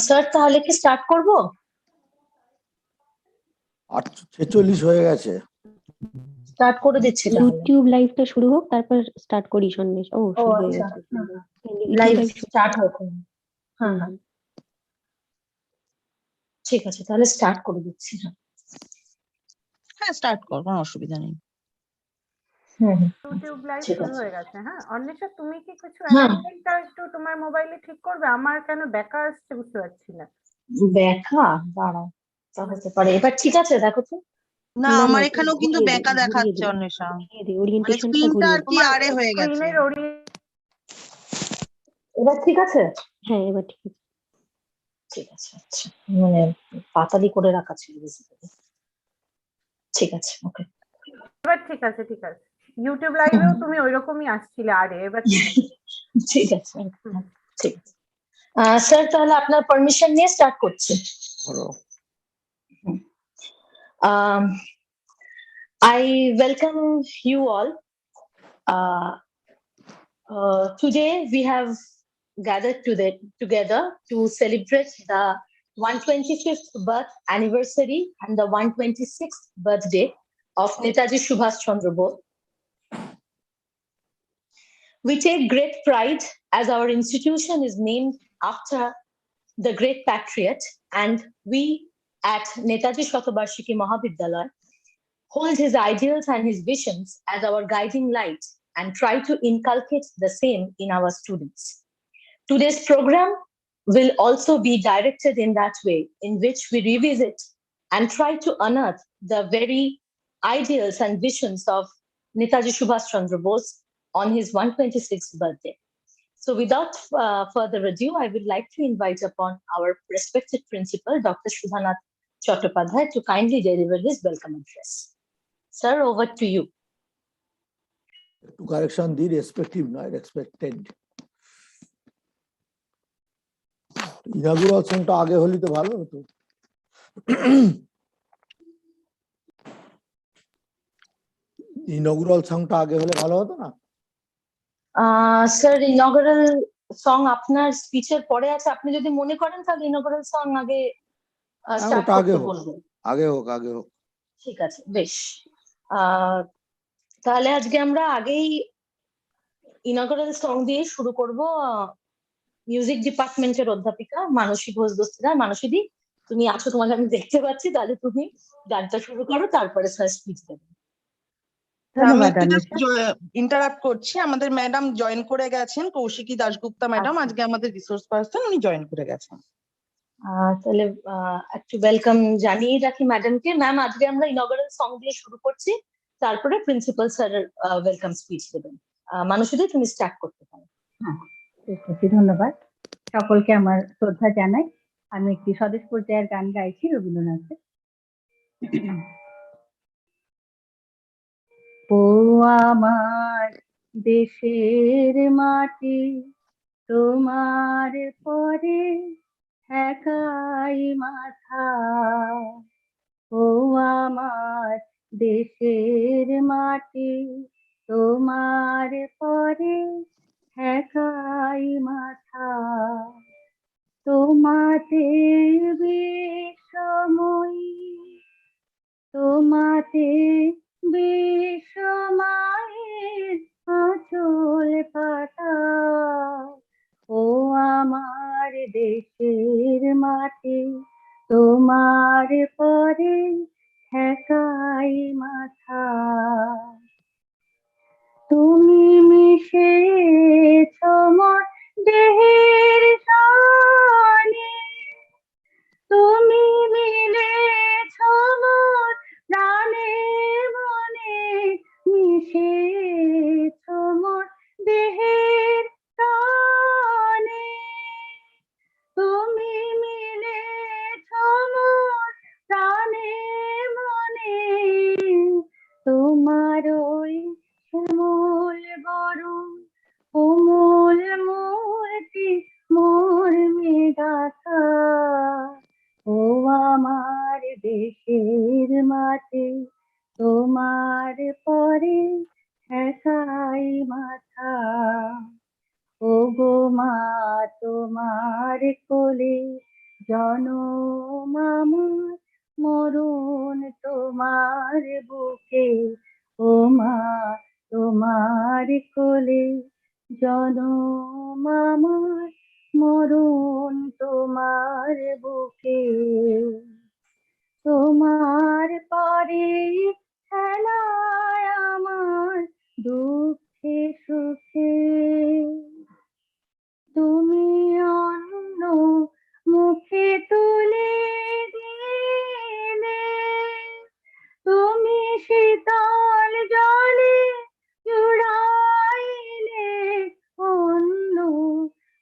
Sir তাহলে কি start করব? 8:46 হয়ে গেছে। স্টার্ট করে দিচ্ছি তাহলে। ইউটিউব লাইভটা শুরু হোক, তারপর স্টার্ট করি সন্দেশ। ও শুরু হয়ে আচ্ছা, গেছে। লাইভ স্টার্ট হোক। হ্যাঁ, ঠিক আছে, তাহলে স্টার্ট করে দিচ্ছি। হ্যাঁ, স্টার্ট কর, কোনো অসুবিধা নেই। ইউটিউব লাইভ শুরু হয়ে গেছে। হ্যাঁ, অন্বেষা, তুমি কি কিছু হ্যাঁ। অ্যালার্মটা একটু তোমার মোবাইলে ঠিক করবে? আমার কেন ব্যাকা আসছে বুঝতে পারছি না। ব্যাকা দাঁড়াও, তা হতে পারে। এবার ঠিক আছে, দেখো তো। না, আমার এখানেও কিন্তু বেকা দেখাচ্ছে অন্বেষা। মানে স্ক্রিনটা আর কি আরে হয়ে গেছে। স্ক্রিনের এবার ঠিক আছে? হ্যাঁ, এবার ঠিক আছে। ঠিক আছে, আচ্ছা, মানে পাতালি করে রাখা ছিল বেসিক্যালি। ঠিক আছে, ওকে। এবার ঠিক আছে, ঠিক আছে। ইউটিউব লাইভেও তুমি ওইরকমই আসছিলে আরে, এবার ঠিক আছে, ঠিক আছে। স্যার তাহলে আপনার পারমিশন নিয়ে স্টার্ট করছি। I welcome you all. Today we have gathered together to celebrate the 125th birth anniversary and the 126th birthday of Netaji Subhash Chandra Bose. We take great pride as our institution is named after the great patriot, and we at NETAJI SATABARSHIKI MAHAVIDYALAYA hold his ideals and his visions as our guiding light and try to inculcate the same in our students. Today's program will also be directed in that way, in which we revisit and try to unearth the very ideals and visions of Netaji Subhash Chandra Bose on his 126th birthday. So without further ado, I would like to invite upon our respected principal, Dr. Shubhanath Chattopadhyay, to kindly deliver his welcome address. Sir, over to you. To correction, the respective, not expected. Inaugural সংটা আগে হলে তো ভালো হতো। Inaugural সংটা আগে হলে ভালো হতো না? স্যার, ইনঅগারাল সং আপনার স্পিচের পরে আছে। আপনি যদি মনে করেন তাহলে ইনঅগারাল সং আগে স্টার্ট করতে বলবেন। আগে হোক। ঠিক আছে, বেশ। তাহলে আজকে আমরা আগেই ইনঅগারাল সং দিয়ে শুরু করব। মিউজিক ডিপার্টমেন্টের অধ্যাপিকা মানসী ঘোষ দস্তিদার। মানসীদি, তুমি আছো, তোমাকে আমি দেখতে পাচ্ছি, তাহলে তুমি গানটা শুরু করো, তারপরে স্যার স্পিচ দেবেন। ইন্টারাপ্ট করছি, আমাদের ম্যাডাম জয়েন করে গেছেন, কৌশিকী দাশগুপ্তা ম্যাডাম আজকে আমাদের রিসোর্স পার্সন, উনি জয়েন করে গেছেন। তাহলে একটু ওয়েলকাম জানিয়ে রাখি ম্যাডামকে। ম্যাম, আজকে আমরা ইনঅগারাল সং দিয়ে শুরু করছি, তারপরে প্রিন্সিপাল স্যার ওয়েলকাম স্পিচ দেবেন। মানসীদি, তুমি স্টার্ট করতে পারো। ধন্যবাদ। সকলকে আমার শ্রদ্ধা জানাই। আমি একটি স্বদেশ পর্যায়ের গান গাইছি রবীন্দ্রনাথের। ও আমার দেশের মাটি, তোমার পরে একাই মাথা। ও আমার দেশের মাটি, তোমার পরে একাই মাথা। তোমাতে বিশ্বময়ী, তোমাতে বিশ্বমায়ের আঁচল পাতা। ও আমার দেশের মাটি, তোমার পরে একাই মাথা। তুমি মিশেছ মোর দেহের সনে, তুমি মিলেছ মোর প্রাণে মনে, মিশেছ মোর দেহের সনে। তুমি মিলেছ মোর প্রাণে মনে, তোমার ওই শ্যামল বরণ কোমল মূর্তি মোর মেঘাথা। ও আমার দেশের মাটি, তোমার পরে একাই মাথা। ও গো মা তোমার কোলে জনম আমার, মরণ তোমার বুকে। ও মা তোমার কোলে জনম আমার, মরণ তোমার বুকে। তোমার পরে খেলায় আমার দুঃখে সুখে, তুমি অন্য মুখে তুলে দিলে, তুমি শীতল জলে জুড়াইলে, অন্য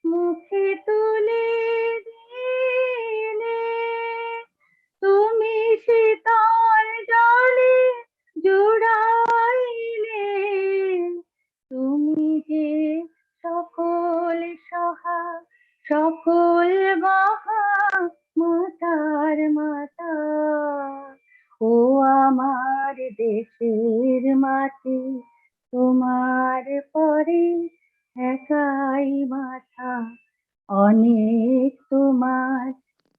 মুখে তুলে দিলে, তুমি শীতল জলে জুড়াইলে, তুমি যে সকল সহা সকল বাহা মাতার মাতা। ও আমার দেশের মাটি, তোমার পরে একাই মাথা। অনেক তোমার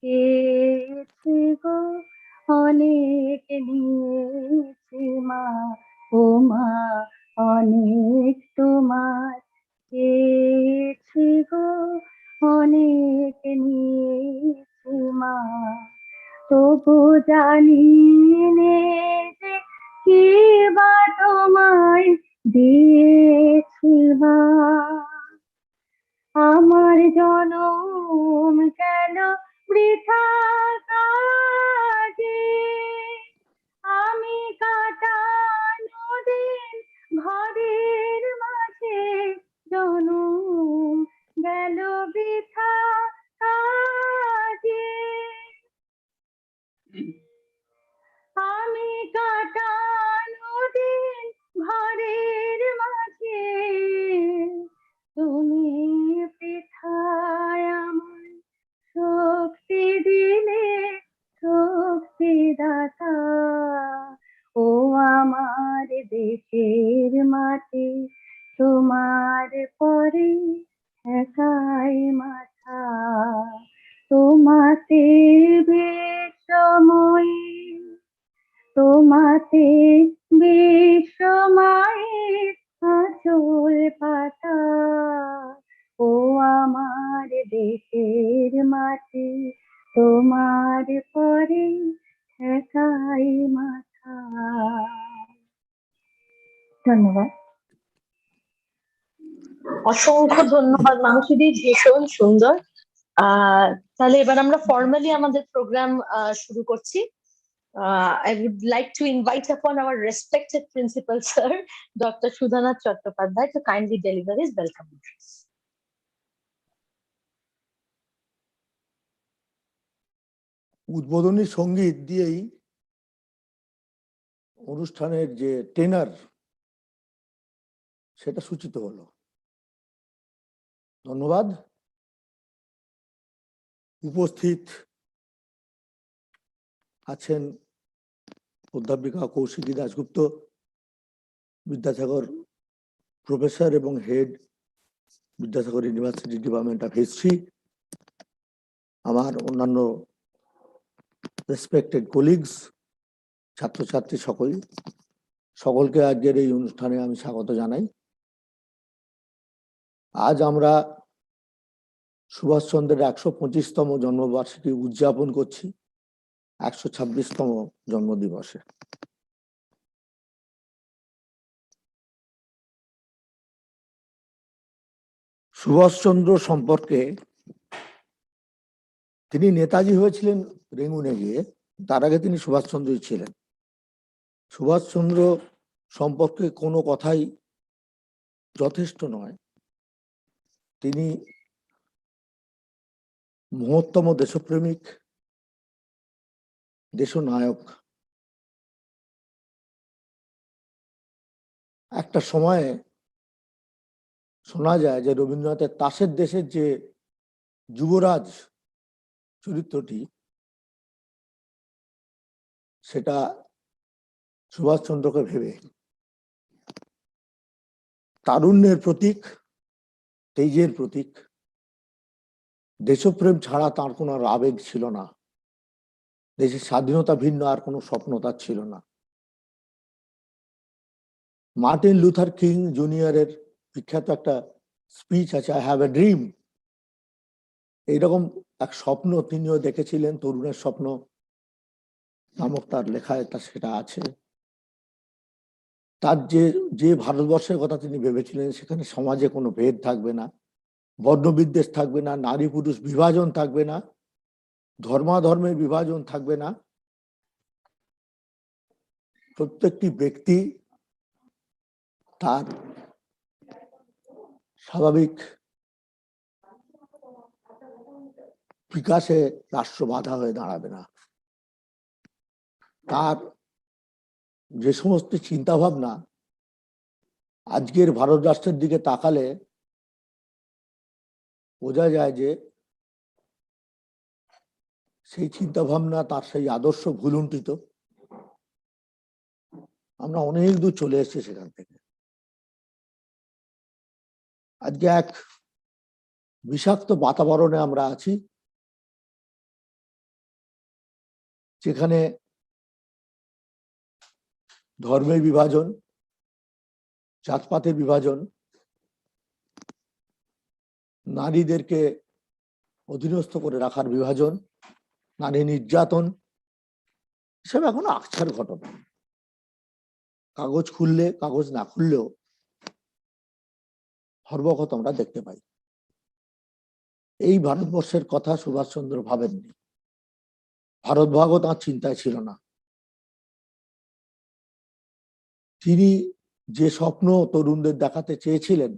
পেয়েছি গো, অনেক নিয়েছি মা। ও মা অনেক তোমার পেয়েছি গো, অনেক নিয়েছি মা। তবু জানি নে যে কি বা তোমায় দিয়েছি মা। আমার জনম গেল বৃথা কাজে, আমি কাটানো দিন ঘরের মাঝে, জনম গেল বৃথা কাজে। আমি কাটানো দিন ঘরের মাঝে, তুমি বৃথায় আমার শক্তি দিলে, শক্তি দাতা। ও আমার দেশের মাটি, তোমার পরে একাই মাথা। তোমাতে বিশ্বময়ী, তোমাতে বিশ্বমায়ের আঁচল পাতা। ও আমার দেশের মাটি, তোমার পরে একাই মাথা। ধন্যবাদ। অসংখ্য ধন্যবাদ মানসীদি, ভীষণ সুন্দর। তাহলে এবার আমরা ফর্মালি আমাদের প্রোগ্রাম শুরু করছি। I would like to invite upon our respected principal sir, Dr. Sudhanath Chattopadhyay, to kindly deliver his welcome address. উদ্বোধনী সঙ্গীত দিয়েই অনুষ্ঠানের যে টেনার সেটা সূচিত হলো। ধন্যবাদ। উপস্থিত আছেন অধ্যাপিকা কৌশিকী দাশগুপ্ত, বিদ্যাসাগর প্রফেসর এবং head, Vidyasagar university department of history. আমার অন্যান্য রেসপেক্টেড কলিগস, ছাত্রছাত্রী সকলকে আজকের এই অনুষ্ঠানে আমি স্বাগত জানাই। আজ আমরা সুভাষচন্দ্রের ১২৫তম জন্মবার্ষিকী উদযাপন করছি ১২৬তম জন্মদিবসে। সুভাষচন্দ্র সম্পর্কে, তিনি নেতাজি হয়েছিলেন রেঙ্গুনে গিয়ে, তার আগে তিনি সুভাষচন্দ্রই ছিলেন। সুভাষচন্দ্র সম্পর্কে কোনো কথাই যথেষ্ট নয়। তিনি মহত্তম দেশপ্রেমিক, দেশনায়ক। একটা সময়ে শোনা যায় যে রবীন্দ্রনাথের তাসের দেশের যে যুবরাজ চরিত্রটি, সেটা সুভাষচন্দ্রকে ভেবে। তারুণ্যের প্রতীক, তেজের প্রতীক। দেশপ্রেম ছাড়া তার কোনো আবেগ ছিল না, দেশের স্বাধীনতা ভিন্ন আর কোনো স্বপ্ন তার ছিল না। মার্টিন লুথার কিং জুনিয়রের বিখ্যাত একটা স্পিচ আছে, আই হ্যাভ এ ড্রিম। এইরকম এক স্বপ্ন তিনিও দেখেছিলেন, তরুণের স্বপ্ন নামক তার লেখায় তা সেটা আছে। তার যে ভারতবর্ষের কথা তিনি ভেবেছিলেন, সেখানে সমাজে কোনো ভেদ থাকবে না, বর্ণবিদ্বেষ থাকবে না, নারী পুরুষ বিভাজন থাকবে না, ধর্মাধর্মের বিভাজন থাকবে না, প্রত্যেকটি ব্যক্তি তার স্বাভাবিক বিকাশে রাষ্ট্র বাধা হয়ে দাঁড়াবে না। তার যে সমস্ত চিন্তা ভাবনা আজকের ভারত রাষ্ট্রের দিকে তাকালে বোঝা যায় যে সেই চিন্তা ভাবনা, তার সেই আদর্শ ভুলুণ্ঠিত। আমরা অনেক দূর চলে এসেছি সেখান থেকে। আজকে এক বিষাক্ত বাতাবরণে আমরা আছি, যেখানে ধর্মের বিভাজন, জাতপাতের বিভাজন, নারীদেরকে অধীনস্থ করে রাখার বিভাজন, নারী নির্যাতন, এসব এখনো আকছার ঘটনা। কাগজ খুললে, কাগজ না খুললেও সর্বক্ষত আমরা দেখতে পাই। এই ভারতবর্ষের কথা সুভাষচন্দ্র ভাবেননি, ভারত ভাগও তাঁর চিন্তায় ছিল না। তিনি যে স্বপ্ন তরুণদের দেখাতে চেয়েছিলেন,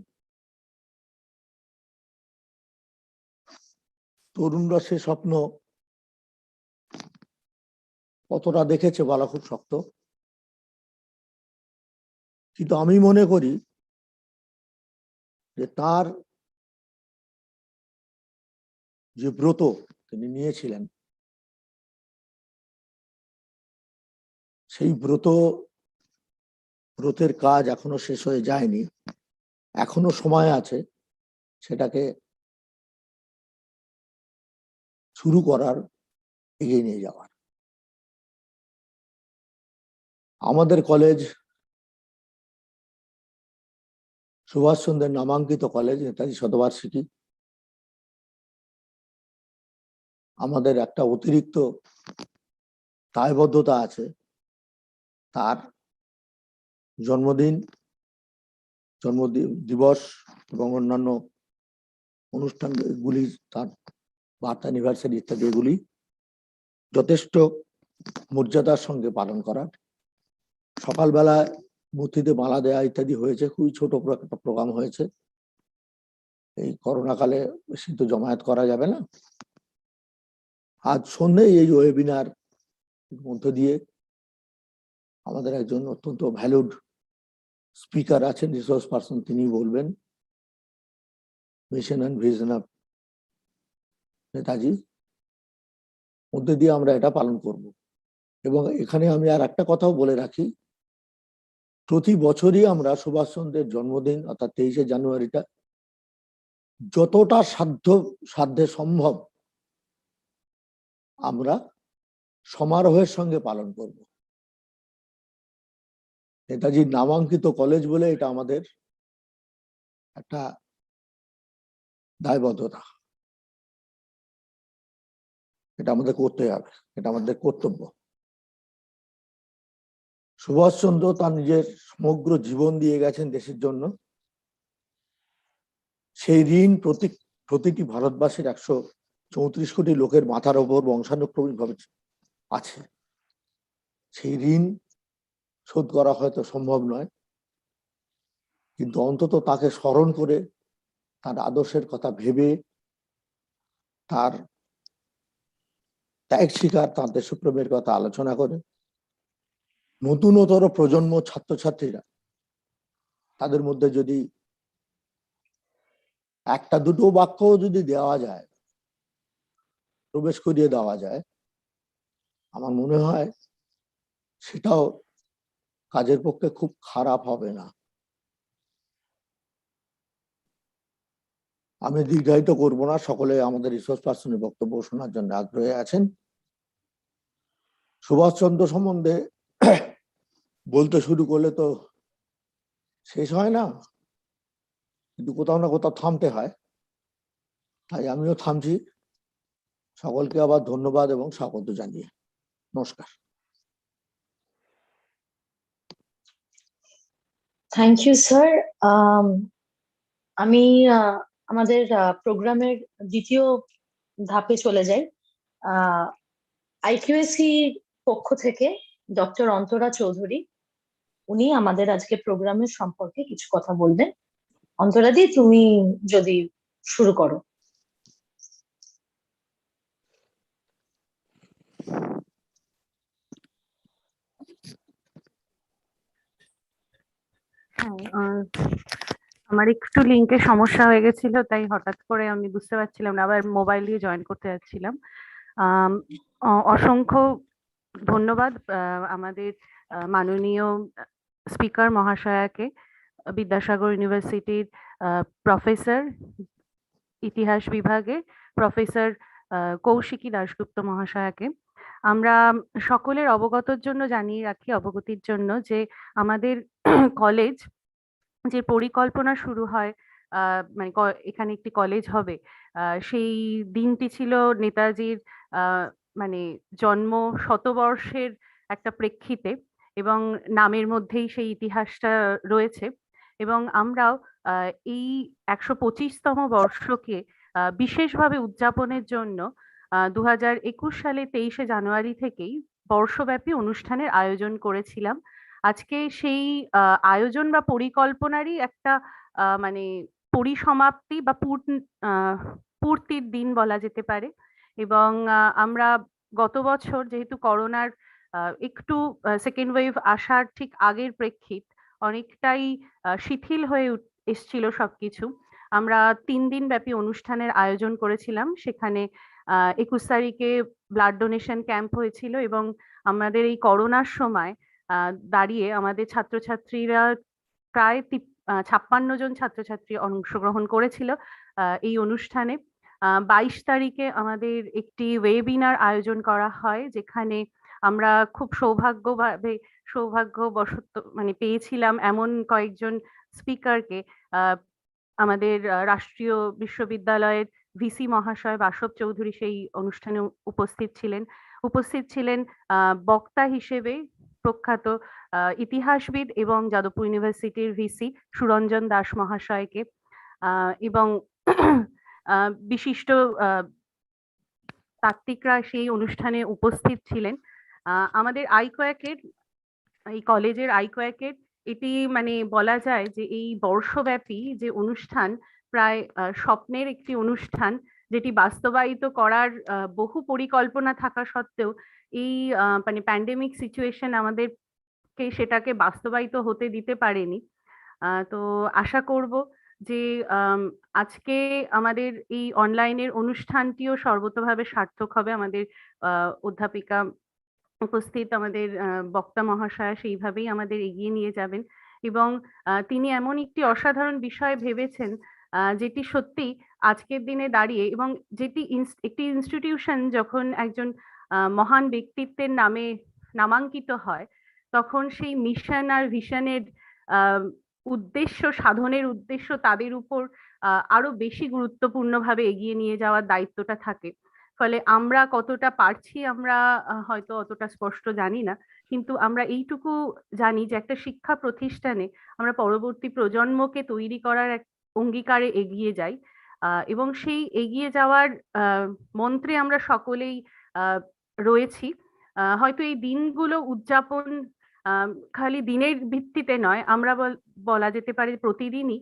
তরুণরা সে স্বপ্ন কতটা দেখেছে বলা খুব শক্ত। কিন্তু আমি মনে করি যে তার যে ব্রত তিনি নিয়েছিলেন, সেই ব্রতের কাজ এখনো শেষ হয়ে যায়নি, এখনো সময় আছে সেটাকে শুরু করার, এগিয়ে নিয়ে যাওয়ার। আমাদের কলেজ সুভাষচন্দ্রের নামাঙ্কিত কলেজ, নেতাজি শতবার্ষিকী। আমাদের একটা অতিরিক্ত দায়বদ্ধতা আছে, তার জন্মদিবস এবং অন্যান্য অনুষ্ঠানগুলি, তার বার্থ অ্যানিভার্সারি ইত্যাদি, এগুলি যথেষ্ট মর্যাদার সঙ্গে পালন করার। সকালবেলায় মূর্তিতে মালা দেয়া ইত্যাদি হয়েছে, খুবই ছোট একটা প্রোগ্রাম হয়েছে। এই করোনাকালে বেশি তো জমায়েত করা যাবে না। আজ সন্ধ্যায় এই ওয়েবিনার মধ্য দিয়ে আমাদের একজন অত্যন্ত ভ্যালুড স্পিকার আছেন, রিসোর্স পার্সন, তিনি বলবেন mission and vision of Netaji, মধ্যে দিয়ে আমরা এটা পালন করব। এবং এখানে আমি আর একটা কথাও বলে রাখি, প্রতি বছরই আমরা সুভাষচন্দ্রের জন্মদিন অর্থাৎ 23শে জানুয়ারিটা যতটা সাধ্যে সম্ভব আমরা সমারোহের সঙ্গে পালন করব। নেতাজির নামাঙ্কিত কলেজ বলে এটা আমাদের একটা দায়বদ্ধতা, এটা আমাদের করতে হবে, এটা আমাদের কর্তব্য। সুভাষচন্দ্র তার নিজের সমগ্র জীবন দিয়ে গেছেন দেশের জন্য। সেই ঋণ প্রতিটি ভারতবাসীর 134 কোটি লোকের মাথার ওপর বংশানুক্রমিক ভাবে আছে। সেই ঋণ শোধ করা হয়তো সম্ভব নয়, কিন্তু অন্তত তাকে স্মরণ করে, তার আদর্শের কথা ভেবে, তার ত্যাগ স্বীকার, তার দেশপ্রেমের কথা আলোচনা করে নতুনতর প্রজন্ম ছাত্রছাত্রীরা, তাদের মধ্যে যদি একটা দুটো বাক্য যদি দেওয়া যায়, প্রবেশ করিয়ে দেওয়া যায়, আমার মনে হয় সেটাও কাজের পক্ষে খুব খারাপ হবে না। আমি দীর্ঘায়িত করব না, সকলে আমাদের রিসোর্স পার্সনের বক্তব্য শোনার জন্য আগ্রহী আছেন। সুভাষচন্দ্র সম্বন্ধে বলতে শুরু করলে তো শেষ হয় না, কিন্তু কোথাও না কোথাও থামতে হয়, তাই আমিও থামছি। সকলকে আবার ধন্যবাদ এবং স্বাগত জানিয়ে নমস্কার। Thank you sir. আমি আমাদের প্রোগ্রামের দ্বিতীয় ধাপে চলে যাই। আইকিউএসি পক্ষ থেকে ডক্টর অন্তরা চৌধুরী, উনি আমাদের আজকে প্রোগ্রামের সম্পর্কে কিছু কথা বলবেন। অন্তরাদি, তুমি যদি শুরু করো। হ্যাঁ, আমার একটু লিঙ্কে সমস্যা হয়ে গেছিল, তাই হঠাৎ করে আমি বুঝতে পারছিলাম না, আবার মোবাইল দিয়ে জয়েন করতে যাচ্ছিলাম। অসংখ্য ধন্যবাদ আমাদের মাননীয় স্পিকার মহাশয়াকে, বিদ্যাসাগর ইউনিভার্সিটির প্রফেসর, ইতিহাস বিভাগে প্রফেসর কৌশিকী দাশগুপ্ত মহাশয়াকে। আমরা সকলের অবগতর জন্য জানিয়ে রাখি, অবগতির জন্য, যে আমাদের কলেজ যে পরিকল্পনা শুরু হয়, মানে এখানে একটি কলেজ হবে, সেই দিনটি ছিল নেতাজির মানে জন্ম শতবর্ষের একটা প্রেক্ষিতে, এবং নামের মধ্যেই সেই ইতিহাসটা রয়েছে। এবং আমরাও এই ১২৫তম বর্ষকে বিশেষভাবে উদযাপনের জন্য ২০২১ সালে ২৩শে জানুয়ারি থেকেই বর্ষব্যাপী অনুষ্ঠানের আয়োজন করেছিলাম। আজকে সেই আয়োজন বা পরিকল্পনারই একটা মানে পরিসমাপ্তি বা পূর্তির দিন বলা যেতে পারে। এবং আমরা গত বছর যেহেতু করোনার একটু সেকেন্ড ওয়েভ আসার ঠিক আগের প্রেক্ষিত, অনেকটাই শিথিল হয়ে এসছিল সবকিছু, আমরা ৩ দিন ব্যাপী অনুষ্ঠানের আয়োজন করেছিলাম। সেখানে ২১ তারিখে ব্লাড ডোনেশন ক্যাম্প হয়েছিল, এবং আমাদের এই করোনার সময় দাঁড়িয়ে আমাদের ছাত্রছাত্রীরা প্রায় ৫৬ জন ছাত্রছাত্রী অংশগ্রহণ করেছিল এই অনুষ্ঠানে। ২২ তারিখে আমাদের একটি ওয়েবিনার আয়োজন করা হয়, যেখানে আমরা খুব সৌভাগ্যবশত মানে পেয়েছিলাম এমন কয়েকজন স্পিকারকে। আমাদের রাষ্ট্রীয় বিশ্ববিদ্যালয়ের ভিসি মহাশয় বাসব চৌধুরী সেই অনুষ্ঠানে উপস্থিত ছিলেন বক্তা হিসেবে প্রখ্যাত ইতিহাসবিদ এবং যাদবপুর ইউনিভার্সিটির ভিসি সুরঞ্জন দাস মহাশয়কে, এবং বিশিষ্ট তাত্ত্বিকরা সেই অনুষ্ঠানে উপস্থিত ছিলেন। আমাদের আইকোয়াকের, এই কলেজের আইকোয়াকের এটি মানে বলা যায় যে এই বর্ষব্যাপী যে অনুষ্ঠান, প্রায় স্বপ্নের একটি অনুষ্ঠান, যেটি বাস্তবায়িত করার বহু পরিকল্পনা থাকা সত্ত্বেও এই মানে প্যান্ডেমিক সিচুয়েশন আমাদেরকে সেটাকে বাস্তবায়িত হতে দিতে পারেনি। তো আশা করব যে আজকে আমাদের এই অনলাইনের অনুষ্ঠানটিও সর্বতোভাবে সার্থক হবে। আমাদের অধ্যাপিকা উপস্থিত, আমাদের বক্তা মহাশয়া সেইভাবেই আমাদের এগিয়ে নিয়ে যাবেন, এবং তিনি এমন একটি অসাধারণ বিষয় ভেবেছেন যেটি সত্যি আজকের দিনে দাঁড়িয়ে, এবং যেটি একটি ইনস্টিটিউশন যখন একজন মহান ব্যক্তিত্বের নামে নামাঙ্কিত হয়, তখন সেই মিশন আর ভিশনের উদ্দেশ্য সাধনের উদ্দেশ্য তাদের উপর আরো বেশি গুরুত্বপূর্ণভাবে এগিয়ে নিয়ে যাওয়ার দায়িত্বটা থাকে। ফলে আমরা কতটা পারছি আমরা হয়তো অতটা স্পষ্ট জানি না, কিন্তু আমরা এইটুকু জানি যে একটা শিক্ষা প্রতিষ্ঠানে আমরা পরবর্তী প্রজন্মকে তৈরি করার এক অঙ্গীকারে এগিয়ে যাই, এবং সেই এগিয়ে যাওয়ার মন্ত্রে আমরা সকলেই রয়েছি। হয়তো এই দিনগুলো উদযাপন খালি দিনের ভিত্তিতে নয়, আমরা বলা যেতে পারে প্রতিদিনই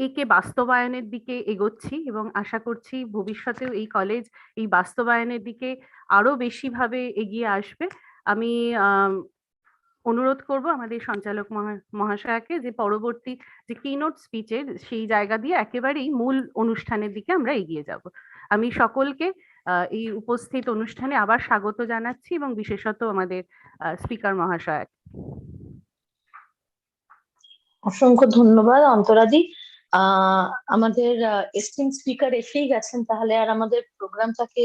একে বাস্তবায়নের দিকে এগোচ্ছি, এবং আশা করছি ভবিষ্যতেও এই কলেজ এই বাস্তবায়নের দিকে আরো বেশি ভাবে এগিয়ে আসবে। আমি অনুরোধ করব আমাদের সঞ্চালক মহাশয়াকে যে পরবর্তী যে কিনোট স্পিচের সেই জায়গা দিয়ে একেবারেই মূল অনুষ্ঠানের দিকে আমরা এগিয়ে যাব। আমি সকলকে এই উপস্থিত অনুষ্ঠানে আবার স্বাগত জানাচ্ছি, এবং বিশেষত আমাদের স্পিকার মহাশয়। অসংখ্য ধন্যবাদ অন্তরাদি। আমাদের এস্টিম স্পিকার এসেই গেছেন, তাহলে আর আমাদের প্রোগ্রামটাকে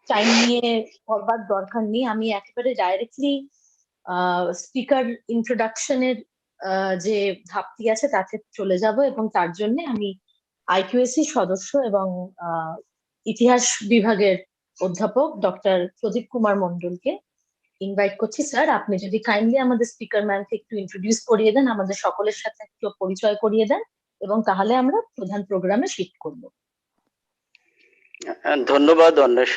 টাইম নিয়ে করবার দরকার নেই। আমি একেবারে ডাইরেক্টলি স্পিকার ইন্ট্রোডাকশনের যে ধাপটি আছে তাতে চলে যাব, এবং তার জন্য আমি আইকিউএসি সদস্য এবং ইতিহাস বিভাগের অধ্যাপক ডক্টর প্রদীপ কুমার মন্ডলকে ইনভাইট করছি। স্যার, আপনি যদি কাইন্ডলি আমাদের স্পিকার ম্যানকে একটু ইন্ট্রোডিউস করিয়ে দেন, আমাদের সকলের সাথে একটু পরিচয় করিয়ে দেন, এবং তাহলে আমরা প্রধান প্রোগ্রামে শিফট করব। ধন্যবাদ অন্বেষ।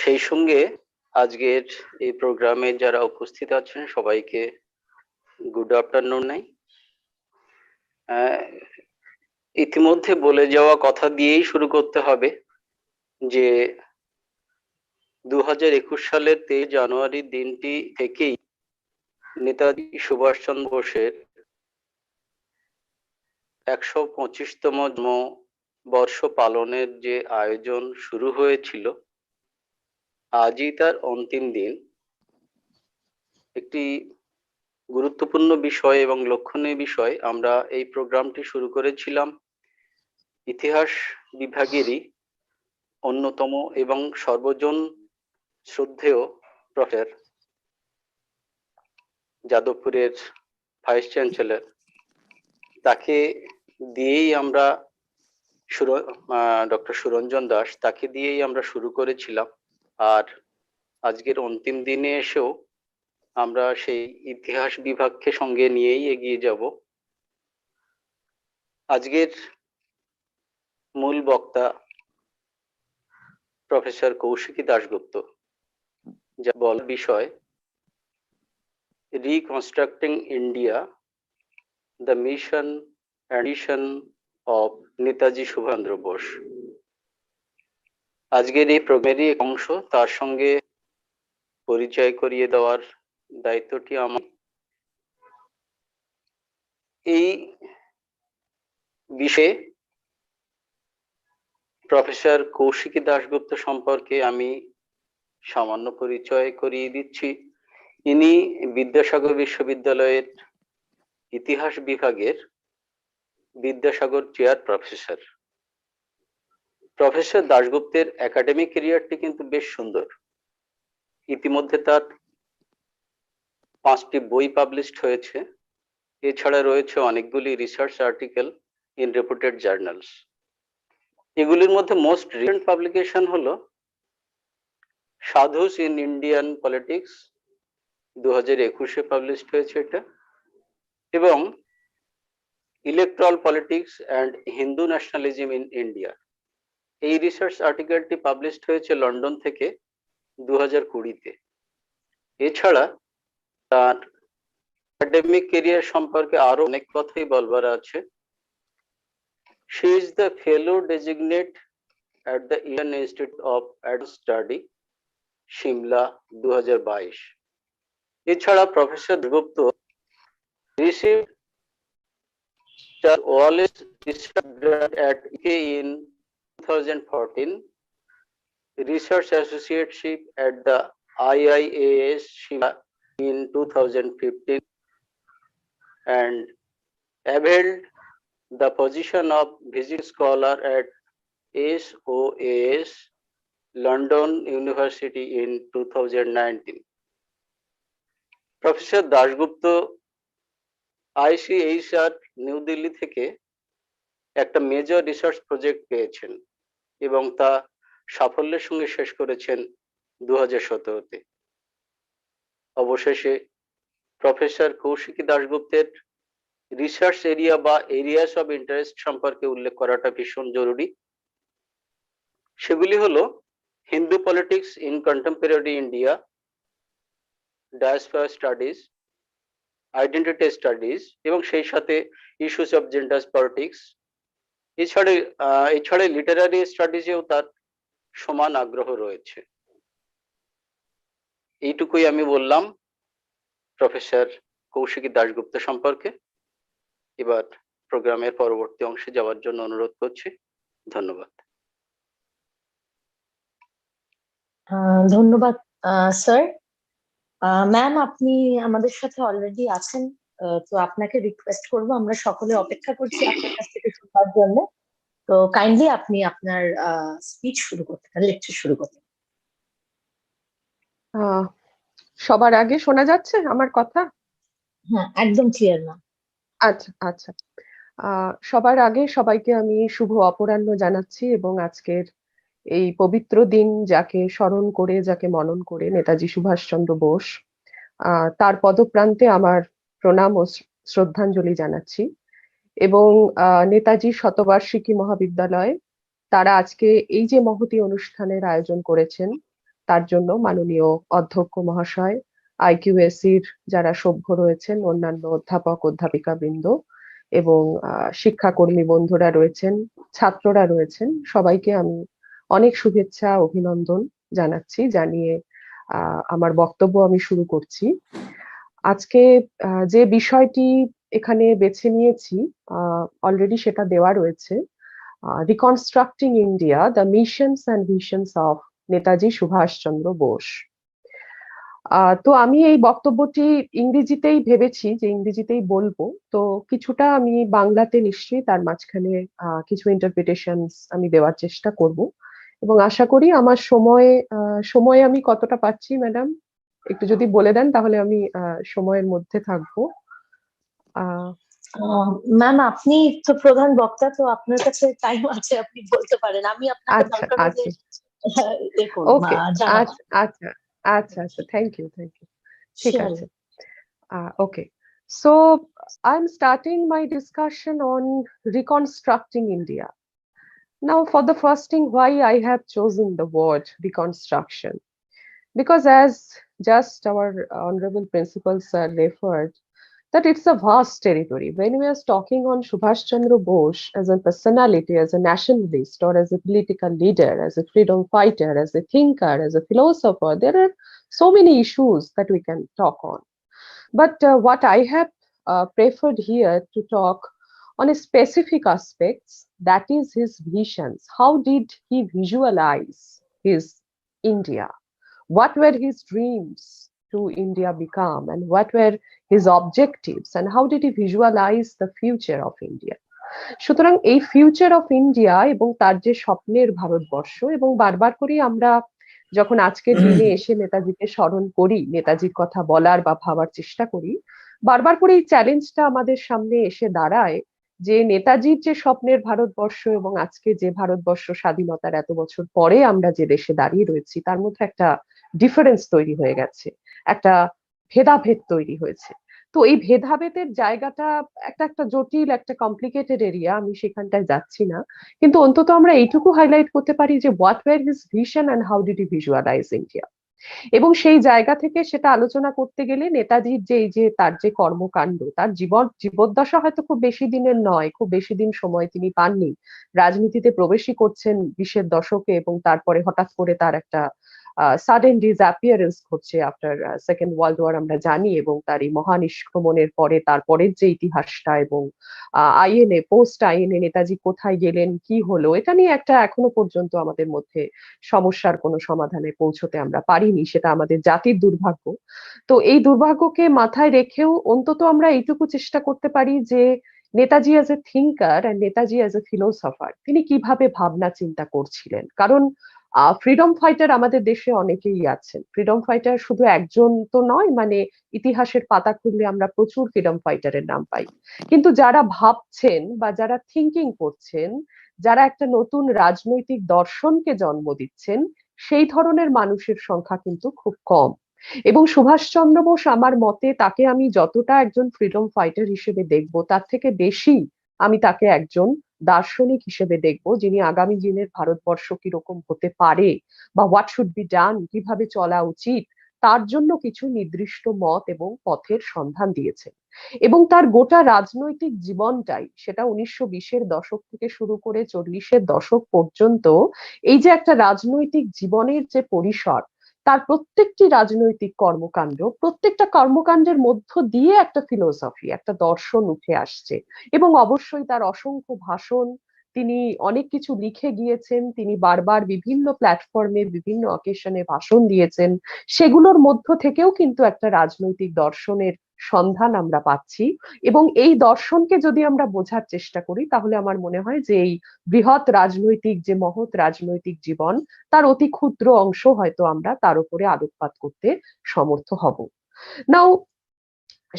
সেই সঙ্গে আজকের এই প্রোগ্রামে যারা উপস্থিত আছেন সবাইকে গুড আফটারনুন নাই। ইতিমধ্যে বলে যাওয়া কথা দিয়েই শুরু করতে হবে যে 2021 সালের 23 জানুয়ারি দিনটি থেকেই নেতাজি সুভাষচন্দ্র বোসের 125তম জন্মবর্ষ পালনের যে আয়োজন শুরু হয়েছিল, আজই তার অন্তিম দিন। একটি গুরুত্বপূর্ণ বিষয় এবং লক্ষণীয় বিষয়, আমরা এই প্রোগ্রামটি শুরু করেছিলাম ইতিহাস বিভাগেরই অন্যতম এবং সর্বজন শ্রদ্ধেয় প্রফেসর, যাদবপুরের ভাইস চ্যান্সেলর, তাকে দিয়েই আমরা ডক্টর সুরঞ্জন দাস, তাকে দিয়েই আমরা শুরু করেছিলাম। আর আজকের অন্তিম দিনে এসেও আমরা সেই ইতিহাস বিভাগকে সঙ্গে নিয়েই এগিয়ে যাব। আজকের মূল বক্তা প্রফেসর কৌশিকী দাশগুপ্ত, যা বলার বিষয় reconstructing India, the mission and vision of Netaji Subhas Chandra Bose. আজকের এই প্রোগ্রামেরই এক অংশ, তার সঙ্গে পরিচয় করিয়ে দেওয়ার দায়িত্বটি আমার। এই বিষয়ে প্রফেসর কৌশিকী দাশগুপ্ত সম্পর্কে আমি সামান্য পরিচয় করিয়ে দিচ্ছি। ইনি বিদ্যাসাগর বিশ্ববিদ্যালয়ের ইতিহাস বিভাগের বিদ্যাসাগর চেয়ার প্রফেসর। প্রফেসর দাশগুপ্তের একাডেমিক ক্যারিয়ারটি কিন্তু বেশ সুন্দর। ইতিমধ্যে তার 5টি বই পাবলিশড হয়েছে। এছাড়া রয়েছে অনেকগুলি research article in reputed journals. এগুলির মধ্যে মোস্ট রিসেন্ট পাবলিকেশন হলো সাধুস ইন ইন্ডিয়ান পলিটিক্স, 2021-এ পাবলিশড হয়েছে এটা, এবং electoral politics and Hindu nationalism in India, এই রিসার্চ আর্টিকেলটি পাবলিশড হয়েছে লন্ডন থেকে 2020-তে। এছাড়া তার একাডেমিক ক্যারিয়ার সম্পর্কে আরো অনেক কথাই বলবার আছে। She is the fellow designate at the Indian Institute of Advanced Study, Shimla, 2022। এছাড়া professor Dasgupta received the Wallace Research Grant at UK in 2014, Research Associateship at the IIAS Shimla in 2015, and held the position of visiting scholar at SOAS London University in 2019. Professor Dasgupta ICHR new Delhi থেকে একটা major research project পেয়েছেন এবং তা সাফল্যের সঙ্গে শেষ করেছেন 2017-তে। অবশেষে প্রফেসর কৌশিকী দাশগুপ্তের রিসার্চ এরিয়া বা এরিয়াস অফ ইন্টারেস্ট সম্পর্কে উল্লেখ করাটা ভীষণ জরুরি। সেগুলি হলো Hindu politics in contemporary India, diaspora studies, identity studies, এবং সেই সাথে ইস্যুস অফ জেন্ডার পলিটিক্স। এছাড়া লিটারারি স্টাডিজেও তার সমান আগ্রহ রয়েছে। এইটুকুই আমি বললাম প্রফেসর কৌশিকী দাশগুপ্ত সম্পর্কে। এবার প্রোগ্রামের পরবর্তী অংশে যাওয়ার জন্য অনুরোধ করছি। ধন্যবাদ। ধন্যবাদ স্যার। ম্যাম, আপনি আমাদের সাথে অলরেডি আছেন তো আপনাকে রিকোয়েস্ট করব, আমরা সকলে অপেক্ষা করছি আপনার কাছ থেকে শুনবার জন্য। তো কাইন্ডলি আপনি আপনার স্পিচ শুরু করতে পারেন, লেকচার শুরু করতে পারেন। সবার আগে শোনা যাচ্ছে আমার কথা? হ্যাঁ, একদম ক্লিয়ার না। আচ্ছা আচ্ছা। সবার আগে সবাইকে আমি শুভ অপরাহ্ন জানাচ্ছি, এবং আজকের এই পবিত্র দিন যাকে স্মরণ করে, যাকে মনন করে, নেতাজি সুভাষচন্দ্র বোস, তার পদপ্রান্তে আমার প্রণাম ও শ্রদ্ধাঞ্জলি জানাচ্ছি। এবং নেতাজি শতবার্ষিকী মহাবিদ্যালয় তারা আজকে এই যে মহতী অনুষ্ঠানের আয়োজন করেছেন, তার জন্য মাননীয় অধ্যক্ষ মহাশয়, আইকিউএসির যারা সভ্য রয়েছেন, অন্যান্য অধ্যাপক অধ্যাপিকা বৃন্দ এবং শিক্ষাকর্মী বন্ধুরা রয়েছেন, ছাত্ররা রয়েছেন, সবাইকে আমি অনেক শুভেচ্ছা অভিনন্দন জানাচ্ছি। জানিয়ে আমার বক্তব্য আমি শুরু করছি। আজকে যে বিষয়টি এখানে বেছে নিয়েছি অলরেডি সেটা দেওয়া রয়েছে, reconstructing India, the missions and visions of Netaji Subhas Chandra Bose. তো আমি এই বক্তব্যটি ইংরেজিতেই ভেবেছি যে ইংরেজিতেই বলবো, তো কিছুটা আমি বাংলাতে নিশ্চয়ই তার মাঝখানে কিছু ইন্টারপ্রিটেশন আমি দেওয়ার চেষ্টা করব, এবং আশা করি আমার সময় আমি কতটা পাচ্ছি ম্যাডাম একটু যদি বলে দেন তাহলে আমি সময়ের মধ্যে থাকবো। ম্যাম, আপনি তো প্রধান বক্তা, তো আপনার কাছে টাইম আছে, আপনি বলতে পারেন। আমি আপনাকে আচ্ছা দরকার হলে আচ্ছা ওকে আচ্ছা আচ্ছা আচ্ছা আচ্ছা থ্যাংক ইউ ঠিক আছে। Okay, so I'm starting my discussion on reconstructing India. Now, for the first thing, why I have chosen the word reconstruction? Because as just our honorable principal sir referred, that it's a vast territory. When we are talking on Subhash Chandra Bose as a personality, as a nationalist, or as a political leader, as a freedom fighter, as a thinker, as a philosopher, there are so many issues that we can talk on. But what I have preferred here to talk on a specific aspects, that is his visions. How did he visualize his India? What were his dreams to India become, and what were his objectives, and how did he visualize the future of India? সুতরাং এই future of India এবং তার যে স্বপ্নের ভারতবর্ষ, এবং বারবার করে আমরা যখন আজকের দিনে এসে নেতাজিকে স্মরণ করি, নেতাজির কথা বলার বা ভাবার চেষ্টা করি, বারবার করে এই চ্যালেঞ্জটা আমাদের সামনে এসে দাঁড়ায় যে নেতাজির যে স্বপ্নের ভারতবর্ষ এবং আজকে যে ভারতবর্ষ স্বাধীনতার এত বছর পরে আমরা যে দেশে দাঁড়িয়ে রয়েছি, তার মধ্যে একটা ডিফারেন্স তৈরি হয়ে গেছে, একটা ভেদাভেদ তৈরি হয়েছে। তো এই ভেদাভেদের জায়গাটা একটা জটিল, একটা কমপ্লিকেটেড এরিয়া, আমি সেখানটায় যাচ্ছি না, কিন্তু অন্তত আমরা এইটুকু হাইলাইট করতে পারি যে what were his vision and how did he visualise India. এবং সেই জায়গা থেকে সেটা আলোচনা করতে গেলে নেতাজির যে তার যে কর্মকাণ্ড, তার জীবদ্দশা হয়তো খুব বেশি দিনের নয়, খুব বেশি দিন সময় তিনি পাননি, রাজনীতিতে প্রবেশই করছেন 20-এর দশকে, এবং তারপরে হঠাৎ করে তার একটা সাডেন ডিসঅ্যাপিয়ারেন্স ঘটছে আফটার সেকেন্ড ওয়ার্ল্ড ওয়ার আমরা জানি, এবং তার এই মহানিষ্ক্রমণের পরে তারপরের যে ইতিহাসটা, এবং আইএনএ পোস্ট আইএনএ নেতাজি কোথায় গেলেন, কি হলো, এটা নিয়ে একটা এখনো পর্যন্ত আমাদের মধ্যে সমস্যার কোনো সমাধানে পৌঁছতে আমরা পারিনি, সেটা আমাদের জাতির দুর্ভাগ্য। তো এই দুর্ভাগ্যকে মাথায় রেখেও অন্তত আমরা এইটুকু চেষ্টা করতে পারি যে Netaji as a thinker and Netaji as a philosopher তিনি কিভাবে ভাবনা চিন্তা করছিলেন। কারণ ফ্রিডম ফাইটার আমাদের দেশে অনেকেই আছেন, ফ্রিডম ফাইটার শুধু একজন তো নয়, মানে ইতিহাসের পাতা খুললে আমরা প্রচুর ফ্রিডম ফাইটারের নাম পাই, কিন্তু যারা ভাবছেন বা যারা থিঙ্কিং করছেন, যারা একটা নতুন রাজনৈতিক দর্শনকে জন্ম দিচ্ছেন, সেই ধরনের মানুষের সংখ্যা কিন্তু খুব কম। এবং সুভাষচন্দ্র বোস আমার মতে তাকে আমি যতটা একজন ফ্রিডম ফাইটার হিসেবে দেখব, তার থেকে বেশি আমি তাকে একজন দার্শনিক হিসেবে দেখব, যিনি আগামী দিনের ভারতবর্ষ কিরকম হতে পারে বা হোয়াট শুড বি ডান, কিভাবে চলা উচিত, তার জন্য কিছু নির্দিষ্ট মত এবং পথের সন্ধান দিয়েছেন। এবং তার গোটা রাজনৈতিক জীবনটাই, সেটা 1920-এর দশক থেকে শুরু করে 40-এর দশক পর্যন্ত, এই যে একটা রাজনৈতিক জীবনের যে পরিসর, তার প্রত্যেকটি রাজনৈতিক কর্মকাণ্ড, প্রত্যেকটা কর্মকাণ্ডের মধ্য দিয়ে একটা ফিলোসফি, একটা দর্শন উঠে আসছে। এবং অবশ্যই তার অসংখ্য ভাষণ, তিনি অনেক কিছু লিখে গিয়েছেন, তিনি বারবার বিভিন্ন প্ল্যাটফর্মে বিভিন্ন অকেশনে ভাষণ দিয়েছেন, সেগুলোর মধ্য থেকেও কিন্তু একটা রাজনৈতিক দর্শনের সন্ধান আমরা পাচ্ছি, এবং এই দর্শনকে যদি আমরা বোঝার চেষ্টা করি তাহলে আমার মনে হয় যে এই বৃহৎ রাজনৈতিক যে মহৎ রাজনৈতিক জীবন তার অতি ক্ষুদ্র অংশ হয়তো আমরা তার উপরে আলোকপাত করতে সমর্থ হব। নাও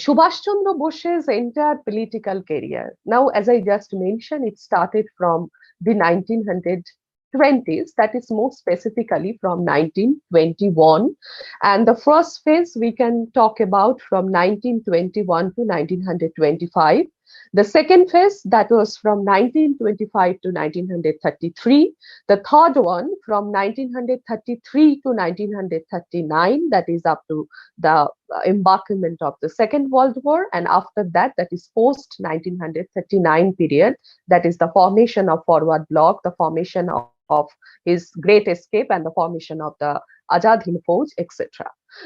Subhash Chandra Bose's entire political career, now as I just mentioned, it started from the 1920s, that is more specifically from 1921. And the first phase we can talk about from 1921 to 1925. The second phase, that was from 1925 to 1933. The third one from 1933 to 1939, that is up to the embarkment of the Second World War. And after that, that is post 1939 period, that is the formation of Forward Bloc, the formation of his Great Escape, and the formation of the Azad Hind Fauj, etc.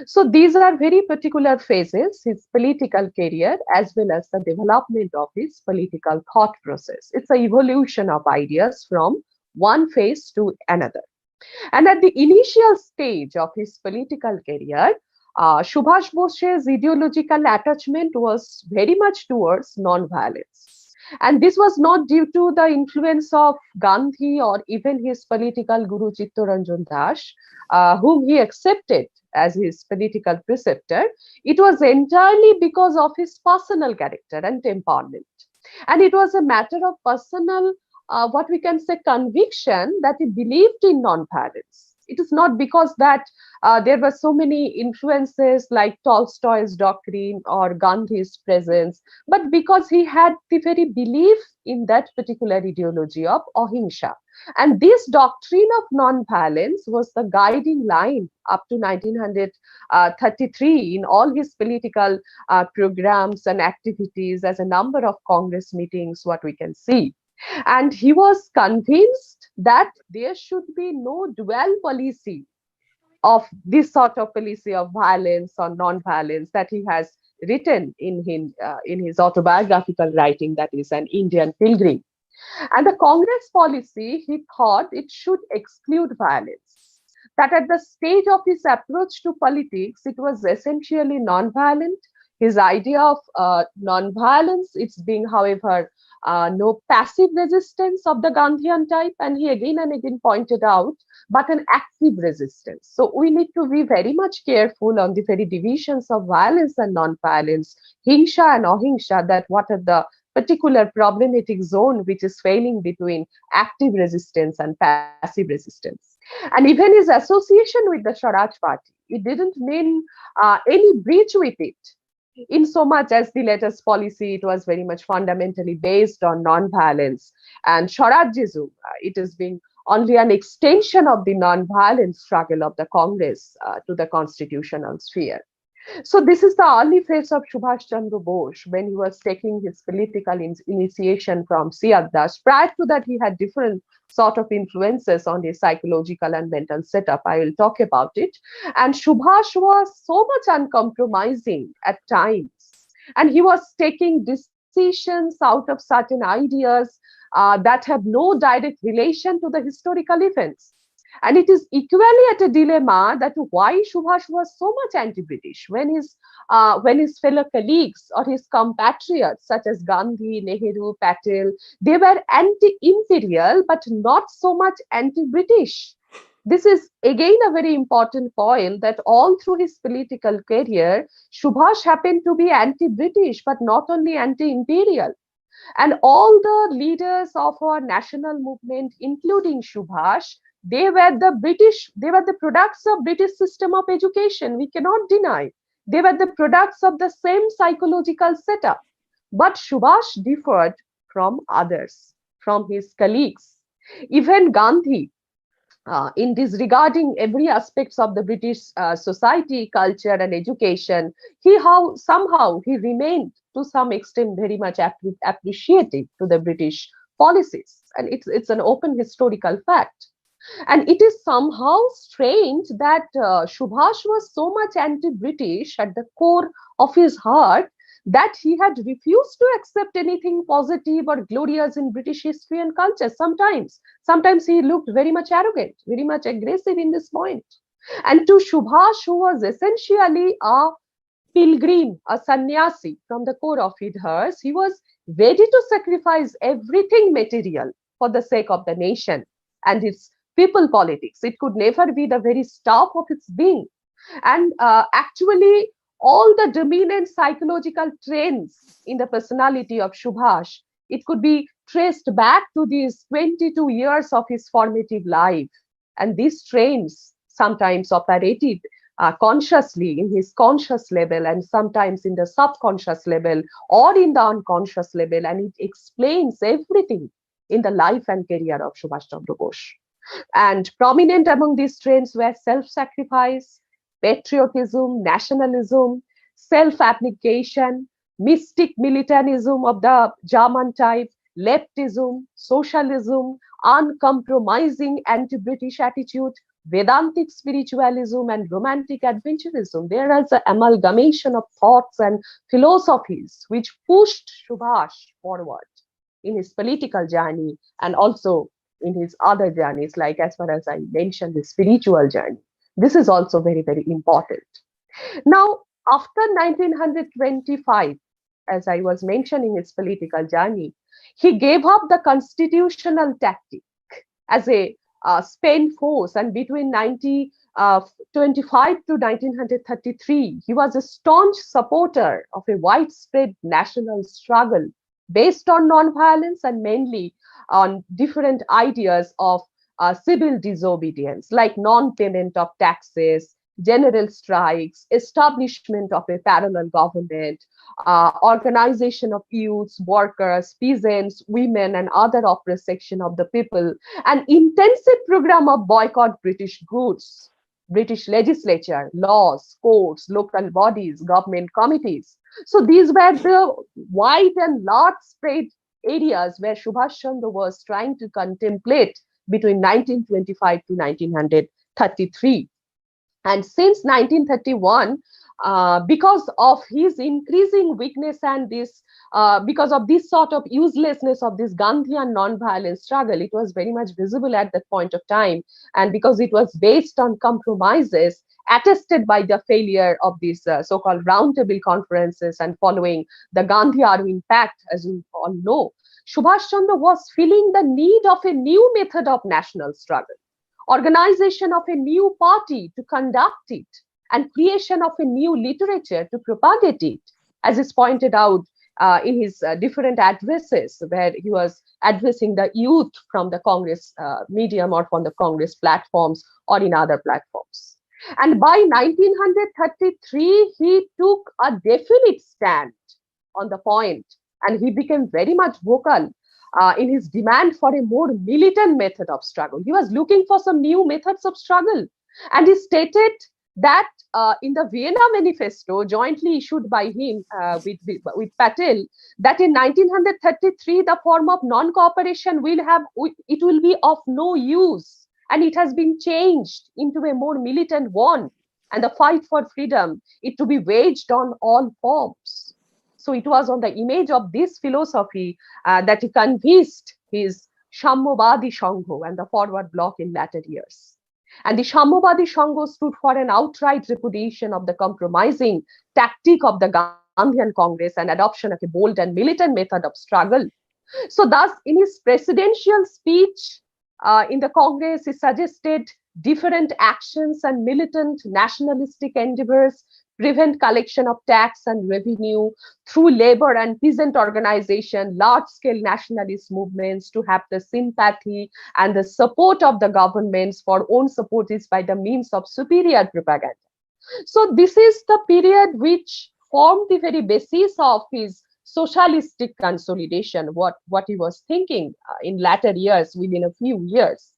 So these are very particular phases, his political career, as well as the development of his political thought process. It's an evolution of ideas from one phase to another. And at the initial stage of his political career, Subhash Bose's ideological attachment was very much towards non-violence. And this was not due to the influence of Gandhi or even his political guru Chittaranjan Das, whom he accepted as his political preceptor. It was entirely because of his personal character and temperament. And it was a matter of personal, what we can say, conviction that he believed in non-violence. It is not because that there were so many influences like Tolstoy's doctrine or Gandhi's presence, but because he had the very belief in that particular ideology of ahimsa. And this doctrine of non-violence was the guiding line up to 1933 in all his political programs and activities, as a number of Congress meetings, what we can see. And he was convinced that there should be no dual policy of this sort of policy of violence or non-violence that he has written in his autobiographical writing, that is An Indian Pilgrim. And the Congress policy, he thought it should exclude violence. That at the stage of his approach to politics, it was essentially non-violent. His idea of non-violence, it's being, however, no passive resistance of the Gandhian type, and he again and again pointed out, but an active resistance. So we need to be very much careful on the very divisions of violence and non-violence, hingsha and ahingsha, that what are the particular problematic zone which is failing between active resistance and passive resistance. And even his association with the Swaraj Party, it didn't mean any breach with it. In so much as the latest policy, it was very much fundamentally based on non-violence, and Swarajism, it is being only an extension of the non-violent struggle of the Congress to the constitutional sphere. So this is the early phase of Subhash Chandra Bose when he was taking his political initiation from Siad Das. Prior to that, he had different sort of influences on his psychological and mental setup. I will talk about it. And Subhash was so much uncompromising at times, and he was taking decisions out of certain ideas that have no direct relation to the historical events. And it is equally at a dilemma that why Subhash was so much anti-British when his fellow colleagues or his compatriots such as Gandhi, Nehru, Patel, they were anti-imperial but not so much anti-British. This is again a very important point, that all through his political career, Subhash happened to be anti-British but not only anti-imperial. And all the leaders of our national movement, including Subhash, they were the products of British system of education. We cannot deny. They were the products of the same psychological setup. But Subhash differed from others, from his colleagues. Even Gandhi, in disregarding every aspects of the British society, culture, and education, somehow he remained to some extent very much appreciative to the British policies, and it's an open historical fact. And it is somehow strange that Subhash was so much anti-British at the core of his heart that he had refused to accept anything positive or glorious in British history and culture. Sometimes he looked very much arrogant, very much aggressive in this point. And to Subhash, who was essentially a pilgrim, a sannyasi from the core of hers. He was ready to sacrifice everything material for the sake of the nation and its people politics. It could never be the very staff of its being. And actually, all the dominant psychological trends in the personality of Subhash, it could be traced back to these 22 years of his formative life. And these trends sometimes operated consciously in his conscious level and sometimes in the subconscious level or in the unconscious level. And it explains everything in the life and career of Subhash Chandra Bose. And prominent among these trends were self-sacrifice, patriotism, nationalism, self-abnegation, mystic militarism of the German type, leftism, socialism, uncompromising anti-British attitude, Vedantic spiritualism, and romantic adventurism. There is an amalgamation of thoughts and philosophies which pushed Subhash forward in his political journey and also in his other journeys, like as far as I mentioned, the spiritual journey. This is also very, very important. Now, after 1925, as I was mentioning his political journey, he gave up the constitutional tactic as a spent force, and between 1925 to 1933, he was a staunch supporter of a widespread national struggle based on non-violence and mainly on different ideas of civil disobedience, like non-payment of taxes, general strikes, establishment of a parallel government, organization of youths, workers, peasants, women, and other oppressed section of the people, an intensive program of boycott British goods, British legislature, laws, courts, local bodies, government committees. So these were the wide and large spread areas where Subhash Chandra was trying to contemplate between 1925 to 1933. And since 1931, because of his increasing weakness and this, because of this sort of uselessness of this Gandhian non-violent struggle, it was very much visible at that point of time. And because it was based on compromises attested by the failure of these so-called roundtable conferences and following the Gandhi-Arvind Pact, as you all know, Subhash Chandra was feeling the need of a new method of national struggle, organization of a new party to conduct it, and creation of a new literature to propagate it, as is pointed out in his different addresses, where he was addressing the youth from the Congress medium or from the Congress platforms or in other platforms. And by 1933, he took a definite stand on the point, and he became very much vocal in his demand for a more militant method of struggle. He was looking for some new methods of struggle. And he stated that in the Vienna Manifesto, jointly issued by him with Patel, that in 1933, the form of non-cooperation it will be of no use. And it has been changed into a more militant one. And the fight for freedom, it to be waged on all forms. So it was on the image of this philosophy that he convinced his Sammyabadi Sangho and the forward bloc in latter years. And the Sammyabadi Sangho stood for an outright repudiation of the compromising tactic of the Gandhian Congress and adoption of a bold and militant method of struggle. So thus, in his presidential speech in the Congress, he suggested different actions and militant nationalistic endeavors, prevent collection of tax and revenue through labor and peasant organization, large-scale nationalist movements to have the sympathy and the support of the governments for own support is by the means of superior propaganda. So this is the period which formed the very basis of his socialistic consolidation, what he was thinking in latter years, within a few years.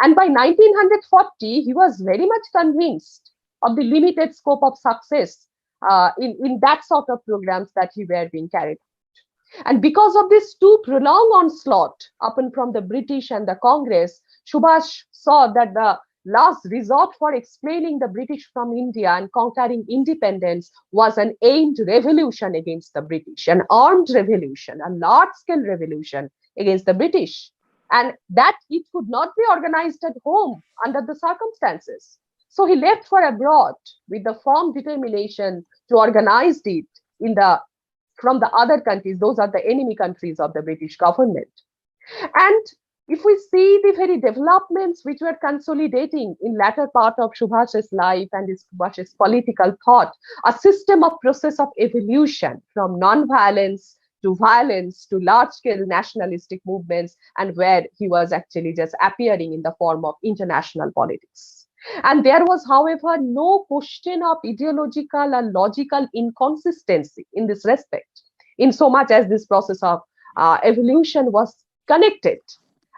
And by 1940, he was very much convinced of the limited scope of success in that sort of programs that he were being carried out. And because of this too prolonged onslaught upon from the British and the Congress, Subhash saw that the last resort for explaining the British from India and conquering independence was an aimed revolution against the British, an armed revolution, a large-scale revolution against the British. And that it could not be organized at home under the circumstances. So he left for abroad with the firm determination to organize it from the other countries. Those are the enemy countries of the British government. And if we see the very developments which were consolidating in latter part of Subhash's life and Subhash's political thought, a system of process of evolution from non-violence to violence to large-scale nationalistic movements, and where he was actually just appearing in the form of international politics. And there was, however, no question of ideological and logical inconsistency in this respect, in so much as this process of evolution was connected.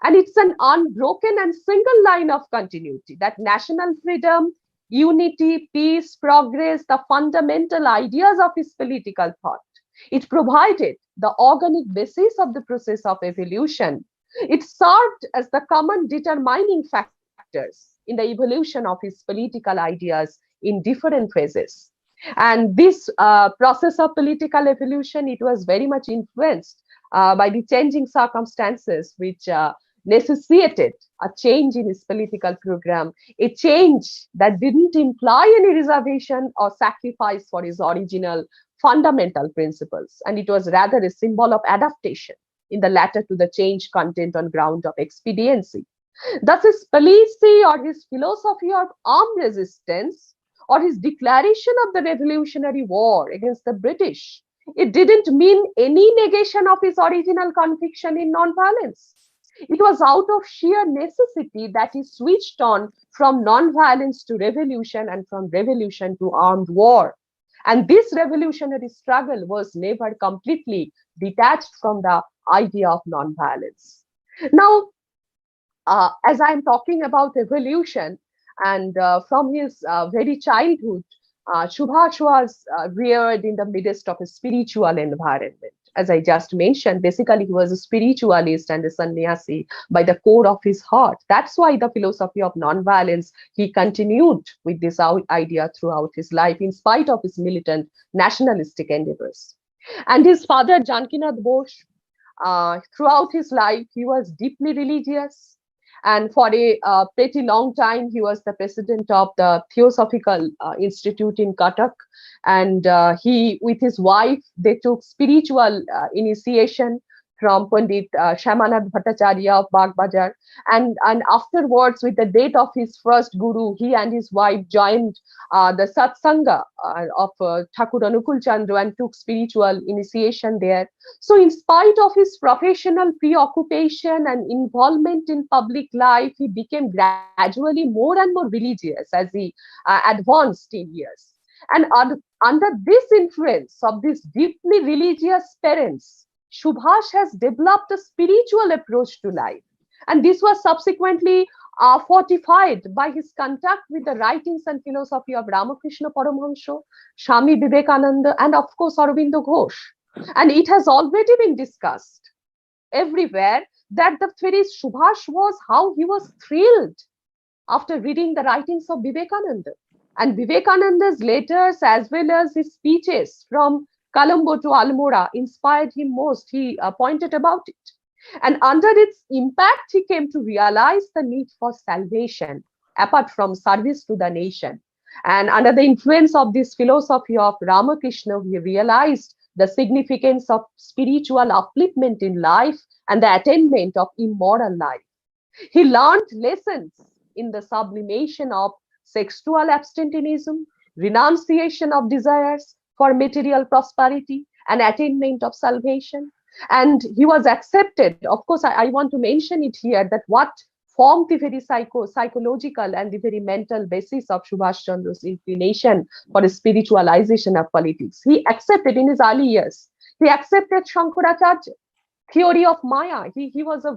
And it's an unbroken and single line of continuity that national freedom, unity, peace, progress, the fundamental ideas of his political thought. It provided the organic basis of the process of evolution. It served as the common determining factors in the evolution of his political ideas in different phases. And this process of political evolution, it was very much influenced by the changing circumstances which necessitated a change in his political program, a change that didn't imply any reservation or sacrifice for his original fundamental principles. And it was rather a symbol of adaptation in the latter to the change content on ground of expediency. Thus, his policy or his philosophy of armed resistance or his declaration of the Revolutionary War against the British, it didn't mean any negation of his original conviction in non-violence. It was out of sheer necessity that he switched on from non-violence to revolution and from revolution to armed war. And this revolutionary struggle was never completely detached from the idea of non-violence. Now, as I'm talking about evolution, and from his very childhood, Subhash was reared in the midst of a spiritual environment. As I just mentioned, basically he was a spiritualist and a sannyasi by the core of his heart. That's why the philosophy of non-violence, he continued with this idea throughout his life, in spite of his militant nationalistic endeavors. And his father, Jankinath Bose, throughout his life, he was deeply religious. And for a pretty long time, he was the president of the Theosophical Institute in Cuttack. And he, with his wife, they took spiritual initiation from Pandit Shyamanath Bhattacharya of Bagbajar. And afterwards, with the death of his first guru, he and his wife joined the Satsanga of Thakur Anukul Chandra and took spiritual initiation there. So in spite of his professional preoccupation and involvement in public life, he became gradually more and more religious as he advanced in years. And under this influence of these deeply religious parents, Subhash has developed a spiritual approach to life. And this was subsequently fortified by his contact with the writings and philosophy of Ramakrishna Paramahansa, Swami Vivekananda, and of course, Aurobindo Ghosh. And it has already been discussed everywhere that the very Subhash was how he was thrilled after reading the writings of Vivekananda. And Vivekananda's letters as well as his speeches from Colombo to Almora inspired him most. He pointed about it. And under its impact, he came to realize the need for salvation, apart from service to the nation. And under the influence of this philosophy of Ramakrishna, he realized the significance of spiritual upliftment in life and the attainment of immoral life. He learned lessons in the sublimation of sexual abstentionism, renunciation of desires for material prosperity, and attainment of salvation. And he was accepted. Of course, I want to mention it here that what formed the very psychological and the very mental basis of Subhash Chandra's inclination for the spiritualization of politics. He accepted in his early years. He accepted Shankaracharya theory of Maya. He was a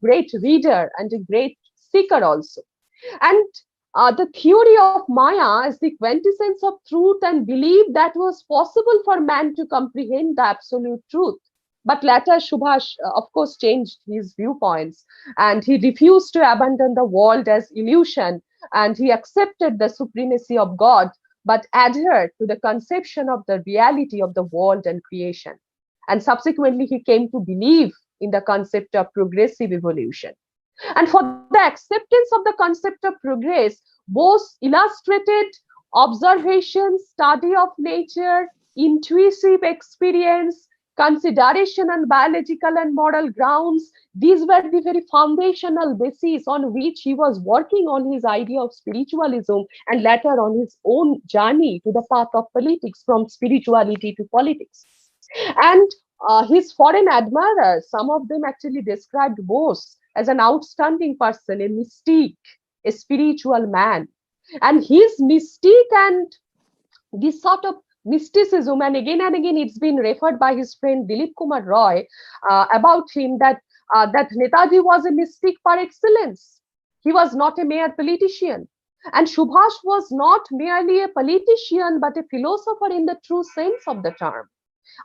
great reader and a great seeker also. And the theory of Maya is the quintessence of truth and belief that was possible for man to comprehend the absolute truth. But later, Subhash, of course, changed his viewpoints and he refused to abandon the world as illusion, and he accepted the supremacy of God, but adhered to the conception of the reality of the world and creation. And subsequently, he came to believe in the concept of progressive evolution. And for the acceptance of the concept of progress, Bose illustrated observation, study of nature, intuitive experience, consideration on biological and moral grounds. These were the very foundational bases on which he was working on his idea of spiritualism, and later on his own journey to the path of politics, from spirituality to politics. And his foreign admirers, some of them actually described Bose as an outstanding person, a mystique, a spiritual man. And his mystique and this sort of mysticism, and again it's been referred by his friend Dilip Kumar Roy about him, that Netaji was a mystic par excellence. He was not a mere politician. And Subhash was not merely a politician, but a philosopher in the true sense of the term.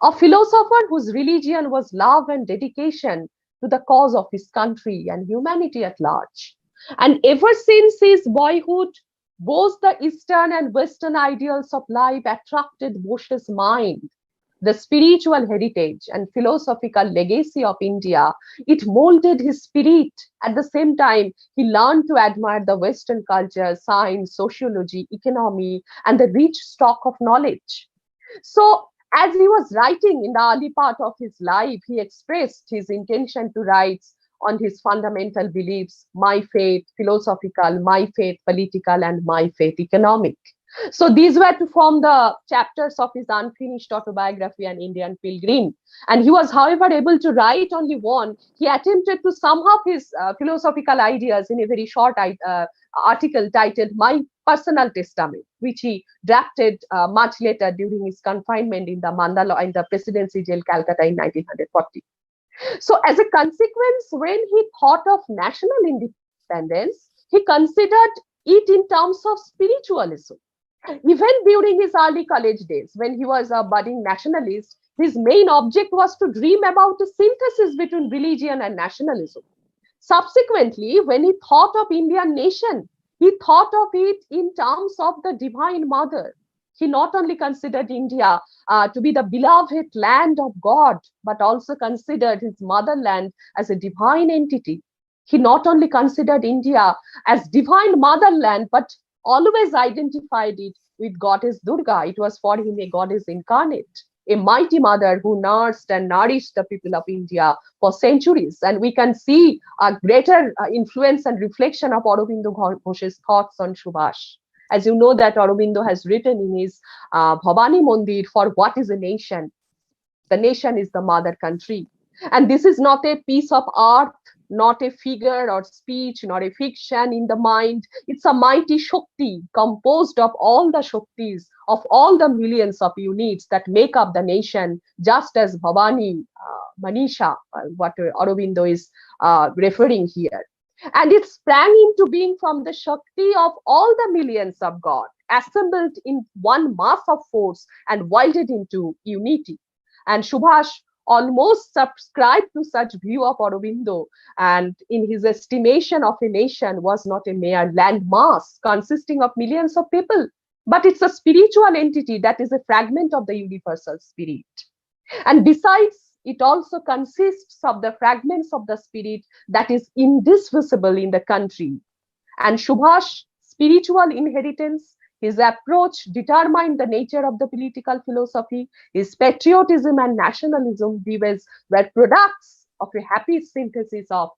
A philosopher whose religion was love and dedication to the cause of his country and humanity at large. And ever since his boyhood, both the Eastern and Western ideals of life attracted Bose's mind. The spiritual heritage and philosophical legacy of India, it molded his spirit. At the same time, he learned to admire the Western culture, science, sociology, economy, and the rich stock of knowledge. So, as he was writing in the early part of his life, he expressed his intention to write on his fundamental beliefs: my faith philosophical, my faith political, and my faith economic. So these were to form the chapters of his unfinished autobiography, An Indian Pilgrim. And he was, however, able to write only one. He attempted to sum up his philosophical ideas in a very short article titled My Personal Testament, which he drafted much later during his confinement in the Mandala, in the Presidency Jail, Calcutta in 1940. So as a consequence, when he thought of national independence, he considered it in terms of spiritualism. Even during his early college days, when he was a budding nationalist, his main object was to dream about a synthesis between religion and nationalism. Subsequently, when he thought of Indian nation, he thought of it in terms of the Divine Mother. He not only considered India to be the beloved land of God, but also considered his motherland as a divine entity. He not only considered India as divine motherland, but always identified it with goddess Durga. It was for him a goddess incarnate, a mighty mother who nursed and nourished the people of India for centuries. And we can see a greater influence and reflection of Aurobindo Ghosh's thoughts on Subhash. As you know, that Aurobindo has written in his Bhavani Mandir, for what is a nation? The nation is the mother country. And this is not a piece of art, not a figure or speech, nor a fiction in the mind. It's a mighty Shakti composed of all the Shaktis, of all the millions of units that make up the nation, just as Bhavani, Manisha, what Aurobindo is referring here. And it sprang into being from the Shakti of all the millions of God, assembled in one mass of force and welded into unity. And Subhash almost subscribed to such view of Aurobindo, and in his estimation of a nation was not a mere land mass consisting of millions of people, but it's a spiritual entity that is a fragment of the universal spirit. And besides, it also consists of the fragments of the spirit that is indivisible in the country. And Subhash's spiritual inheritance, his approach determined the nature of the political philosophy. His patriotism and nationalism, these were products of a happy synthesis of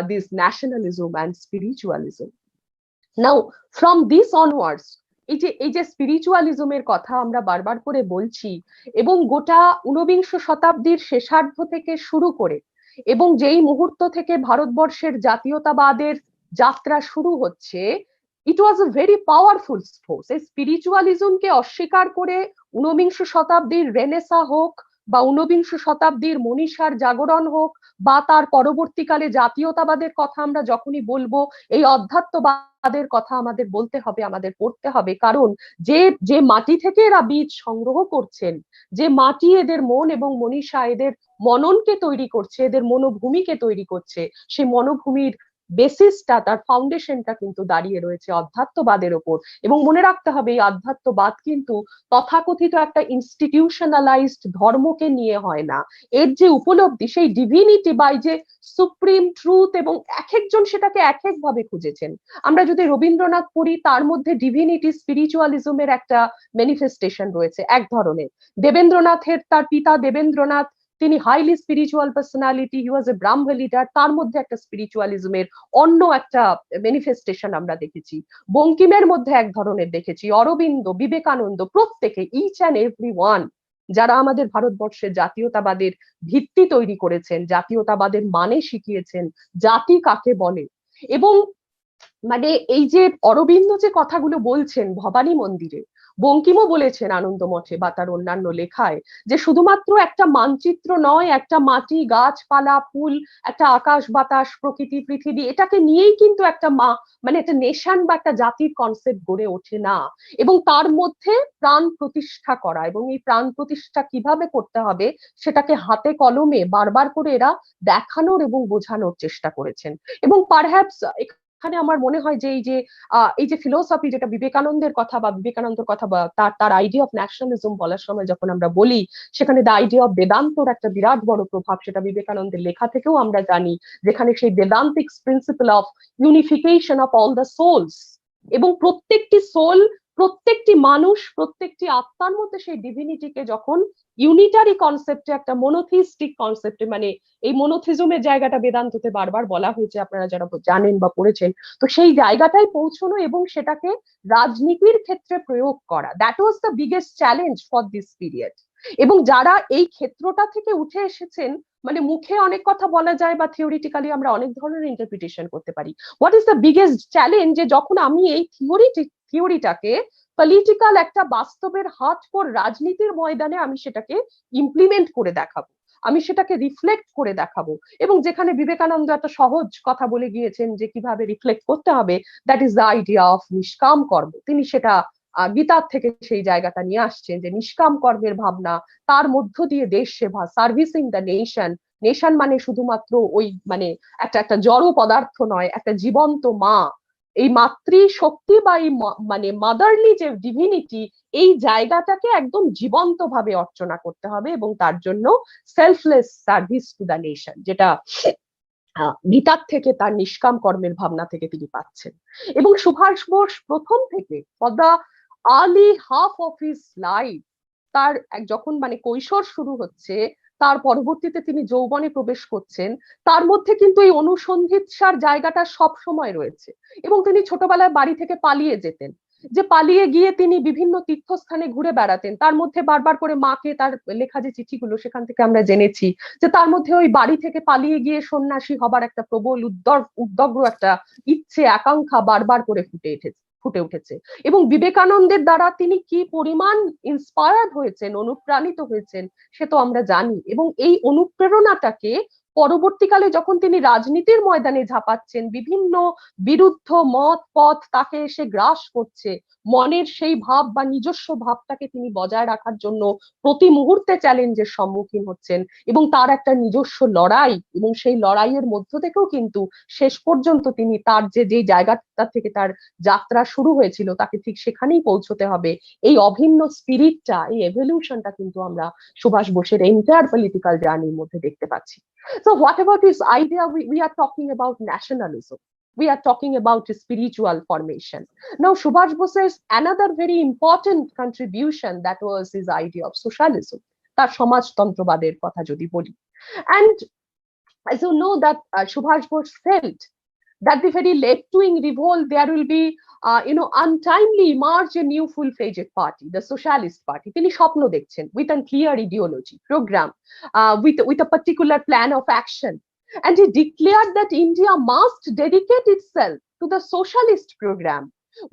this nationalism and spiritualism. Now, from this onwards, এই যে স্পিরিচুয়ালিজমের কথা আমরা বারবার করে বলছি, এবং গোটা ঊনবিংশ শতাব্দীর শেষার্ধ থেকে শুরু করে এবং যেই মুহূর্ত থেকে ভারতবর্ষের জাতীয়তাবাদের যাত্রা শুরু হচ্ছে, it was a very powerful force. এই স্পিরিচুয়ালিজমকে অস্বীকার করে ঊনবিংশ শতাব্দীর রেনেসা হোক বা ঊনবিংশ শতাব্দীর মনীষার জাগরণ হোক বা তার পরবর্তীকালে জাতীয়তাবাদের কথা আমরা যখনই বলবো, এই অধ্যাত্মবাদের কথা আমাদের বলতে হবে, আমাদের পড়তে হবে। কারণ যে মাটি থেকে এরা বীজ সংগ্রহ করছেন, যে মাটি এদের মন এবং মনীষা এদের মননকে তৈরি করছে, এদের মনোভূমিকে তৈরি করছে, সেই মনোভূমির বেসিসটা, তার ফাউন্ডেশনটা কিন্তু দাঁড়িয়ে রয়েছে অধ্যাত্মবাদের ওপর। এবং মনে রাখতে হবে এই অধ্যাত্মবাদ কিন্তু তথাকথিত একটা ইনস্টিটিউশনালাইজড ধর্মকে নিয়ে হয় না। এর যে উপলব্ধি, সেই ডিভিনিটি বা যে সুপ্রিম ট্রুথ, এবং এক একজন সেটাকে এক এক ভাবে খুঁজেছেন। আমরা যদি রবীন্দ্রনাথ পড়ি, তার মধ্যে ডিভিনিটি স্পিরিচুয়ালিজমের একটা ম্যানিফেস্টেশন রয়েছে এক ধরনের। দেবেন্দ্রনাথের, তার পিতা দেবেন্দ্রনাথ, তিনি হাইলি স্পিরিচুয়াল পার্সোনালিটি, হি ওয়াজ এ ব্রাহ্ম লিডার, তার মধ্যে একটা স্পিরিচুয়ালিজমের অন্য একটা ম্যানিফেস্টেশন আমরা দেখেছি। বঙ্কিমের মধ্যে এক ধরনের দেখেছি, অরবিন্দ, বিবেকানন্দ, প্রত্যেকে, ইচ অ্যান্ড এভরি ওয়ান, যারা আমাদের ভারতবর্ষের জাতীয়তাবাদের ভিত্তি তৈরি করেছেন, জাতীয়তাবাদের মানে শিখিয়েছেন, জাতি কাকে বলে। এবং মানে এই যে অরবিন্দ যে কথাগুলো বলছেন ভবানী মন্দিরে, বঙ্কিমও বলেছেন আনন্দ মঠে বা তার অন্যান্য লেখায়, যে শুধুমাত্র একটা মানচিত্র নয়, একটা মাটি, গাছপালা, ফুল, একটা আকাশ বাতাস, প্রকৃতি, পৃথিবী, এটাকে নিয়েই কিন্তু একটা মানে একটা নেশন বা একটা জাতির কনসেপ্ট গড়ে ওঠে না। এবং তার মধ্যে প্রাণ প্রতিষ্ঠা করা, এবং এই প্রাণ প্রতিষ্ঠা কিভাবে করতে হবে সেটাকে হাতে কলমে বারবার করে এরা দেখানোর এবং বোঝানোর চেষ্টা করেছেন। এবং পারহ্যাপস এখানে আমার মনে হয় যে এই যে ফিলোসফি, যেটা বিবেকানন্দের কথা বা বিবেকানন্দের কথা বা তার আইডিয়া অফ ন্যাশনালিজম বলার সময় যখন আমরা বলি, সেখানে দ্য আইডিয়া অফ বেদান্তর একটা বিরাট বড় প্রভাব, সেটা বিবেকানন্দের লেখা থেকেও আমরা জানি, যেখানে সেই Vedantic principle of unification of all the souls, এবং প্রত্যেকটি সোল, প্রত্যেকটি মানুষ, প্রত্যেকটি আত্মার মধ্যে সেই ডিভিনিটিকে যখন ইউনিটারি কনসেপ্টে, একটা মনোথিস্টিক কনসেপ্টে, মানে এই মনোথিজমের জায়গাটা বেদান্ততে বারবার বলা হয়েছে, আপনারা যারা জানেন বা পড়েছেন, তো সেই জায়গাটায় পৌঁছানো এবং সেটাকে রাজনীতির ক্ষেত্রে প্রয়োগ করা, that was the biggest challenge for this period. এবং যারা এই ক্ষেত্রটা থেকে উঠে এসেছেন, মানে মুখে অনেক কথা বলা যায় বা থিওরিটিক্যালি আমরা অনেক ধরনের ইন্টারপ্রিটেশন করতে পারি। What is the biggest challenge, যে যখন আমি এই থিওরিটাকে পলিটিক্যাল একটা বাস্তবের হার্ডকোর রাজনীতির ময়দানে আমি সেটাকে ইমপ্লিমেন্ট করে দেখাবো, আমি সেটাকে রিফ্লেক্ট করে দেখাবো। এবং যেখানে বিবেকানন্দ একটা সহজ কথা বলে গিয়েছেন যে কিভাবে রিফ্লেক্ট করতে হবে, that is the idea of নিষ্কাম কর্ম। তিনি সেটা গীতার থেকে সেই জায়গাটা নিয়ে আসছেন, যে নিষ্কাম কর্মের ভাবনা, তার মধ্য দিয়ে দেশ সেবা, সার্ভিসিং দ্য নেশন। নেশন মানে শুধুমাত্র ওই মানে একটা জড় পদার্থ নয়, একটা জীবন্ত মা, এই মাতৃ শক্তি বা এই মানে মাদারলি যে ডিভিনিটি, এই জায়গাটাকে একদম জীবন্ত ভাবে অর্চনা করতে হবে, এবং তার জন্য selfless service to the nation, যেটা গীতার থেকে, তার নিষ্কাম কর্মের ভাবনা থেকে তিনি পাচ্ছেন। এবং সুভাষ বোস প্রথম থেকে for the early half of his life, তার যখন মানে কৈশোর শুরু হচ্ছে, তার পরবর্তীতে তিনি যৌবনে প্রবেশ করছেন, তার মধ্যে কিন্তু এই অনুসন্ধিৎসার জায়গাটা সব সময় রয়েছে। এবং তিনি ছোটবেলায় বাড়ি থেকে পালিয়ে যেতেন, যে পালিয়ে গিয়ে তিনি বিভিন্ন তীর্থস্থানে ঘুরে বেড়াতেন। তার মধ্যে বারবার করে মাকে তার লেখা যে চিঠিগুলো, সেখান থেকে আমরা জেনেছি যে তার মধ্যে ওই বাড়ি থেকে পালিয়ে গিয়ে সন্ন্যাসী হবার একটা প্রবল উদ্দগ্র একটা ইচ্ছে, আকাঙ্ক্ষা বারবার করে ফুটে উঠেছে। এবং বিবেকানন্দের দ্বারা তিনি কি পরিমাণ ইন্সপায়ার্ড হয়েছেন, অনুপ্রাণিত হয়েছেন, সে তো আমরা জানি। এবং এই অনুপ্রেরণাটাকে পরবর্তীকালে যখন তিনি রাজনীতির ময়দানে ঝাঁপাচ্ছেন, বিভিন্ন বিরুদ্ধ মত পথ তাকে এসে গ্রাস করছে, মনের সেই ভাব বা নিজস্ব ভাবটাকে তিনি বজায় রাখার জন্য প্রতি মুহূর্তে চ্যালেঞ্জের সম্মুখীন হচ্ছেন, এবং তার একটা নিজস্ব লড়াই, এবং সেই লড়াইয়ের মধ্য থেকেও কিন্তু শেষ পর্যন্ত তিনি তার যে জায়গাটা থেকে তার যাত্রা শুরু হয়েছিল, তাকে ঠিক সেখানেই পৌঁছতে হবে। এই অভিন্ন স্পিরিটটা, এই এভলিউশনটা কিন্তু আমরা সুভাষ বোসের এন্টায়ার পলিটিক্যাল জার্নির মধ্যে দেখতে পাচ্ছি। So what about this idea? We are talking about nationalism. We are talking about spiritual formation. Now, Subhash Bose's another very important contribution, that was his idea of socialism. তার সমাজতন্ত্রবাদের কথা যদি বলি, and as you know that Subhash Bose felt that the very left-wing revolt, there will be untimely emerge a new full-fledged party, the Socialist Party. তিনি স্বপ্ন দেখছেন with a clear ideology, program, with a particular plan of action. And he declared that India must dedicate itself to the socialist program,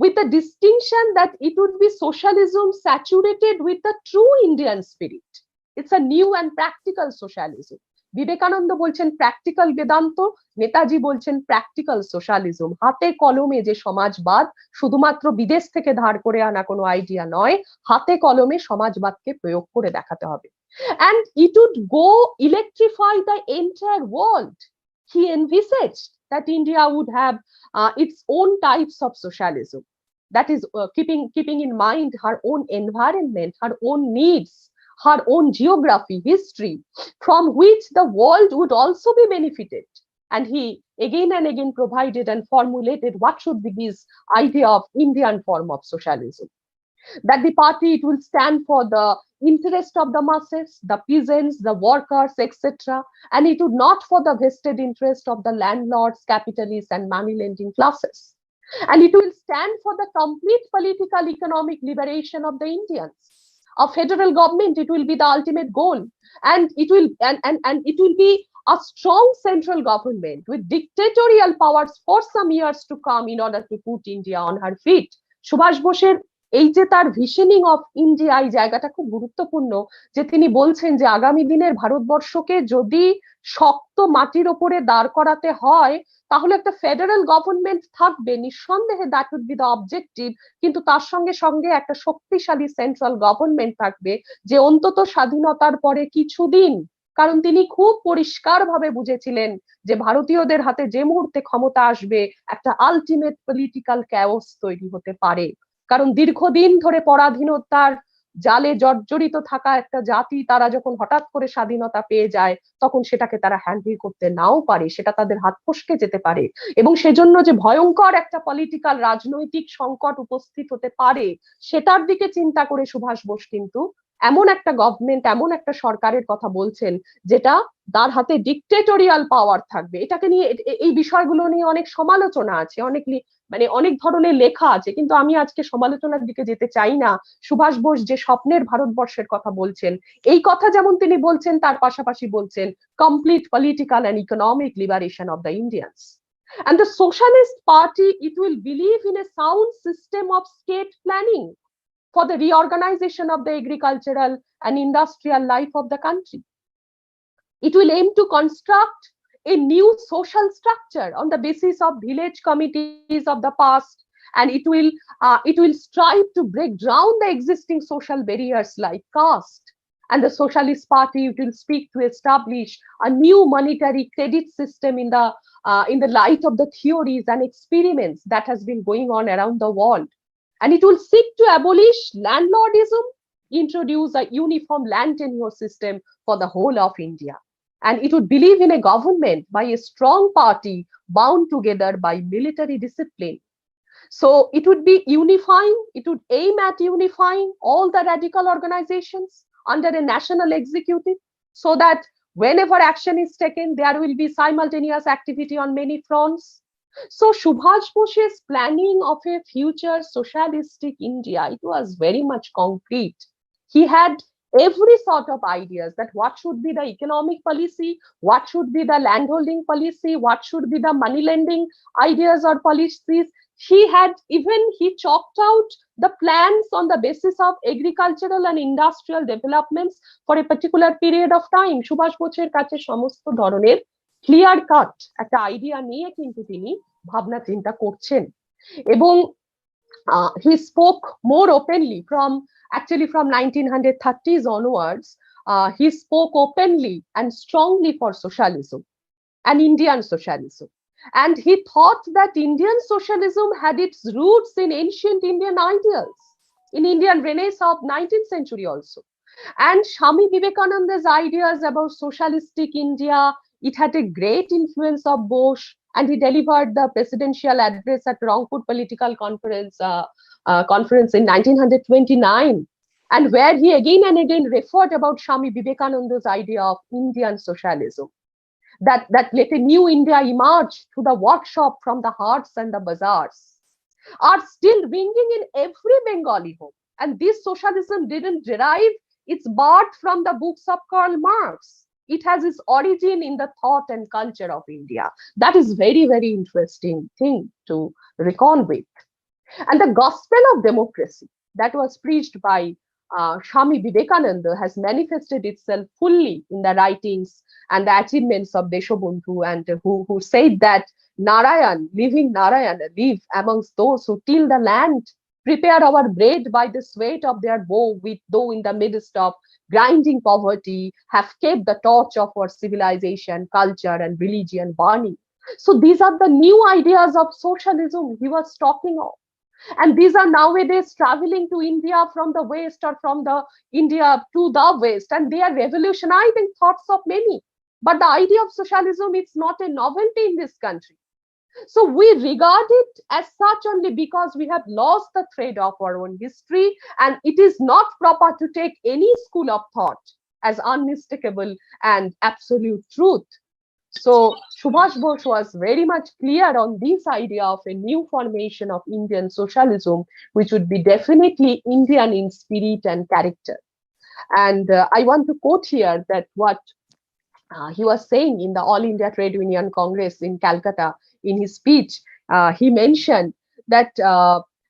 with the distinction that it would be socialism saturated with the true Indian spirit. It's a new and practical socialism. Vivekananda বলছেন practical Vedanta, Netaji বলছেন practical socialism. হাতে কলমে যে সমাজবাদ, শুধুমাত্র বিদেশ থেকে ধার করে আনা কোনো আইডিয়া নয়, হাতে কলমে সমাজবাদকে প্রয়োগ করে দেখাতে হবে। And it would go electrify the entire world. He envisaged that India would have its own types of socialism. That is keeping in mind her own environment, her own needs, her own geography, history, from which the world would also be benefited. And he again and again provided and formulated what should be this idea of Indian form of socialism. That the party, it will stand for the interest of the masses, the peasants, the workers, etc. And it would not for the vested interest of the landlords, capitalists, and money lending classes. And it will stand for the complete political economic liberation of the Indians. A federal government, it will be the ultimate goal. And it will be a strong central government with dictatorial powers for some years to come in order to put India on her feet. Subhash Boseর এই যে তার ভিশনিং of India, এই জায়গাটা খুব গুরুত্বপূর্ণ, যে তিনি বলছেন যে আগামী দিনের ভারতবর্ষকে যদি শক্ত মাটির ওপরে দাঁড় করাতে হয় তাহলে একটা ফেডারেল গভর্নমেন্ট থাকবে, নিঃসন্দেহে that would be the objective, কিন্তু তার সঙ্গে সঙ্গে একটা শক্তিশালী সেন্ট্রাল গভর্নমেন্ট থাকবে যে অন্তত স্বাধীনতার পরে কিছুদিন, কারণ তিনি খুব পরিষ্কার ভাবে বুঝেছিলেন যে ভারতীয়দের হাতে যে মুহূর্তে ক্ষমতা আসবে একটা আলটিমেট পলিটিক্যাল ক্যাওস তৈরি হতে পারে। কারণ দীর্ঘদিন ধরে পরাধীনতার জালে জর্জরিত থাকা একটা জাতি তারা যখন হঠাৎ করে স্বাধীনতা পেয়ে যায় তখন সেটাকে তারা হ্যান্ডেল করতে নাও পারে, সেটা তাদের হাত ফসকে যেতে পারে, এবং সেজন্য যে ভয়ঙ্কর একটা পলিটিক্যাল রাজনৈতিক সংকট উপস্থিত হতে পারে সেটার দিকে চিন্তা করে সুভাষ বোস কিন্তু এমন একটা গভর্নমেন্ট, এমন একটা সরকারের কথা বলছেন যেটা তার হাতে ডিক্টেটোরিয়াল পাওয়ার থাকবে। এটাকে নিয়ে, এই বিষয়গুলো নিয়ে অনেক সমালোচনা আছে, অনেক ধরনের লেখা আছে, কিন্তু আমি আজকে সমালোচনার দিকে যেতে চাই না। সুভাষ বোস যে স্বপ্নের ভারতবর্ষের কথা বলছেন, এই কথা যেমন তিনি বলছেন তার পাশাপাশি বলছেন complete political and economic liberation of the Indians. And the Socialist Party, it will believe in a sound system of state planning for the reorganization of the agricultural and industrial life of the country. It will aim to construct a new social structure on the basis of village committees of the past, and it will strive to break down the existing social barriers like caste. And the Socialist Party, it will speak to establish a new monetary credit system in the light of the theories and experiments that has been going on around the world. And it will seek to abolish landlordism, introduce a uniform land tenure system for the whole of India. And it would believe in a government by a strong party bound together by military discipline. So it would be unifying, it would aim at unifying all the radical organizations under a national executive so that whenever action is taken, there will be simultaneous activity on many fronts. So Subhash Bose's planning of a future socialistic India, it was very much concrete. He had every sort of ideas that what should be the economic policy, what should be the landholding policy, what should be the money lending ideas or policies. He chalked out the plans on the basis of agricultural and industrial developments for a particular period of time. Subhash Boseর কাছে সমস্ত ধরনের clear cut একটা idea নিয়ে কিন্তু তিনি ভাবনা চিন্তা করছেন, এবং he spoke more openly from 1930s onwards. He spoke openly and strongly for socialism and Indian socialism. And he thought that Indian socialism had its roots in ancient Indian ideals, in Indian Renaissance of 19th century also. And Swami Vivekananda's ideas about socialistic India, it had a great influence of Bose, and he delivered the presidential address at Rangpur Political Conference in 1929, and where he again and again referred about Swami Vivekananda's idea of Indian socialism, that let a new India emerge through the workshop from the hearts and the bazaars, are still ringing in every Bengali home. And this socialism didn't derive its birth from the books of Karl Marx. It has its origin in the thought and culture of India. That is very, very interesting thing to reckon with. And the gospel of democracy that was preached by Swami Vivekananda has manifested itself fully in the writings and the achievements of Deshobandhu, and who said that Narayan, live amongst those who till the land, prepare our bread by the sweat of their bow, with though in the midst of grinding poverty, have kept the torch of our civilization, culture, and religion burning. So these are the new ideas of socialism he was talking of. And these are nowadays traveling to India from the West or from the India to the West, and they are revolutionizing thoughts of many. But the idea of socialism is not a novelty in this country. So we regard it as such only because we have lost the thread of our own history, and it is not proper to take any school of thought as unmistakable and absolute truth. So Subhash Bose was very much clear on this idea of a new formation of Indian socialism, which would be definitely Indian in spirit and character. And I want to quote here that what he was saying in the All India Trade Union Congress in Calcutta. In his speech, he mentioned that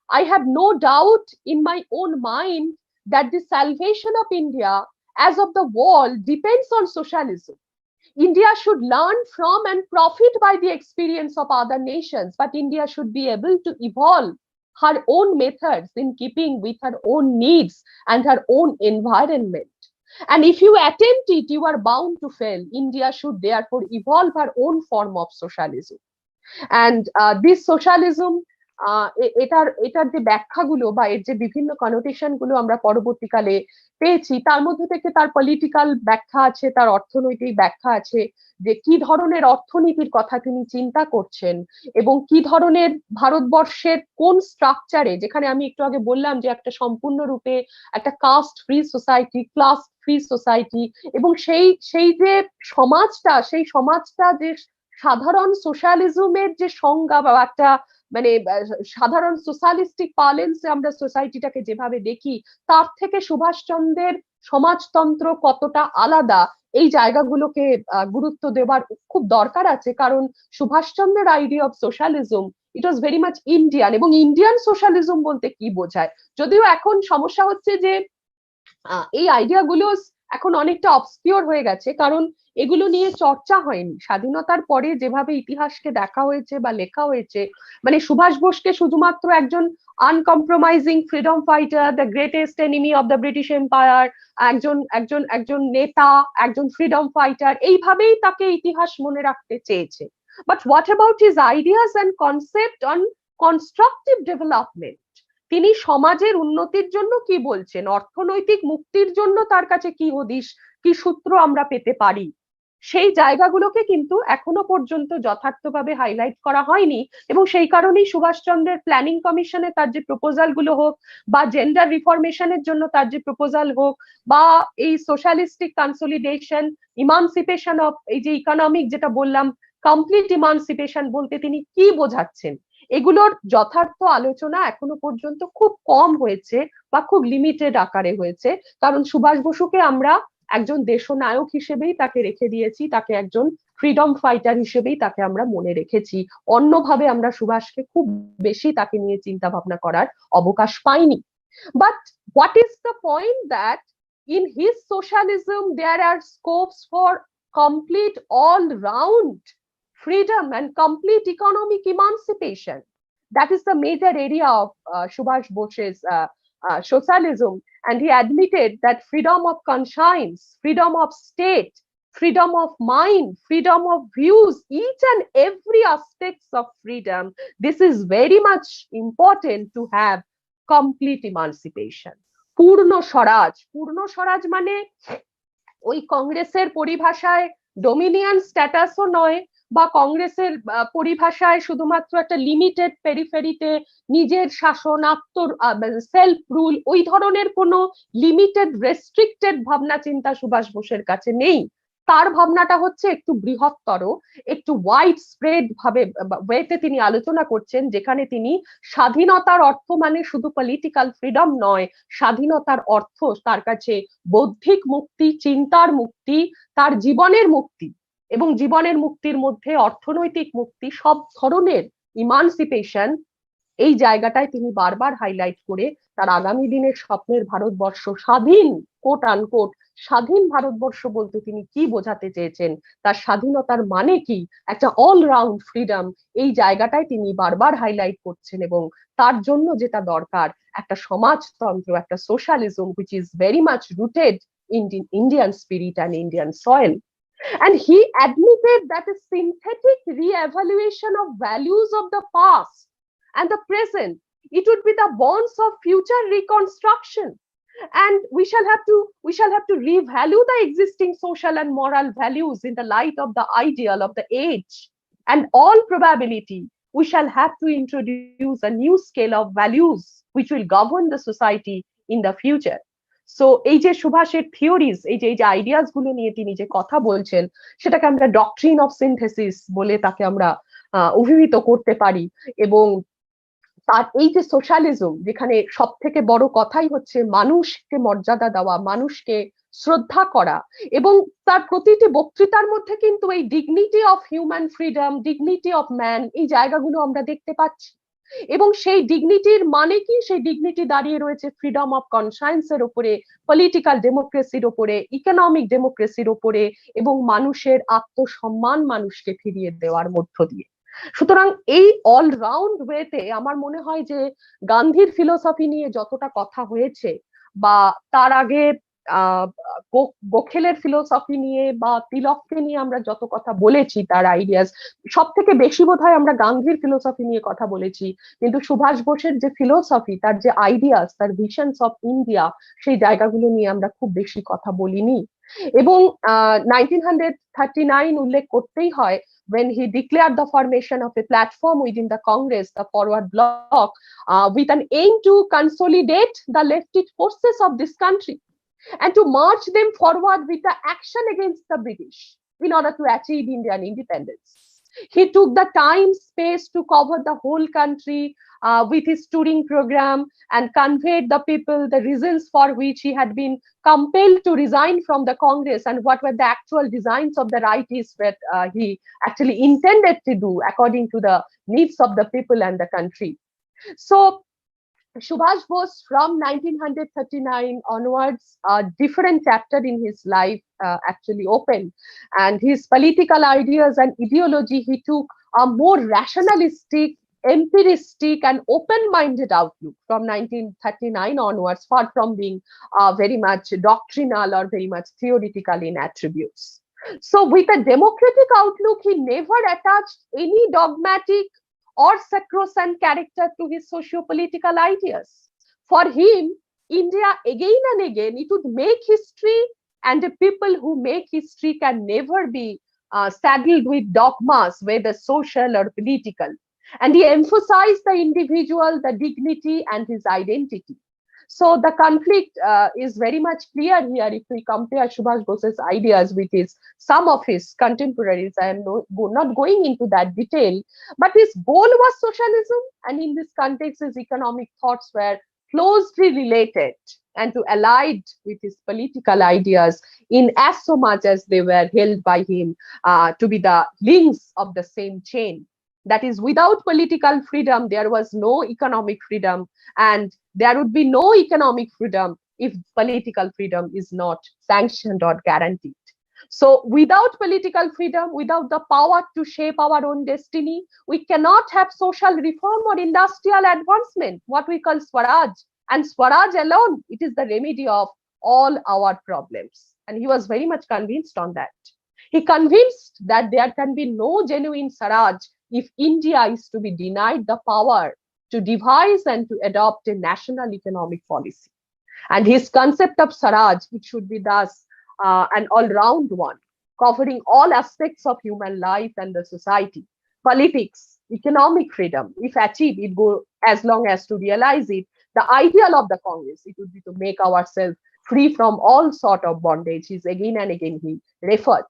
I have no doubt in my own mind that the salvation of India as of the world depends on socialism. India should learn from and profit by the experience of other nations, but India should be able to evolve her own methods in keeping with her own needs and her own environment. And if you attempt it, you are bound to fail. India should therefore evolve her own form of socialism. And this socialism, এটার যে ব্যাখ্যাগুলো বা এর যে বিভিন্ন connotation গুলো আমরা পরবর্তীকালে পেয়েছি, তার মধ্যে থেকে তার পলিটিক্যাল ব্যাখ্যা আছে, তার অর্থনৈতিক ব্যাখ্যা আছে, যে কি ধরনের অর্থনীতির কথা তিনি চিন্তা করছেন এবং কি ধরনের ভারতবর্ষের কোন স্ট্রাকচারে, যেখানে আমি একটু আগে বললাম যে একটা সম্পূর্ণরূপে একটা caste free society, class free society, এবং সেই যে সমাজটা যে সাধারণ সোশ্যালিজমের যে সংজ্ঞা বা একটা মানে সাধারণ সোশ্যালিস্টিক পার্লেন্সে আমরা সোসাইটিটাকে যেভাবে দেখি, তার থেকে সুভাষচন্দ্রের সমাজতন্ত্র কতটা আলাদা, এই জায়গাগুলোকে গুরুত্ব দেওয়ার খুব দরকার আছে। কারণ সুভাষচন্দ্রের idea of socialism it was very much Indian, এবং ইন্ডিয়ান সোশ্যালিজম বলতে কি বোঝায়, যদিও এখন সমস্যা হচ্ছে যে এই আইডিয়া গুলো এখন অনেকটা অবসকিউর হয়ে গেছে, কারণ এগুলো নিয়ে চর্চা হয়নি। স্বাধীনতার পরে যেভাবে ইতিহাসকে দেখা হয়েছে বা লেখা হয়েছে, মানে সুভাষ বোসকে শুধুমাত্র একজন uncompromising freedom fighter, the greatest enemy of the British empire, একজন নেতা, একজন ফ্রিডম ফাইটার, এইভাবেই তাকে ইতিহাস মনে রাখতে চেয়েছে। But what about his ideas and concept on constructive development? তিনি সমাজের উন্নতির জন্য কি বলছেন, অর্থনৈতিক মুক্তির জন্য তার কাছে কি হদিশ, কি সূত্র আমরা পেতে পারি, সেই জায়গাগুলোকে কিন্তু এখনো পর্যন্ত যথার্থভাবে হাইলাইট করা হয়নি। এবং সেই কারণেই সুভাষচন্দ্রের প্ল্যানিং কমিশনে তার যে প্রপোজাল গুলো হোক, বা জেন্ডার রিফরমেশনের জন্য তার যে প্রপোজাল হোক, বা এই সোশ্যালিস্টিক কনসলিডেশন, ইমানসিপেশন অফ, এই যে ইকোনমিক যেটা বললাম, কমপ্লিট ইমানসিপেশন বলতে তিনি কি বোঝাচ্ছেন, এগুলোর যথার্থ আলোচনা এখনো পর্যন্ত খুব কম হয়েছে বা খুব লিমিটেড আকারে হয়েছে। কারণ সুভাষ বসুকে আমরা একজন দেশনায়ক হিসেবেই তাকে রেখে দিয়েছি, তাকে একজন ফ্রিডম ফাইটার হিসেবেই তাকে আমরা মনে রেখেছি। অন্যভাবে আমরা সুভাষকে খুব বেশি তাকে নিয়ে চিন্তা ভাবনা করার অবকাশ পাইনি। But what is the point that in his socialism there are scopes for complete all round freedom and complete economic emancipation. That is the major area of Subhash Bose's socialism, and he admitted that freedom of conscience, freedom of state, freedom of mind, freedom of views, each and every aspects of freedom, this is very much important to have complete emancipation. পূর্ণ স্বরাজ মানে ওই কংগ্রেসের পরিভাষায় Dominion স্ট্যাটাসও নয়, বা কংগ্রেসের পরিভাষায় শুধুমাত্র একটা লিমিটেড পেরিফেরিতে নিজের শাসন, সেলফ রুল, ওই ধরনের কোনো লিমিটেড রেস্ট্রিক্টেড ভাবনা চিন্তা সুভাষ বোসের কাছে নেই। তার ভাবনাটা হচ্ছে একটু বৃহত্তর, একটু ওয়াইড স্প্রেড ভাবে ওয়েতে তিনি আলোচনা করছেন, যেখানে তিনি স্বাধীনতার অর্থ মানে শুধু পলিটিক্যাল ফ্রিডম নয়, স্বাধীনতার অর্থ তার কাছে বৌদ্ধিক মুক্তি, চিন্তার মুক্তি, তার জীবনের মুক্তি, এবং জীবনের মুক্তির মধ্যে অর্থনৈতিক মুক্তি, সব ধরনের ইমানসিপেশন, এই জায়গাটায় তিনি বারবার হাইলাইট করে তার আগামী দিনের স্বপ্নের ভারতবর্ষ, স্বাধীন কোট আনকোট স্বাধীন ভারতবর্ষ বলতে তিনি কি বোঝাতে চেয়েছেন, তার স্বাধীনতার মানে কি, একটা অলরাউন্ড ফ্রিডম, এই জায়গাটায় তিনি বারবার হাইলাইট করছেন। এবং তার জন্য যেটা দরকার, একটা সমাজতন্ত্র, একটা socialism which is very much rooted in Indian spirit and Indian soil. And he admitted that a synthetic re-evaluation of values of the past and the present, it would be the bonds of future reconstruction. And we shall have to revalue the existing social and moral values in the light of the ideal of the age. And all probability, we shall have to introduce a new scale of values which will govern the society in the future. So এই যে সুভাষের theories, এই যে ideas গুলো নিয়ে তিনি যে কথা বলছেন, সেটাকে আমরা ডক্ট্রিন অফ সিনথেসিস বলে তাকে আমরা অভিহিত করতে পারি। এবং তার এই যে সোশ্যালিজম, যেখানে সব থেকে বড় কথাই হচ্ছে মানুষকে মর্যাদা দেওয়া, মানুষকে শ্রদ্ধা করা, এবং তার প্রতিটি বক্তৃতার মধ্যে কিন্তু এই dignity of human freedom, dignity of man, এই জায়গাগুলো আমরা দেখতে পাচ্ছি। এবং সেই ডিগনিটির মানে কি? সেই ডিগনিটি দাঁড়িয়ে রয়েছে ফ্রিডম অফ কনসায়েন্সের উপরে, পলিটিক্যাল ডেমোক্রেসির উপরে, ইকোনমিক ডেমোক্রেসির উপরে, এবং মানুষের আত্মসম্মান মানুষকে ফিরিয়ে দেওয়ার মধ্য দিয়ে। সুতরাং এই অলরাউন্ড ওয়েতে আমার মনে হয় যে গান্ধীর ফিলোসফি নিয়ে যতটা কথা হয়েছে, বা তার আগে গোখেলের ফিলোসফি নিয়ে বা তিলককে নিয়ে আমরা যত কথা বলেছি, তার আইডিয়াস, সব থেকে বেশি বোধহয় আমরা গান্ধীর ফিলোসফি নিয়ে কথা বলেছি। কিন্তু সুভাষ বোসের যে ফিলোসফি, তার যে আইডিয়াস, তার ভিশনস অফ ইন্ডিয়া, সেই জায়গাগুলো নিয়ে আমরা খুব বেশি কথা বলিনি। এবং 1939 উল্লেখ করতেই হয়, when he declared the formation of a platform within the Congress, the forward bloc, with an aim to consolidate the leftist forces of this country and to march them forward with the action against the British in order to achieve Indian independence. He took the time, space to cover the whole country with his touring program and conveyed the people the reasons for which he had been compelled to resign from the Congress and what were the actual designs of the rightists that he actually intended to do according to the needs of the people and the country. So Subhash Bose, from 1939 onwards, a different chapter in his life actually opened, and his political ideas and ideology, he took a more rationalistic, empiristic, and open-minded outlook from 1939 onwards, far from being very much doctrinal or very much theoretical in attributes. So with a democratic outlook, he never attached any dogmatic or sacrosanct character to his socio-political ideas. For him, India again and again, it would make history, and the people who make history can never be saddled with dogmas, whether social or political. And he emphasized the individual, the dignity, and his identity. So the conflict is very much clear here if we compare Subhash Bose's ideas with some of his contemporaries. I am not going into that detail, but his goal was socialism, and in this context, his economic thoughts were closely related and to allied with his political ideas in as so much as they were held by him to be the links of the same chain. That is, without political freedom, there was no economic freedom, and there would be no economic freedom if political freedom is not sanctioned or guaranteed. So without political freedom, without the power to shape our own destiny, we cannot have social reform or industrial advancement, what we call Swaraj. And Swaraj alone, it is the remedy of all our problems. And he was very much convinced on that. He convinced that there can be no genuine Swaraj if India is to be denied the power to devise and to adopt a national economic policy. And his concept of Swaraj, it should be thus an all-round one, covering all aspects of human life and the society, politics, economic freedom. If achieved, it go as long as to realize it. The ideal of the Congress, it would be to make ourselves free from all sort of bondage. Is again and again he referred.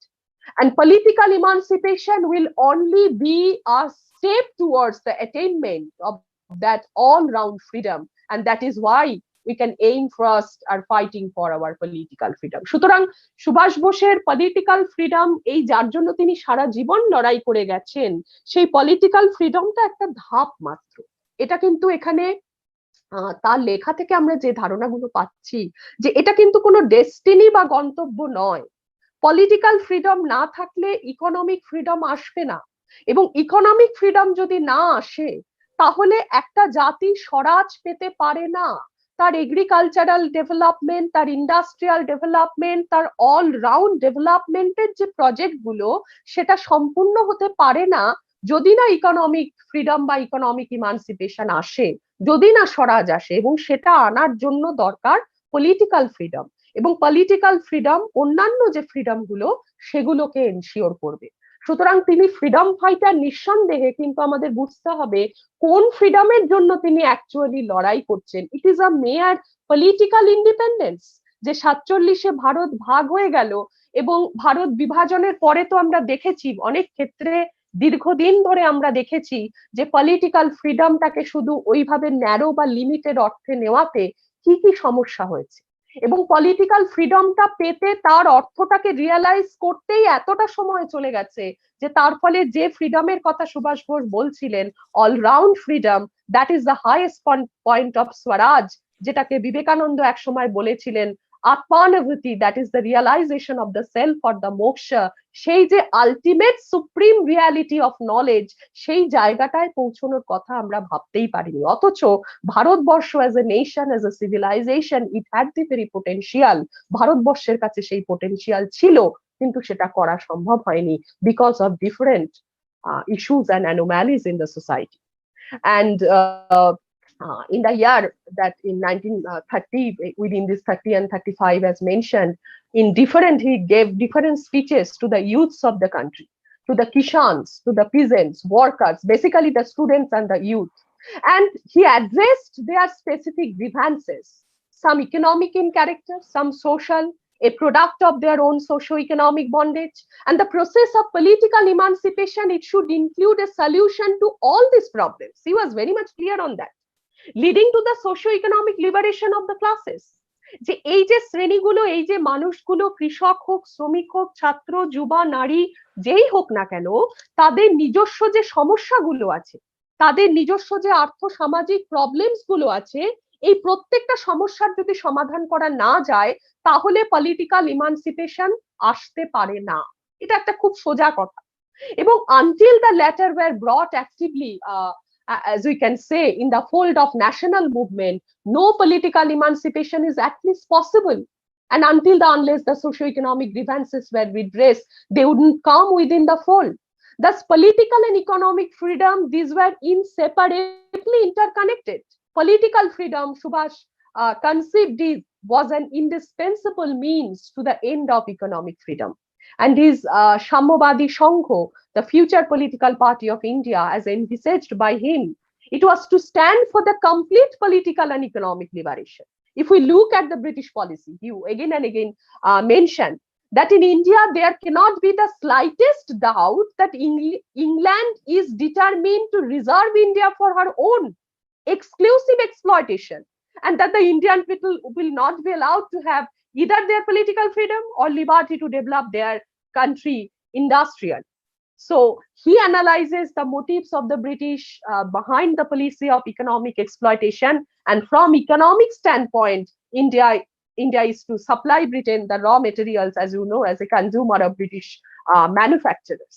And political emancipation will only be a step towards the attainment of that all-round freedom. And that is why we can aim first at fighting for our political freedom. সুতরাং সুভাষ বোসের political freedom, এই যার জন্য তিনি সারা জীবন লড়াই করে গেছেন, সেই পলিটিক্যাল ফ্রিডমটা একটা ধাপ মাত্র। এটা কিন্তু এখানে তার লেখা থেকে আমরা যে ধারণাগুলো পাচ্ছি, যে এটা কিন্তু কোনো ডেস্টিনি বা গন্তব্য নয়। পলিটিক্যাল ফ্রিডম না থাকলে ইকোনমিক ফ্রিডম আসবে না, এবং ইকোনমিক ফ্রিডম যদি না আসে, তাহলে একটা জাতি স্বরাজ পেতে পারে না। তার এগ্রিকালচারাল ডেভেলপমেন্ট, তার ইন্ডাস্ট্রিয়াল ডেভেলপমেন্ট, তার অল রাউন্ড ডেভেলপমেন্টের যে প্রজেক্ট গুলো, সেটা সম্পূর্ণ হতে পারে না যদি না ইকোনমিক ফ্রিডম বা ইকোনমিক ইমানসিপেশন আসে, যদি না স্বরাজ আসে। এবং সেটা আনার জন্য দরকার পলিটিক্যাল ফ্রিডম, এবং পলিটিক্যাল ফ্রিডম অন্যান্য যে ফ্রিডম গুলো সেগুলোকে এনশিওর করবে। সুতরাং তিনি ফ্রিডম ফাইটার নিঃসন্দেহে, কিন্তু আমাদের বুঝতে হবে কোন ফ্রিডমের জন্য তিনি অ্যাকচুয়ালি লড়াই করছেন। It is a mere political independence, যে 47-এ ভারত ভাগ হয়ে গেল, এবং ভারত বিভাজনের পরে তো আমরা দেখেছি অনেক ক্ষেত্রে দীর্ঘদিন ধরে আমরা দেখেছি যে পলিটিক্যাল ফ্রিডমটাকে শুধু ওইভাবে ন্যারো বা লিমিটেড অর্থে নেওয়াতে কি কি সমস্যা হয়েছে, এবং পলিটিক্যাল ফ্রিডমটা পেতে তার অর্থটাকে রিয়ালাইজ করতেই এতটা সময় চলে গেছে যে তার ফলে যে ফ্রিডমের কথা সুভাষ ঘোষ বলছিলেন, all round freedom, that is the highest point of swaraj, যেটাকে বিবেকানন্দ এক সময় বলেছিলেন আত্মানুভূতি, that is the realisation of the self or the moksha, সেই যে ultimate supreme reality of knowledge, সেই জায়গাটায় পৌঁছানোর কথা আমরা ভাবতেই পারিনি। অথচ Bharatvarsha as a nation, as a civilisation, it had the very potential. ভারতবর্ষের কাছে সেই পোটেনশিয়াল ছিল, কিন্তু সেটা করা সম্ভব হয়নি because of different issues and anomalies in the society. And in the year that in 1930, within this 30 and 35 as mentioned, he gave different speeches to the youths of the country, to the kishans, to the peasants, workers, basically the students and the youth. And he addressed their specific grievances, some economic in character, some social, a product of their own socio-economic bondage. And the process of political emancipation, it should include a solution to all these problems. He was very much clear on that, leading to the socio-economic liberation of the classes. যে এই যে শ্রেণীগুলো, এই যে মানুষগুলো, কৃষক হোক, শ্রমিক হোক, ছাত্র, যুবা, নারী, যেই হোক না কেন, তাদের নিজস্ব যে সমস্যাগুলো আছে, তাদের নিজস্ব যে আর্থ সামাজিক প্রবলেমস গুলো আছে, এই প্রত্যেকটা সমস্যার যদি সমাধান করা না যায়, তাহলে পলিটিক্যাল ইমানসিপেশন আসতে পারে না। এটা একটা খুব সোজা কথা। এবং until the latter war brought actively, as we can say, in the fold of national movement, no political emancipation is at least possible. And unless the socio-economic grievances were redressed, they wouldn't come within the fold. Thus, political and economic freedom, these were inseparably interconnected. Political freedom, Subhash conceived it, was an indispensable means to the end of economic freedom. And his Shamyabadi Sangho, the future political party of India, as envisaged by him, it was to stand for the complete political and economic liberation. If we look at the British policy, you again and again mentioned that in India there cannot be the slightest doubt that England is determined to reserve India for her own exclusive exploitation, and that the Indian people will not be allowed to have either their political freedom or liberty to develop their country industrial. So he analyzes the motives of the British behind the policy of economic exploitation, and from economic standpoint, India is to supply Britain the raw materials, as you know, as a consumer of British manufacturers.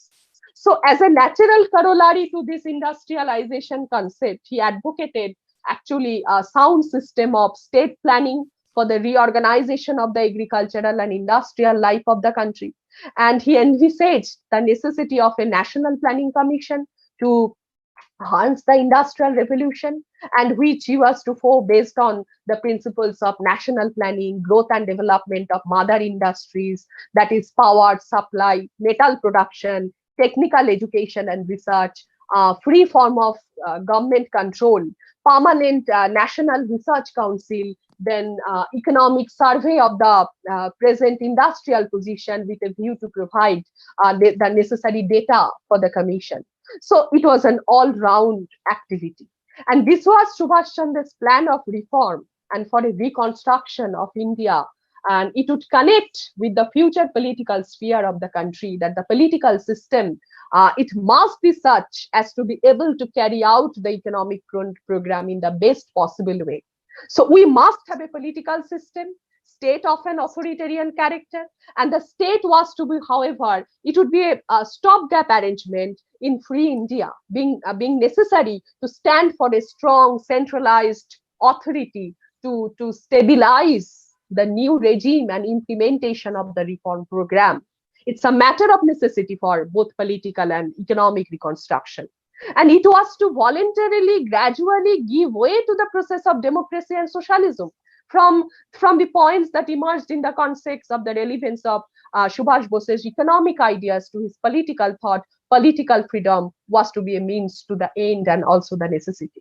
So as a natural corollary to this industrialization concept, he advocated actually a sound system of state planning for the reorganization of the agricultural and industrial life of the country. And he envisaged the necessity of a national planning commission to enhance the industrial revolution, and which he was to follow based on the principles of national planning, growth and development of mother industries, that is power supply, metal production, technical education and research, free form of government control, permanent national research council, then economic survey of the present industrial position with a view to provide the necessary data for the commission. So it was an all-round activity. And this was Subhash Chandra's plan of reform and for a reconstruction of India. And it would connect with the future political sphere of the country, that the political system, it must be such as to be able to carry out the economic program in the best possible way. So we must have a political system, state of an authoritarian character, and the state was to be, however, it would be a stopgap arrangement in free India, being necessary to stand for a strong centralized authority to stabilize the new regime and implementation of the reform program. It's a matter of necessity for both political and economic reconstruction. And it was to voluntarily, gradually give way to the process of democracy and socialism from the points that emerged in the context of the relevance of Subhash Bose's economic ideas to his political thought. Political freedom was to be a means to the end and also the necessity.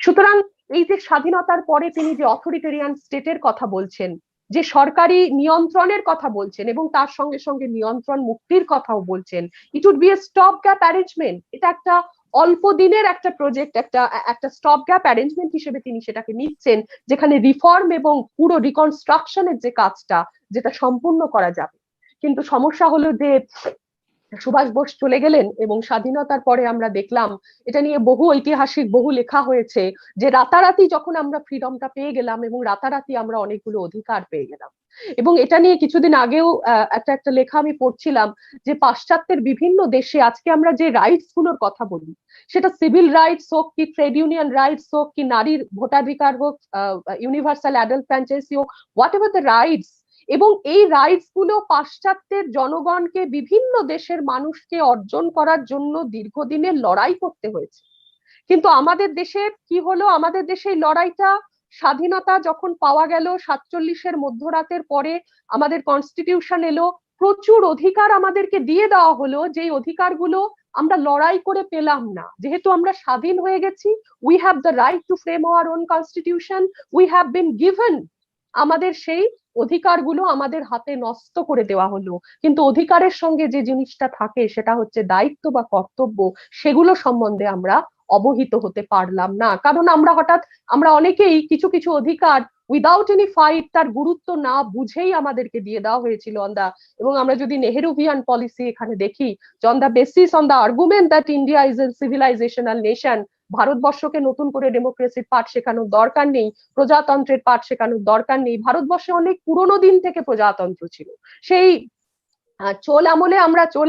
সুতরাং এই যে স্বাধীনতার পরে তিনি যে authoritarian স্টেটের কথা বলছেন, যে সরকারি নিয়ন্ত্রণের কথা বলছেন এবং তার সঙ্গে সঙ্গে নিয়ন্ত্রণ মুক্তির কথাও বলছেন, it would be a stop gap arrangement. এটা একটা অল্প দিনের একটা প্রজেক্ট, একটা স্টপ গ্যাপ অ্যারেঞ্জমেন্ট হিসেবে তিনি সেটাকে নিচ্ছেন, যেখানে রিফর্ম এবং পুরো রিকনস্ট্রাকশনের যে কাজটা যেটা সম্পূর্ণ করা যাবে। কিন্তু সমস্যা হলো যে সুভাষ বোস চলে গেলেন এবং স্বাধীনতার পরে আমরা দেখলাম, এটা নিয়ে বহু ঐতিহাসিক বহু লেখা হয়েছে, যে রাতারাতি যখন আমরা ফ্রিডমটা পেয়ে গেলাম এবং রাতারাতি আমরা অনেকগুলো অধিকার পেয়ে গেলাম। এবং এটা নিয়ে কিছুদিন আগেও একটা লেখা আমি পড়ছিলাম, যে পাশ্চাত্যের বিভিন্ন দেশে আজকে আমরা যে রাইটস গুলোর কথা বলি, সেটা সিভিল রাইটস হোক, কি ট্রেড ইউনিয়ন রাইটস হোক, কি নারীর ভোটাধিকার হোক, ইউনিভার্সাল অ্যাডাল্ট ফ্র্যাঞ্চাইজি হোক, হোয়াট এভার দ্য রাইটস, এবং এই রাইটস গুলো পাশ্চাত্যের জনগণকে, বিভিন্ন দেশের মানুষকে অর্জন করার জন্য দীর্ঘদিনের লড়াই করতে হয়েছে। কিন্তু আমাদের দেশে কি হলো, আমাদের দেশে এই লড়াইটা, স্বাধীনতা যখন পাওয়া গেল 47-এর মধ্যরাতের পরে আমাদের কনস্টিটিউশন এলো, প্রচুর অধিকার আমাদেরকে দিয়ে দেওয়া হলো, যে অধিকারগুলো আমরা লড়াই করে পেলাম না। যেহেতু আমরা স্বাধীন হয়ে গেছি, we have the right two frame our own constitution, we have been given, আমাদের সেই অধিকারগুলো আমাদের হাতে নষ্ট করে দেওয়া হলো। কিন্তু অধিকারের সঙ্গে যে জিনিসটা থাকে সেটা হচ্ছে দায়িত্ব বা কর্তব্য, সেগুলো সম্বন্ধে আমরা অবহিত হতে পারলাম না। কারণ আমরা অনেকেই কিছু কিছু অধিকার উইদাউট এনি ফাইট, তার গুরুত্ব না বুঝেই আমাদেরকে দিয়ে দেওয়া হয়েছিল এবং আমরা যদি নেহেরুভিয়ান পলিসি এখানে দেখি, on the basis, on the argument that India is a civilisational nation, ভারতবর্ষকে নতুন করে ডেমোক্রেসির পাঠ শেখানোর দরকার নেই, প্রজাতন্ত্রের পাঠ শেখানোর দরকার নেই। ভারতবর্ষে অনেক পুরোনো দিন থেকে প্রজাতন্ত্র ছিল। সেই চোল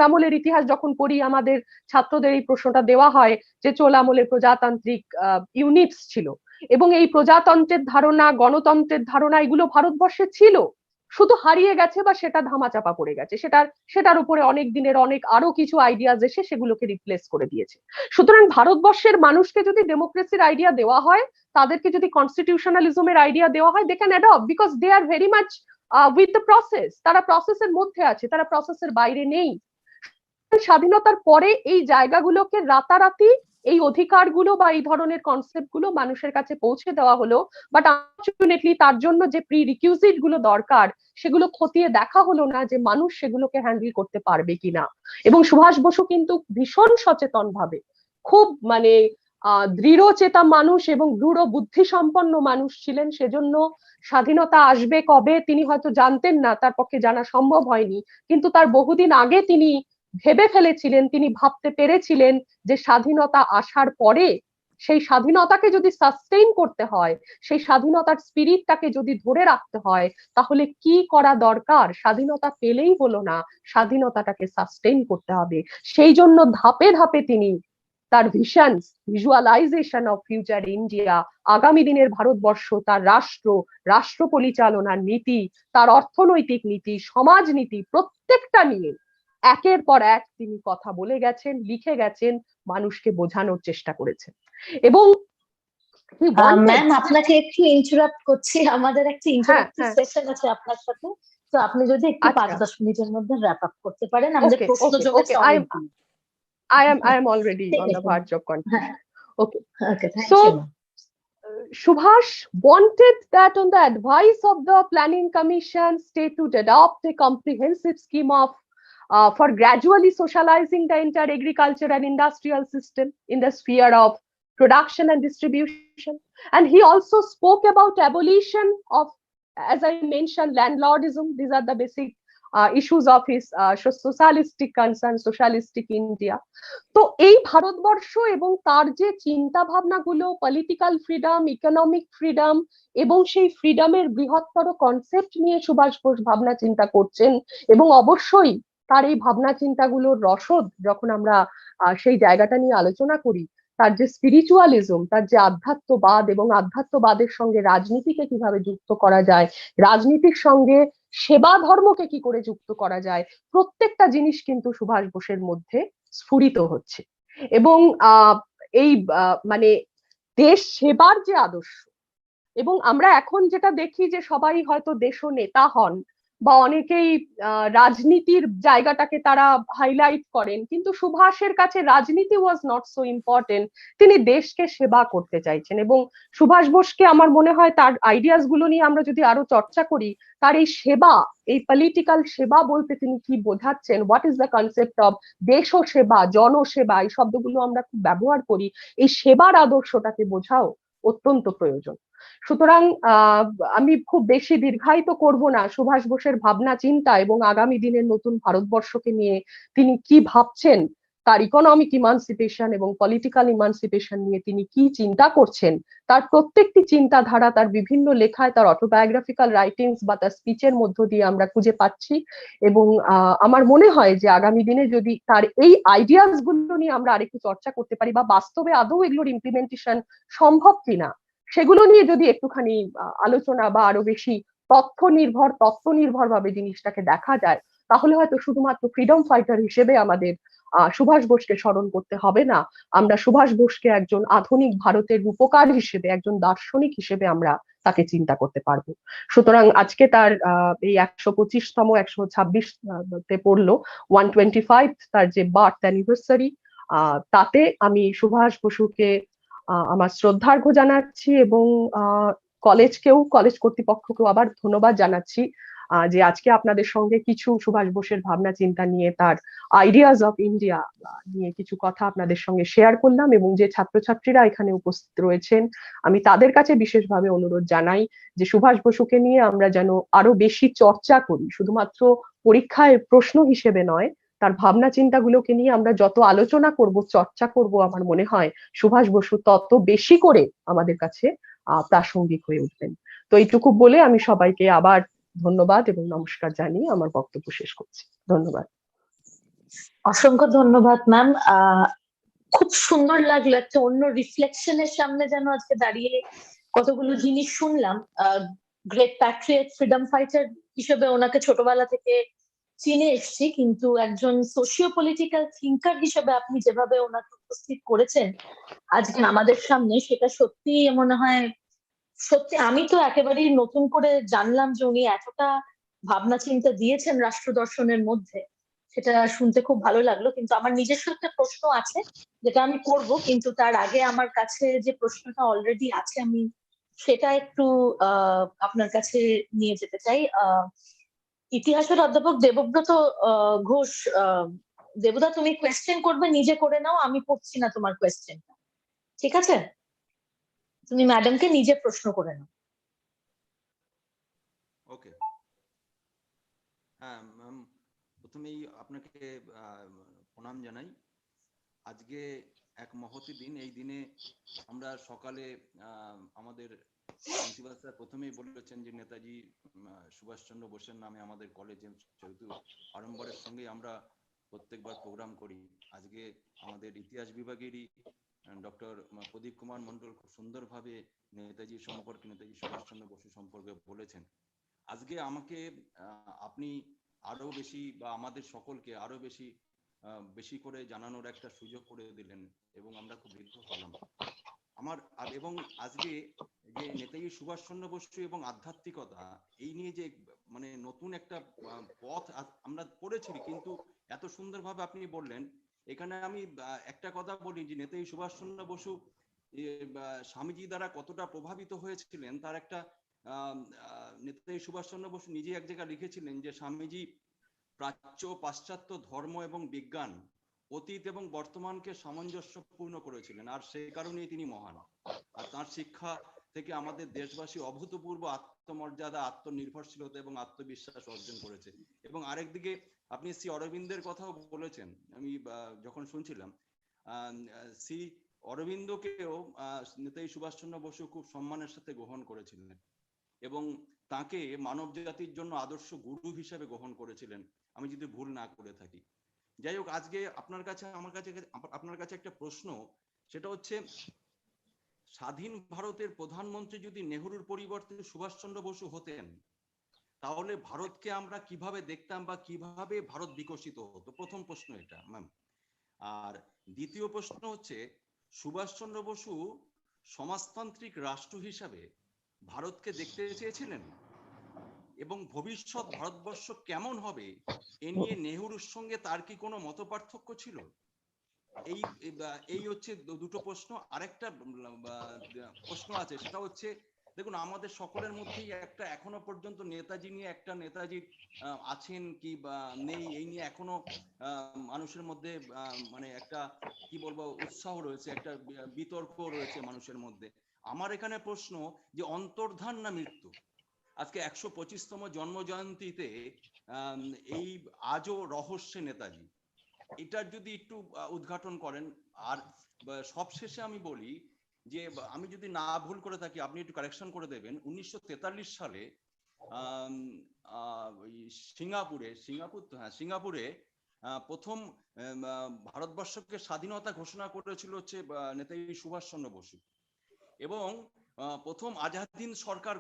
আমলের ইতিহাস যখন পড়ি, আমাদের ছাত্রদের এই প্রশ্নটা দেওয়া হয় যে চোল আমলে প্রজাতান্ত্রিক ইউনিটস ছিল, এবং এই প্রজাতন্ত্রের ধারণা, গণতন্ত্রের ধারণা, এগুলো ভারতবর্ষে ছিল, শুধু হারিয়ে গেছে বা সেটা ধামাচাপা পড়ে গেছে, সেটার উপরে অনেক দিনের আরো কিছু আইডিয়াজ এসে সেগুলোকে রিপ্লেস করে দিয়েছে। সুতরাং ভারতবর্ষের মানুষকে যদি ডেমোক্রেসির আইডিয়া দেওয়া হয়, তাদেরকে যদি কনস্টিটিউশনালিজমের আইডিয়া দেওয়া হয়, they can adopt, because they are very much with the process. তারা প্রসেসের মধ্যে আছে, তারা প্রসেসের বাইরে নেই। স্বাধীনতার পরে এই জায়গাগুলোকে রাতারাতি এই অধিকারগুলো বা এই ধরনের কনসেপ্ট গুলো মানুষের কাছে পৌঁছে দেওয়া হলো, বাট আনফরচুনেটলি তার জন্য যে প্রি রিকুইজিট গুলো দরকার সেগুলো খতিয়ে দেখা হলো না, যে মানুষ সেগুলোকে হ্যান্ডেল করতে পারবে কিনা। এবং সুভাষ বসু কিন্তু ভীষণ সচেতন ভাবে, খুব দৃঢ় চেতা মানুষ এবং দৃঢ় বুদ্ধি সম্পন্ন মানুষ ছিলেন। সেজন্য স্বাধীনতা আসবে কবে তিনি হয়তো জানতেন না, তার পক্ষে জানা সম্ভব হয়নি, কিন্তু তার বহুদিন আগে তিনি ভেবে ফেলেছিলেন, তিনি ভাবতে পেরেছিলেন যে স্বাধীনতা আসার পরে সেই স্বাধীনতাকে যদি সাস্টেইন করতে হয়, সেই স্বাধীনতার স্পিরিটটাকে যদি ধরে রাখতে হয়, তাহলে কি করা দরকার। স্বাধীনতা পেলেই হলো না, স্বাধীনতাটাকে সাস্টেইন করতে হবে। সেই জন্য ধাপে ধাপে তিনি তার ভিজুয়ালাইজেশন অফ ফিউচার ইন্ডিয়া, আগামী দিনের ভারতবর্ষ, তার রাষ্ট্র পরিচালনার নীতি, তার অর্থনৈতিক নীতি, সমাজনীতি, প্রত্যেকটা নিয়ে একের পর এক তিনি কথা বলে গেছেন, লিখে গেছেন, মানুষকে বোঝানোর চেষ্টা করেছেন। এবং ম্যাম, আপনাকে একটু ইন্টারাপ্ট করছি, আমাদের একটা ইন্টারাক্টিভ সেশন আছে আপনার সাথে, তো আপনি যদি একটু 5-10 মিনিটের মধ্যে র‍্যাপ আপ করতে পারেন, আমাদের প্রশ্ন জমেছে অনেকগুলো। I am already on the verge of conclusion. Okay. Thank so, you. Subhash wanted that on the advice of the Planning Commission, state would adopt a comprehensive scheme of for gradually socializing the entire agriculture and industrial system in the sphere of production and distribution. And he also spoke about abolition of, as I mentioned, landlordism. These are the basic issues of his socialistic concern, socialistic India. তো এই ভারতবর্ষ এবং তার যে চিন্তা ভাবনাগুলো, political freedom, economic freedom এবং সেই ফ্রিডমের বৃহত্তর কনসেপ্ট নিয়ে সুভাষ বোস ভাবনা চিন্তা করছেন। এবং অবশ্যই তার এই ভাবনা চিন্তাগুলোর রসদ যখন আমরা সেই জায়গাটা নিয়ে আলোচনা করি, তার যে স্পিরিচুয়ালিজম, তার যে আধ্যাত্মবাদ এবং আধ্যাত্মবাদের সঙ্গে রাজনীতিকে কিভাবে যুক্ত করা যায়, রাজনীতির সঙ্গে সেবা ধর্মকে কি করে যুক্ত করা যায়, প্রত্যেকটা জিনিস কিন্তু সুভাষ বোসের মধ্যে স্ফুরিত হচ্ছে। এবং এই মানে দেশ সেবার যে আদর্শ, এবং আমরা এখন যেটা দেখি যে সবাই হয়তো দেশ নেতা হন বা অনেকেই রাজনীতির জায়গাটাকে তারা হাইলাইট করেন, কিন্তু সুভাষের কাছে রাজনীতি ওয়াজ নট সো ইম্পর্টেন্ট। তিনি দেশকে সেবা করতে চাইছেন, এবং সুভাষ বোসকে আমার মনে হয় তার আইডিয়াস গুলো নিয়ে আমরা যদি আরো চর্চা করি, তার এই সেবা, এই পলিটিক্যাল সেবা বলতে তিনি কি বোঝাচ্ছেন, what is the concept of দেশ ও সেবা, জনসেবা, এই শব্দগুলো আমরা খুব ব্যবহার করি, এই সেবার আদর্শটাকে বোঝাও অত্যন্ত প্রয়োজন। সুতরাং আমি খুব বেশি দীর্ঘায়িত করব না সুভাষ বোসের ভাবনা চিন্তা এবং আগামী দিনের নতুন ভারতবর্ষকে নিয়ে তিনি কি ভাবছেন, তার ইকোনমিক ইমানসিপেশন এবং পলিটিক্যাল ইমানসিপেশন নিয়ে তিনি কি চিন্তা করছেন, তার প্রত্যেকটি চিন্তাধারা তার বিভিন্ন লেখায়, তার অটোবায়োগ্রাফিক্যাল রাইটিংস বা তার স্পিচের মধ্য দিয়ে আমরা খুঁজে পাচ্ছি। এবং আমার মনে হয় যে আগামী দিনে যদি তার এই আইডিয়াস গুলো নিয়ে আমরা আরেকটু চর্চা করতে পারি, বা বাস্তবে আদৌ এগুলোর ইমপ্লিমেন্টেশন সম্ভব কিনা সেগুলো নিয়ে যদি একটুখানি আলোচনা বা আরো বেশি তথ্য নির্ভর ভাবে জিনিসটাকে দেখা যায়, তাহলে হয়তো শুধুমাত্র ফ্রিডম ফাইটার হিসেবে আমাদের সুভাষ বোসকে স্মরণ করতে হবে না, আমরা সুভাষ বোসকে একজন আধুনিক ভারতের রূপকার হিসেবে, একজন দার্শনিক হিসেবে আমরা তাকে চিন্তা করতে পারবো। সুতরাং আজকে তার এই 125তম 126 তে পড়লো 125 তার যে বার্থ অ্যানিভার্সারি, তাতে আমি সুভাষ বসুকে আমার শ্রদ্ধার্ঘ্য জানাচ্ছি, এবং কলেজ কর্তৃপক্ষকেও আবার ধন্যবাদ জানাচ্ছি যে আজকে আপনাদের সঙ্গে কিছু সুভাষ বোসের ভাবনা চিন্তা নিয়ে, তার আইডিয়াস অফ ইন্ডিয়া নিয়ে কিছু কথা আপনাদের সঙ্গে শেয়ার করলাম। এবং যে ছাত্রছাত্রীরা এখানে উপস্থিত রয়েছেন, আমি তাদের কাছে বিশেষভাবে অনুরোধ জানাই যে সুভাষ বসুকে নিয়ে আমরা যেন আরো বেশি চর্চা করি, শুধুমাত্র পরীক্ষায় প্রশ্ন হিসেবে নয়, তার ভাবনা চিন্তাগুলোকে নিয়ে আমরা যত আলোচনা করব, চর্চা করব, আমার মনে হয় সুভাষ বসু তত বেশি করে আমাদের কাছে প্রাসঙ্গিক হয়ে উঠবেন। তো এইটুকু বলে আমি সবাইকে আবার ধন্যবাদ এবং নমস্কার জানিয়ে আমার বক্তব্য শেষ করছি। ধন্যবাদ। অসংখ্য ধন্যবাদ ম্যাম। খুব সুন্দর লাগলো, একটা অন্য রিফ্লেকশনের সামনে যেন আজকে দাঁড়িয়ে কতগুলো জিনিস শুনলাম। গ্রেট প্যাট্রিয়ট, ফ্রিডম ফাইটার হিসেবে ওনাকে ছোটবেলা থেকে চিনে এসছি, কিন্তু একজন সোশিও পলিটিক্যাল থিঙ্কার হিসেবে আপনি যেভাবে ওনাকে উপস্থিত করেছেন আজকে আমাদের সামনে, সেটা সত্যি মনে হয়, সত্যি আমি তো একেবারেই নতুন করে জানলাম যে উনি এতটা ভাবনা চিন্তা দিয়েছেন রাষ্ট্র দর্শনের মধ্যে। সেটা শুনতে খুব ভালো লাগলো। কিন্তু আমার নিজস্ব একটা প্রশ্ন আছে যেটা আমি করব, কিন্তু তার আগে আমার কাছে যে প্রশ্নটা অলরেডি আছে আমি সেটা একটু আপনার কাছে নিয়ে যেতে চাই। ইতিহাসের অধ্যাপক দেবব্রত ঘোষ, দেবদা তুমি কোয়েশ্চেন করবে, নিজে করে নাও, আমি পড়ছি না তোমার কোয়েশ্চেনটা, ঠিক আছে? তুমি ম্যাডামকে নিজে প্রশ্ন করে নাও। ওকে। হ্যাঁ ম্যাম, প্রথমেই আপনাকে প্রণাম জানাই। আজকে এক মহতি দিন। এই দিনে আমরা সকালে আমাদের প্রিন্সিপাল স্যার প্রথমেই বলেছেন যে নেতাজি সুভাষচন্দ্র বোসের নামে আমাদের কলেজে যেহেতু আড়ম্বরের সঙ্গে আমরা প্রত্যেকবার প্রোগ্রাম করি, আজকে আমাদের ইতিহাস বিভাগেরই ডক্টর প্রদীপ কুমার মন্ডল খুব সুন্দরভাবে নেতাজি সম্পর্কে, নেতাজি সুভাষচন্দ্র বসু সম্পর্কে বলেছেন। আজকে আমাকে আপনি আরো বেশি বা আমাদের সকলকে আরো বেশি করে জানানোর একটা সুযোগ করে দিলেন, এবং আমরা খুব দীর্ঘ হলাম আমার। এবং আজকে যে নেতাজি সুভাষচন্দ্র বসু এবং আধ্যাত্মিকতা, এই নিয়ে যে মানে নতুন একটা পথ আমরা পড়েছি, কিন্তু এত সুন্দরভাবে আপনি বললেন। এখানে আমি একটা কথা বলি যে নেতাজি সুভাষচন্দ্র বসু স্বামীজি দ্বারা কতটা প্রভাবিত হয়েছিলেন, তার একটা নেতাজি সুভাষচন্দ্র বসু নিজে এক জায়গায় লিখেছিলেন যে স্বামীজি প্রাচ্য পাশ্চাত্য ধর্ম এবং বিজ্ঞান, অতীত এবং বর্তমানকে সামঞ্জস্যপূর্ণ করেছিলেন, আর সেই কারণেই তিনি মহান। আর তার শিক্ষা থেকে আমাদের দেশবাসী অভূতপূর্ব আত্মমর্যাদা, আত্মনির্ভরশীলতা এবং আত্মবিশ্বাস অর্জন করেছে। এবং আরেকদিকে আপনি শ্রী অরবিন্দের কথাও বলেছেন, আমি যখন শুনছিলাম, শ্রী অরবিন্দকেও নেতাজি সুভাষচন্দ্র বসু খুব সম্মানের সাথে গ্রহণ করেছিলেন এবং তাকে মানব জাতির জন্য আদর্শ গুরু হিসেবে গ্রহণ করেছিলেন, আমি যদি ভুল না করে থাকি। যাই হোক, আজকে আপনার কাছে একটা প্রশ্ন সেটা হচ্ছে স্বাধীন ভারতের প্রধানমন্ত্রী যদি নেহরুর পরিবর্তে সুভাষচন্দ্র বসু হতেন, তাহলে ভারতকে আমরা কিভাবে দেখতাম বা কিভাবে ভারত বিকশিত হতো? প্রথম প্রশ্ন এটা ম্যাম। আর দ্বিতীয় প্রশ্ন হচ্ছে, সুভাষচন্দ্র বসু সমাজতান্ত্রিক রাষ্ট্র হিসাবে ভারতকে দেখতে চেয়েছিলেন এবং ভবিষ্যৎ ভারতবর্ষ কেমন হবে এ নিয়ে নেহরুর সঙ্গে তার কি কোনো মতপার্থক্য ছিল? এই হচ্ছে দুটো প্রশ্ন। আরেকটা প্রশ্ন আছে, সেটা হচ্ছে দেখুন আমাদের সকলের মধ্যেই একটা এখনো পর্যন্ত নেতাজি নিয়ে একটা নেতাজি আছেন কি বা নেই এই নিয়ে এখনো মানুষের মধ্যে মানে একটা কি বলবো উৎসাহ রয়েছে, একটা বিতর্ক রয়েছে মানুষের মধ্যে। আমার এখানে প্রশ্ন যে অন্তর্ধান না মৃত্যু? আজকে 125তম জন্ম জয়ন্তীতে এই আজও রহস্যে নেতাজি, এটার যদি একটু উদ্ঘাটন করেন। আর সবশেষে আমি বলি যে আমি যদি না ভুল করে থাকি আপনি একটু কারেকশন করে দেবেন, 1943 সালে সিঙ্গাপুরে প্রথম ভারতবর্ষকে স্বাধীনতা ঘোষণা করেছিল হচ্ছে নেতাজি সুভাষচন্দ্র বসু, এবং প্রথম আজাদিন সরকার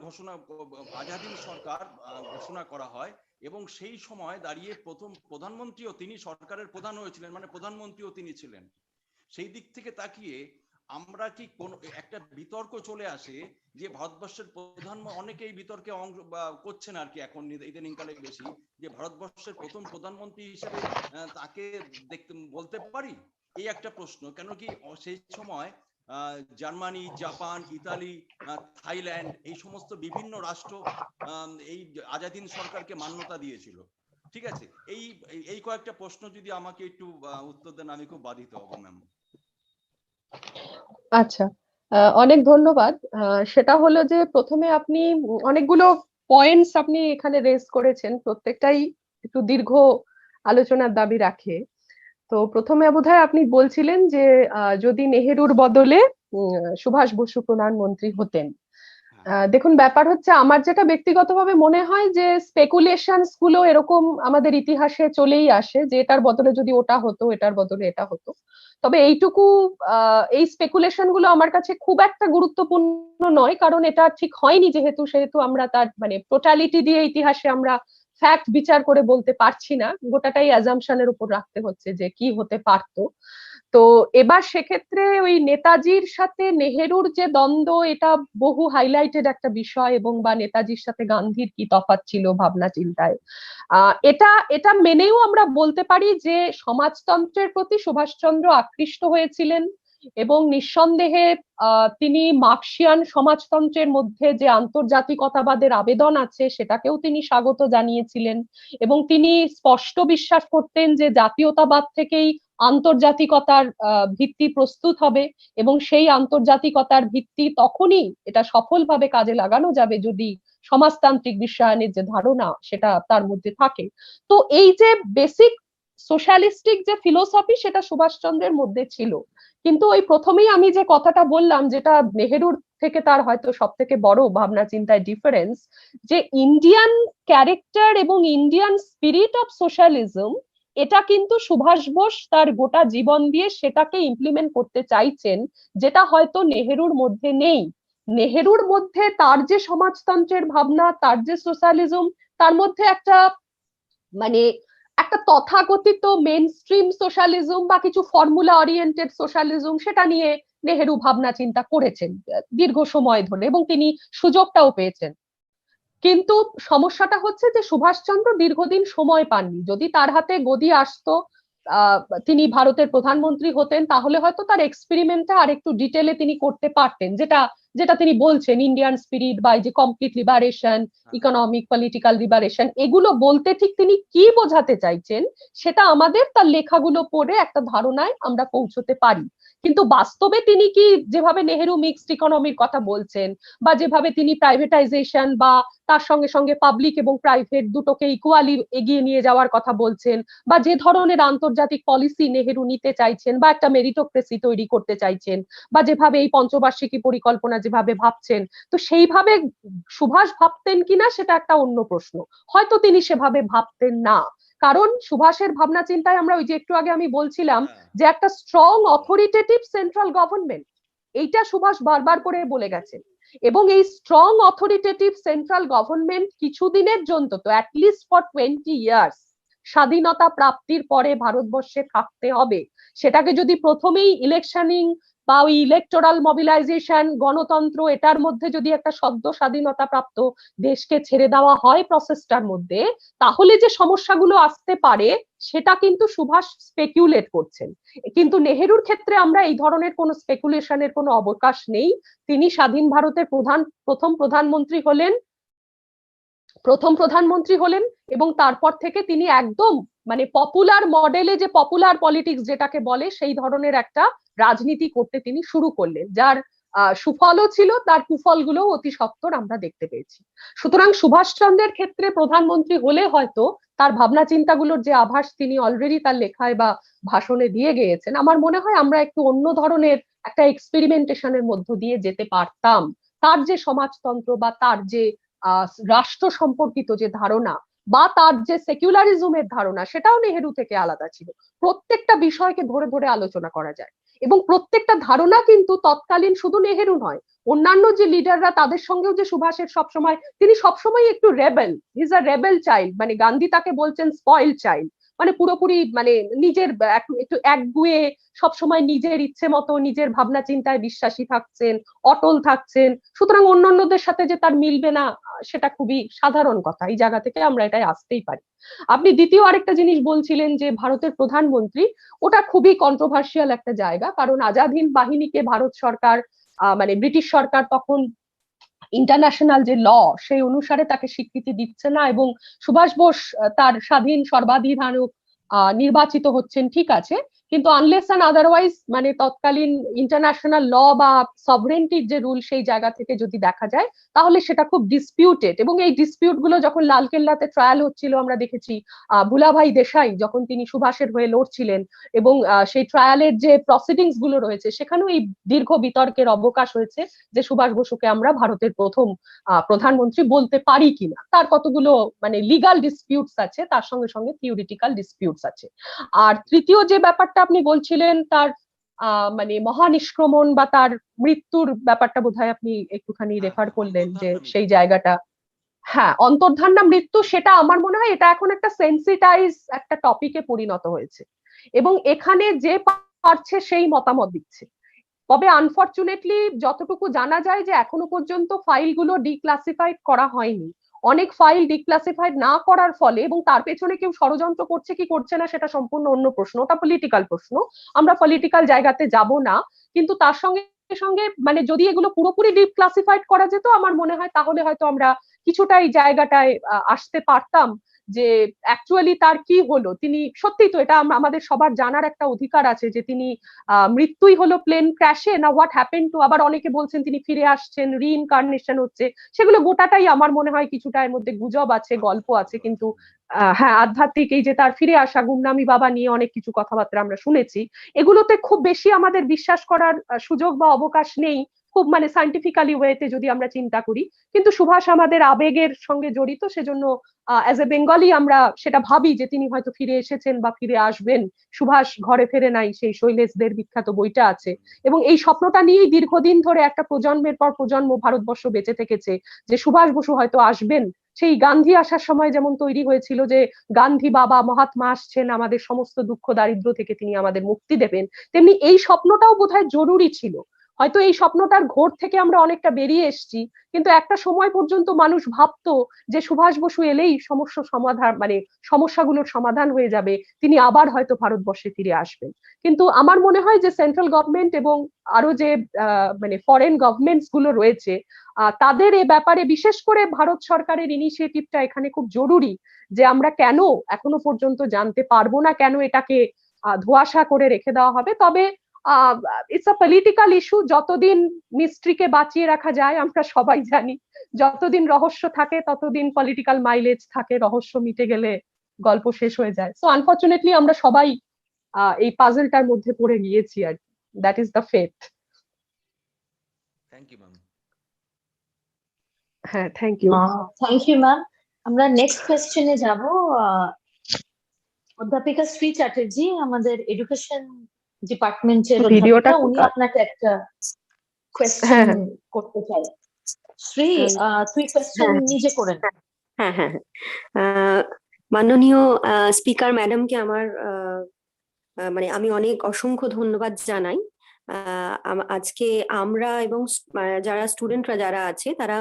ঘোষণা করা হয়, এবং সেই সময় দাঁড়িয়ে প্রথম প্রধানমন্ত্রীও তিনি সরকারের প্রধান হয়েছিলেন, মানে প্রধানমন্ত্রীও তিনি ছিলেন। সেই দিক থেকে তাকিয়ে আমরা কি কোন একটা বিতর্ক চলে আসে যে ভারতবর্ষের প্রধানমন্ত্রী, অনেকেই বিতর্কে অংশ করছেন আর কি এখন ইদানিংকালে বেশি, যে ভারতবর্ষের প্রথম প্রধানমন্ত্রী হিসেবে তাকে দেখতে বলতে পারি, এই একটা প্রশ্ন। কেন কি সেই সময় জার্মানি, জাপান, ইতালি, থাইল্যান্ড এই সমস্ত বিভিন্ন রাষ্ট্র এই আজাদিন সরকারকে মান্যতা দিয়েছিল। ঠিক আছে, এই কয়েকটা প্রশ্ন যদি আমাকে একটু উত্তর দেন আমি খুব বাধিত হব ম্যাম। আচ্ছা, অনেক ধন্যবাদ। সেটা হলো যে প্রথমে আপনি অনেকগুলো পয়েন্টস আপনি এখানে রেজ করেছেন, প্রত্যেকটাই একটু দীর্ঘ আলোচনার দাবি রাখে। তো প্রথমে বোধহয় আপনি বলছিলেন যে যদি নেহেরুর বদলে সুভাষ বসু প্রধানমন্ত্রী হতেন। দেখুন ব্যাপার হচ্ছে, আমার যেটা ব্যক্তিগতভাবে মনে হয় যে স্পেকুলেশনস গুলো এরকম আমাদের ইতিহাসে চলেই আসে, যে এটার বদলে যদি ওটা হতো, এটার বদলে এটা হতো। তবে এইটুকু এই স্পেকুলেশন গুলো আমার কাছে খুব একটা গুরুত্বপূর্ণ নয়, কারণ এটা ঠিক হয়নি সেহেতু আমরা তার মানে টোটালিটি দিয়ে ইতিহাসে আমরা ফ্যাক্ট বিচার করে বলতে পারছি না, গোটাটাই অ্যাজাম্পশনের উপর রাখতে হচ্ছে যে কি হতে পারতো। তো এবার সেক্ষেত্রে ওই নেতাজির সাথে নেহেরুর যে দ্বন্দ্ব, এটা বহু হাইলাইটেড একটা বিষয়, এবং বা নেতাজির সাথে গান্ধীর কি তফাৎ ছিল ভাবনা চিন্তায়, এটা মেনেও আমরা বলতে পারি যে সমাজতন্ত্রের প্রতি সুভাষচন্দ্র আকৃষ্ট হয়েছিলেন, এবং নিঃসন্দেহে তিনি মার্কসিয়ান সমাজতন্ত্রের মধ্যে যে আন্তর্জাতিকতাবাদের আবেদন আছে সেটাকেও তিনি স্বাগত জানিয়েছিলেন, এবং তিনি স্পষ্ট বিশ্বাস করতেন যে জাতীয়তাবাদ থেকেই আন্তর্জাতিকতার ভিত্তি প্রস্তুত হবে, এবং সেই আন্তর্জাতিকতার ভিত্তি তখনই এটা সফলভাবে কাজে লাগানো যাবে যদি সমাজতান্ত্রিক বিশ্বায়নের যে ধারণা সেটা তার মধ্যে থাকে। তো এই যে বেসিক সোশ্যালিস্টিক যে ফিলোসফি সেটা সুভাষচন্দ্রের মধ্যে ছিল। কিন্তু ওই প্রথমেই আমি যে কথাটা বললাম, যেটা নেহেরুর থেকে তার হয়তো সব থেকে বড় ভাবনা চিন্তায় ডিফারেন্স, যে ইন্ডিয়ান ক্যারেক্টার এবং ইন্ডিয়ান স্পিরিট অফ সোশ্যালিজম, এটা কিন্তু সুভাষ বোস তার গোটা জীবন দিয়ে সেটাকে ইমপ্লিমেন্ট করতে চাইছেন, যেটা হয়তো নেহেরুর মধ্যে নেই। নেহেরুর মধ্যে তার যে সমাজতন্ত্রের ভাবনা, তার যে সোশ্যালিজম, তার মধ্যে একটা মানে একটা তথাকথিত মেইন স্ট্রিম সোশ্যালিজম বা কিছু ফর্মুলা ওরিয়েন্টেড সোশ্যালিজম, সেটা নিয়ে নেহেরু ভাবনা চিন্তা করেছেন দীর্ঘ সময় ধরে, এবং তিনি সুযোগটাও পেয়েছেন। কিন্তু সমস্যাটা হচ্ছে যে সুভাষচন্দ্র দীর্ঘদিন সময় পাননি। যদি তার হাতে গদি আসতো, তিনি ভারতের প্রধানমন্ত্রী হতেন, তাহলে হয়তো তার এক্সপেরিমেন্টটা আর একটু ডিটেলে তিনি করতে পারতেন, যেটা যেটা তিনি বলছেন ইন্ডিয়ান স্পিরিট বা যে complete liberation, economic political liberation, এগুলো বলতে ঠিক তিনি কি বোঝাতে চাইছেন সেটা আমাদের তার লেখাগুলো পড়ে একটা ধারণায় আমরা পৌঁছতে পারি। কিন্তু বাস্তবে তিনি কি যেভাবে নেহেরু মিক্সড ইকোনমির কথা বলছেন, বা যেভাবে তিনি প্রাইভেটাইজেশন বা তার সঙ্গে সঙ্গে পাবলিক এবং প্রাইভেট দুটোকে ইকুয়ালি এগিয়ে নিয়ে যাওয়ার কথা বলছেন, বা যে ধরনের আন্তর্জাতিক পলিসি নেহেরু নিতে চাইছেন, বা একটা মেরিটোক্রেসি তৈরি করতে চাইছেন, বা যেভাবে এই পঞ্চবার্ষিকী পরিকল্পনা যেভাবে ভাবছেন, তো সেইভাবে সুভাষ ভাবতেন কিনা সেটা একটা অন্য প্রশ্ন। হয়তো তিনি সেভাবে ভাবতেন না, কারণ সুভাষের ভাবনা চিন্তায় আমরা ওই যে একটু আগে আমি বলছিলাম যে একটা স্ট্রং অথরিটেটিভ সেন্ট্রাল গভর্নমেন্ট, এইটা সুভাষ বারবার করে বলে গেছেন। এবং এই স্ট্রং অথরিটেটিভ সেন্ট্রাল গভর্নমেন্ট কিছুদিনের জন্য তো অ্যাটলিস্ট ফর 20 ইয়ার্স স্বাধীনতা প্রাপ্তির পরে ভারতবর্ষে থাকতে হবে। সেটাকে যদি প্রথমেই ইলেকশনিং বা ওই ইলেকটোরাল মোবিলাইজেশন, গণতন্ত্র, এটার মধ্যে যদি একটা সদ্য স্বাধীনতা প্রাপ্ত দেশকে ছেড়ে দেওয়া হয় প্রসেসটার মধ্যে, তাহলে যে সমস্যাগুলো আসতে পারে সেটা কিন্তু সুভাষ স্পেকুলেট করছেন। কিন্তু নেহেরুর ক্ষেত্রে আমরা এই ধরনের কোনো স্পেকুলেশনের কোনো অবকাশ নেই। তিনি স্বাধীন ভারতের প্রথম প্রধানমন্ত্রী হলেন এবং তারপর থেকে তিনি একদম মানে পপুলার মডেলে, যে পপুলার পলিটিক্স যেটাকে বলে, সেই ধরনের একটা রাজনীতি করতে তিনি শুরু করলেন, যার সুফলও ছিল, তার কুফলগুলো অতি সত্বর আমরা দেখতে পেয়েছি। সুতরাং সুভাষচন্দ্রের ক্ষেত্রে প্রধানমন্ত্রী হলে হয়তো তার ভাবনা চিন্তাগুলোর যে আভাস তিনি অলরেডি তার লেখায় বা ভাষণে দিয়ে গিয়েছেন, আমার মনে হয় আমরা একটু অন্য ধরনের একটা এক্সপেরিমেন্টেশনের মধ্য দিয়ে যেতে পারতাম। তার যে সমাজতন্ত্র বা তার যে রাষ্ট্র সম্পর্কিত যে ধারণা বা তার যে সেকুলারিজমের ধারণা, সেটাও নেহেরু থেকে আলাদা ছিল। প্রত্যেকটা বিষয়কে ধরে ধরে আলোচনা করা যায় এবং প্রত্যেকটা ধারণা কিন্তু তৎকালীন শুধু নেহেরু নয়, অন্যান্য যে লিডাররা তাদের সঙ্গেও যে সুভাষের তিনি সবসময় একটু rebel, is a rebel child, মানে গান্ধী তাকে বলছেন স্পয়েল চাইল্ড, মানে পুরোপুরি মানে নিজের একটু একগুয়ে, সবসময় নিজের ইচ্ছে মতো নিজের ভাবনা চিন্তায় বিশ্বাসী থাকছেন, অটল থাকছেন। সুতরাং অন্যান্যদের সাথে যে তার মিলবে না সেটা খুবই সাধারণ কথা, এই জায়গা থেকে আমরা এটাই আসতেই পারি। আপনি দ্বিতীয় আরেকটা জিনিস বলছিলেন যে ভারতের প্রধানমন্ত্রী, ওটা খুবই কন্ট্রোভার্সিয়াল একটা জায়গা, কারণ আজাদ হিন্দ বাহিনীকে ভারত সরকার মানে ব্রিটিশ সরকার তখন ইন্টারন্যাশনাল যে ল সেই অনুসারে তাকে স্বীকৃতি দিচ্ছে না, এবং সুভাষ বোস তার স্বাধীন সর্বাধিনায়ক নির্বাচিত হচ্ছেন, ঠিক আছে, কিন্তু আনলেস অ্যান্ড আদারওয়াইজ মানে তৎকালীন ইন্টারন্যাশনাল ল বা সভরেন্টির যে রুল সেই জায়গা থেকে যদি দেখা যায় তাহলে সেটা খুব ডিসপিউটেড। এবং এই ডিসপিউট গুলো যখন লালকেল্লাতে ট্রায়াল হচ্ছিল আমরা দেখেছি, ভুলাভাই দেশাই যখন তিনি সুভাষের হয়ে লড়ছিলেন এবং সেই ট্রায়ালের যে প্রসিডিংস গুলো রয়েছে সেখানেও এই দীর্ঘ বিতর্কের অবকাশ হয়েছে যে সুভাষ বসুকে আমরা ভারতের প্রথম প্রধানমন্ত্রী বলতে পারি কিনা। তার কতগুলো মানে লিগাল ডিসপিউটস আছে, তার সঙ্গে সঙ্গে থিওরিটিক্যাল ডিসপিউটস আছে। আর তৃতীয় যে ব্যাপারটা আপনি বলছিলেন তার মানে মহানিষ্ক্রমণ বা তার মৃত্যুর ব্যাপারটা বোধহয় আপনি একটুখানি রেফার করলেন যে সেই জায়গাটা, হ্যাঁ, অন্তর্ধান না মৃত্যু, সেটা আমার মনে হয় এটা এখন একটা সেন্সিটাইজ একটা টপিকে পরিণত হয়েছে এবং এখানে যে পারছে সেই মতামত দিচ্ছে। তবে আনফরচুনেটলি যতটুকু জানা যায় যে এখনো পর্যন্ত ফাইলগুলো ডিক্লাসিফাইড করা হয়নি। অনেক ফাইল ডিক্লাসিফাইড না করার ফলে, এবং তার পেছনে কেউ ষড়যন্ত্র করছে কি করছে না সেটা সম্পূর্ণ অন্য প্রশ্ন, ওটা পলিটিক্যাল প্রশ্ন, আমরা পলিটিক্যাল জায়গাতে যাব না, কিন্তু তার সঙ্গে সঙ্গে মানে যদি এগুলো পুরোপুরি ডিক্লাসিফাইড করা যেত আমার মনে হয় তাহলে হয়তো আমরা কিছুটা এই জায়গাটায় আসতে পারতাম যে অ্যাকচুয়ালি তার কি হলো। তিনি সত্যি তো এটা আমাদের সবার জানার একটা অধিকার আছে যে তিনি মৃত্যুই হলো প্লেন ক্র্যাশে না হোয়াট হ্যাপেন টু, আবার অনেকে বলছেন তিনি ফিরে আসছেন, রিইনকার্নেশন হচ্ছে, সেগুলো গোটাটাই আমার মনে হয় কিছুটা এর মধ্যে গুজব আছে, গল্প আছে, কিন্তু হ্যাঁ আধ্যাত্মিক এই যে তার ফিরে আসা, গুমনামি বাবা নিয়ে অনেক কিছু কথাবার্তা আমরা শুনেছি, এগুলোতে খুব বেশি আমাদের বিশ্বাস করার সুযোগ বা অবকাশ নেই খুব মানে সায়েন্টিফিক্যালি ওয়েতে যদি আমরা চিন্তা করি। কিন্তু সুভাষ আমাদের আবেগের সঙ্গে জড়িত, সেজন্য অ্যাজ এ বেঙ্গলি আমরা সেটা ভাবি যে তিনি হয়তো ফিরে এসেছেন বা ফিরে আসবেন। সুভাষ ঘরে ফেরে নাই, সেই শৈলেশদের বিখ্যাত বইটা আছে, এবং এই স্বপ্নটা নিয়েই দীর্ঘদিন ধরে একটা প্রজন্মের পর প্রজন্ম ভারতবর্ষ বেঁচে থেকেছে যে সুভাষ বসু হয়তো আসবেন। সেই গান্ধী আসার সময় যেমন তৈরি হয়েছিল যে গান্ধী বাবা মহাত্মা আসছেন, আমাদের সমস্ত দুঃখ দারিদ্র থেকে তিনি আমাদের মুক্তি দেবেন, তেমনি এই স্বপ্নটাও বোধহয় জরুরি ছিল। হয়তো এই স্বপ্নটার ঘোর থেকে আমরা অনেকটা বেরিয়ে এসেছি, কিন্তু একটা সময় পর্যন্ত মানুষ ভাবতো যে সুভাষ বসু এলেই সমস্যা সমাধান মানে সমস্যাগুলোর সমাধান হয়ে যাবে, তিনি আবার হয়তো ভারতবর্ষে ফিরে আসবেন। কিন্তু আমার মনে হয় যে সেন্ট্রাল গভর্নমেন্ট এবং আরো যে মানে ফরেন গভর্নমেন্টস গুলো রয়েছে তাদের এ ব্যাপারে বিশেষ করে ভারত সরকারের ইনিশিয়েটিভটা এখানে খুব জরুরি, যে আমরা কেন এখনো পর্যন্ত জানতে পারবো না, কেন এটাকে ধোঁয়াশা করে রেখে দেওয়া হবে। তবে ইটস আ পলিটিক্যাল ইস্যু, যতদিন মিস্ট্রিকে বাঁচিয়ে রাখা যায় আমরা সবাই জানি, যতদিন রহস্য থাকে ততদিন পলিটিক্যাল মাইলেজ থাকে, রহস্য মিটে গেলে গল্প শেষ হয়ে যায়। সো আনফরচুনেটলি আমরা সবাই এই পাজলটার মধ্যে পড়ে গিয়েছি আর কি, that is the fate. Thank you ma'am. হ্যাঁ, থ্যাংক ইউ ম্যাম। আমরা নেক্সট কোয়েশ্চেনে যাব। অধ্যাপিকা শ্রী চ্যাটার্জি আমাদের এডুকেশন ডিপার্টমেন্টের ভিডিওটা অধ্যাপিকা, উনি আপনাকে একটা কোয়েশ্চেন হ্যাঁ হ্যাঁ করতে চাই। শ্রী, তুই কোয়েশ্চেন হ্যাঁ নিজে করে নে। হ্যাঁ হ্যাঁ হ্যাঁ। মাননীয় স্পিকার ম্যাডামকে আমার মানে আমি অনেক অসংখ্য ধন্যবাদ জানাই। আজকে আমরা এবং যারা স্টুডেন্টরা যারা আছে তারা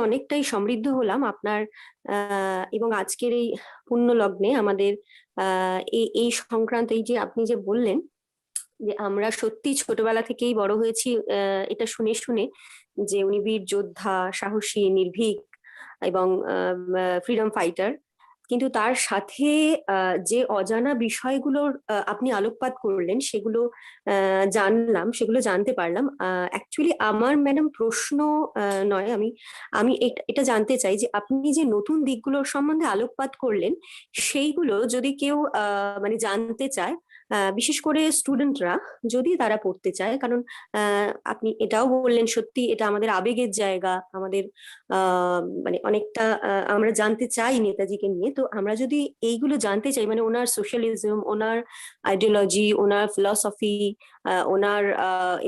অনেকটাই সমৃদ্ধ হলাম আপনার এবং আজকের এই পুণ্য লগ্নে আমাদের এই সংক্রান্ত এই যে আপনি যে বললেন যে আমরা সত্যি ছোটবেলা থেকেই বড় হয়েছি এটা শুনে শুনে যে উনি বীর যোদ্ধা, সাহসী, নির্ভীক এবং ফ্রিডম ফাইটার, কিন্তু তার সাথে যে অজানা বিষয়গুলোর আপনি আলোকপাত করলেন সেগুলো জানলাম, সেগুলো জানতে পারলাম। অ্যাকচুয়ালি আমার ম্যাডাম প্রশ্ন নয়, আমি আমি এটা জানতে চাই যে আপনি যে নতুন দিকগুলোর সম্বন্ধে আলোকপাত করলেন সেইগুলো যদি কেউ মানে জানতে চায়, বিশেষ করে স্টুডেন্টরা যদি তারা পড়তে চায়, কারণ আপনি এটাও বললেন সত্যি এটা আমাদের আবেগের জায়গা, আমাদের মানে অনেকটা আমরা জানতে চাই নেতাজিকে নিয়ে। তো আমরা যদি এইগুলো জানতে চাই, মানে ওনার সোশ্যালিজম, ওনার আইডিওলজি, ওনার ফিলসফি, ওনার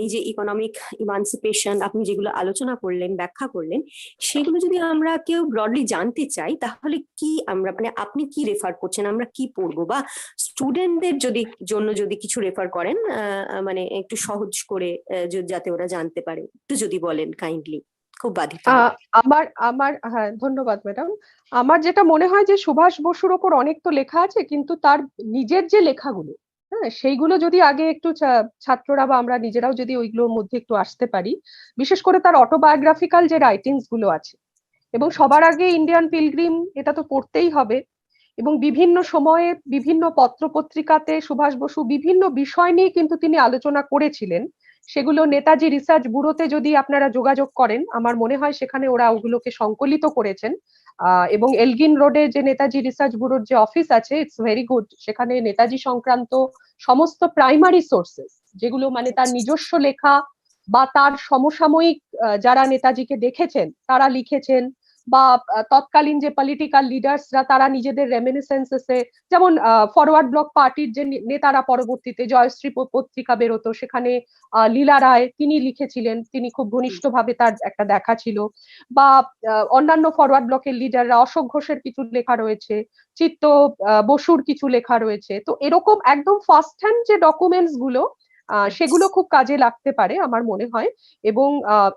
এই যে ইকোনমিক ইমানসিপেশন আপনি যেগুলো আলোচনা করলেন, ব্যাখ্যা করলেন, সেগুলো যদি আমরা কেউ ব্রডলি জানতে চাই তাহলে কি আমরা মানে আপনি কি রেফার করছেন, আমরা কি পড়বো, বা স্টুডেন্টদের জন্য যদি কিছু রেফার করেন মানে একটু সহজ করে যাতে ওরা জানতে পারে, একটু যদি বলেন কাইন্ডলি, খুব বাধিত। আমার আমার হ্যাঁ ধন্যবাদ ম্যাডাম। আমার যেটা মনে হয় যে সুভাষ বসুর ওপর অনেক তো লেখা আছে, কিন্তু তার নিজের যে লেখাগুলো, হ্যাঁ সেইগুলো যদি আগে একটু ছাত্ররা বা আমরা নিজেরাও যদি ওইগুলোর মধ্যে একটু আসতে পারি, বিশেষ করে তার অটোবায়োগ্রাফিক্যাল যে রাইটিংস গুলো আছে, এবং সবার আগে ইন্ডিয়ান পিলগ্রিম, এটা তো পড়তেই হবে। এবং বিভিন্ন সময়ে বিভিন্ন পত্র পত্রিকাতে সুভাষ বসু বিভিন্ন বিষয় নিয়ে কিন্তু তিনি আলোচনা করেছিলেন। সেগুলো নেতাজি রিসার্চ ব্যুরোতে যদি আপনারা যোগাযোগ করেন, আমার মনে হয় সেখানে ওরা ওগুলোকে সংকলিত করেছেন। এবং এলগিন রোডে যে নেতাজি রিসার্চ ব্যুরোর যে অফিস আছে, ইটস ভেরি গুড। সেখানে নেতাজি সংক্রান্ত সমস্ত প্রাইমারি সোর্সেস, যেগুলো মানে তার নিজস্ব লেখা বা তার সমসাময়িক যারা নেতাজিকে দেখেছেন তারা লিখেছেন, বা তৎকালীন যে পলিটিক্যাল লিডার্সরা তারা নিজেদের রেমিনিসেন্সেসে, যেমন ফরওয়ার্ড ব্লক পার্টির যে নেতারা পরবর্তীতে জয়শ্রী পত্রিকা বেরোতো, সেখানে লীলা রায় তিনি লিখেছিলেন, তিনি খুব ঘনিষ্ঠভাবে তার একটা দেখা ছিল, বা অন্যান্য ফরওয়ার্ড ব্লকের লিডাররা, অশোক ঘোষের কিছু লেখা রয়েছে, চিত্ত বসুর কিছু লেখা রয়েছে। তো এরকম একদম ফার্স্ট হ্যান্ড যে ডকুমেন্টস গুলো সেগুলো খুব কাজে লাগতে পারে আমার মনে হয়। এবং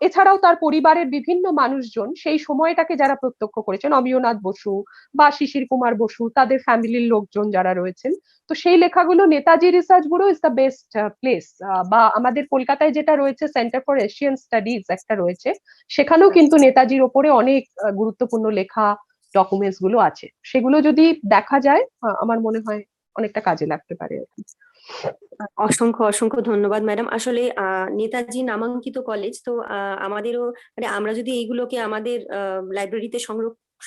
এছাড়াও তার পরিবারের বিভিন্ন মানুষজন সেই সময়টাকে যারা প্রত্যক্ষ করেছেন, অমিয়নাথ বসু বা শিশির কুমার বসু, তাদের ফ্যামিলির লোকজন যারা রয়েছেন, তো সেই লেখাগুলো Netaji research bureau is the best place. বা আমাদের কলকাতায় যেটা রয়েছে সেন্টার ফর এশিয়ান স্টাডিজ একটা রয়েছে, সেখানেও কিন্তু নেতাজির ওপরে অনেক গুরুত্বপূর্ণ লেখা ডকুমেন্টস গুলো আছে। সেগুলো যদি দেখা যায় আমার মনে হয় অনেকটা কাজে লাগতে পারে আর কি। অসংখ্য অসংখ্য ধন্যবাদ ম্যাডাম। আসলে নেতাজি নামাঙ্কিত কলেজ তো আমাদেরও মানে আমরা যদি এইগুলোকে আমাদের লাইব্রেরিতে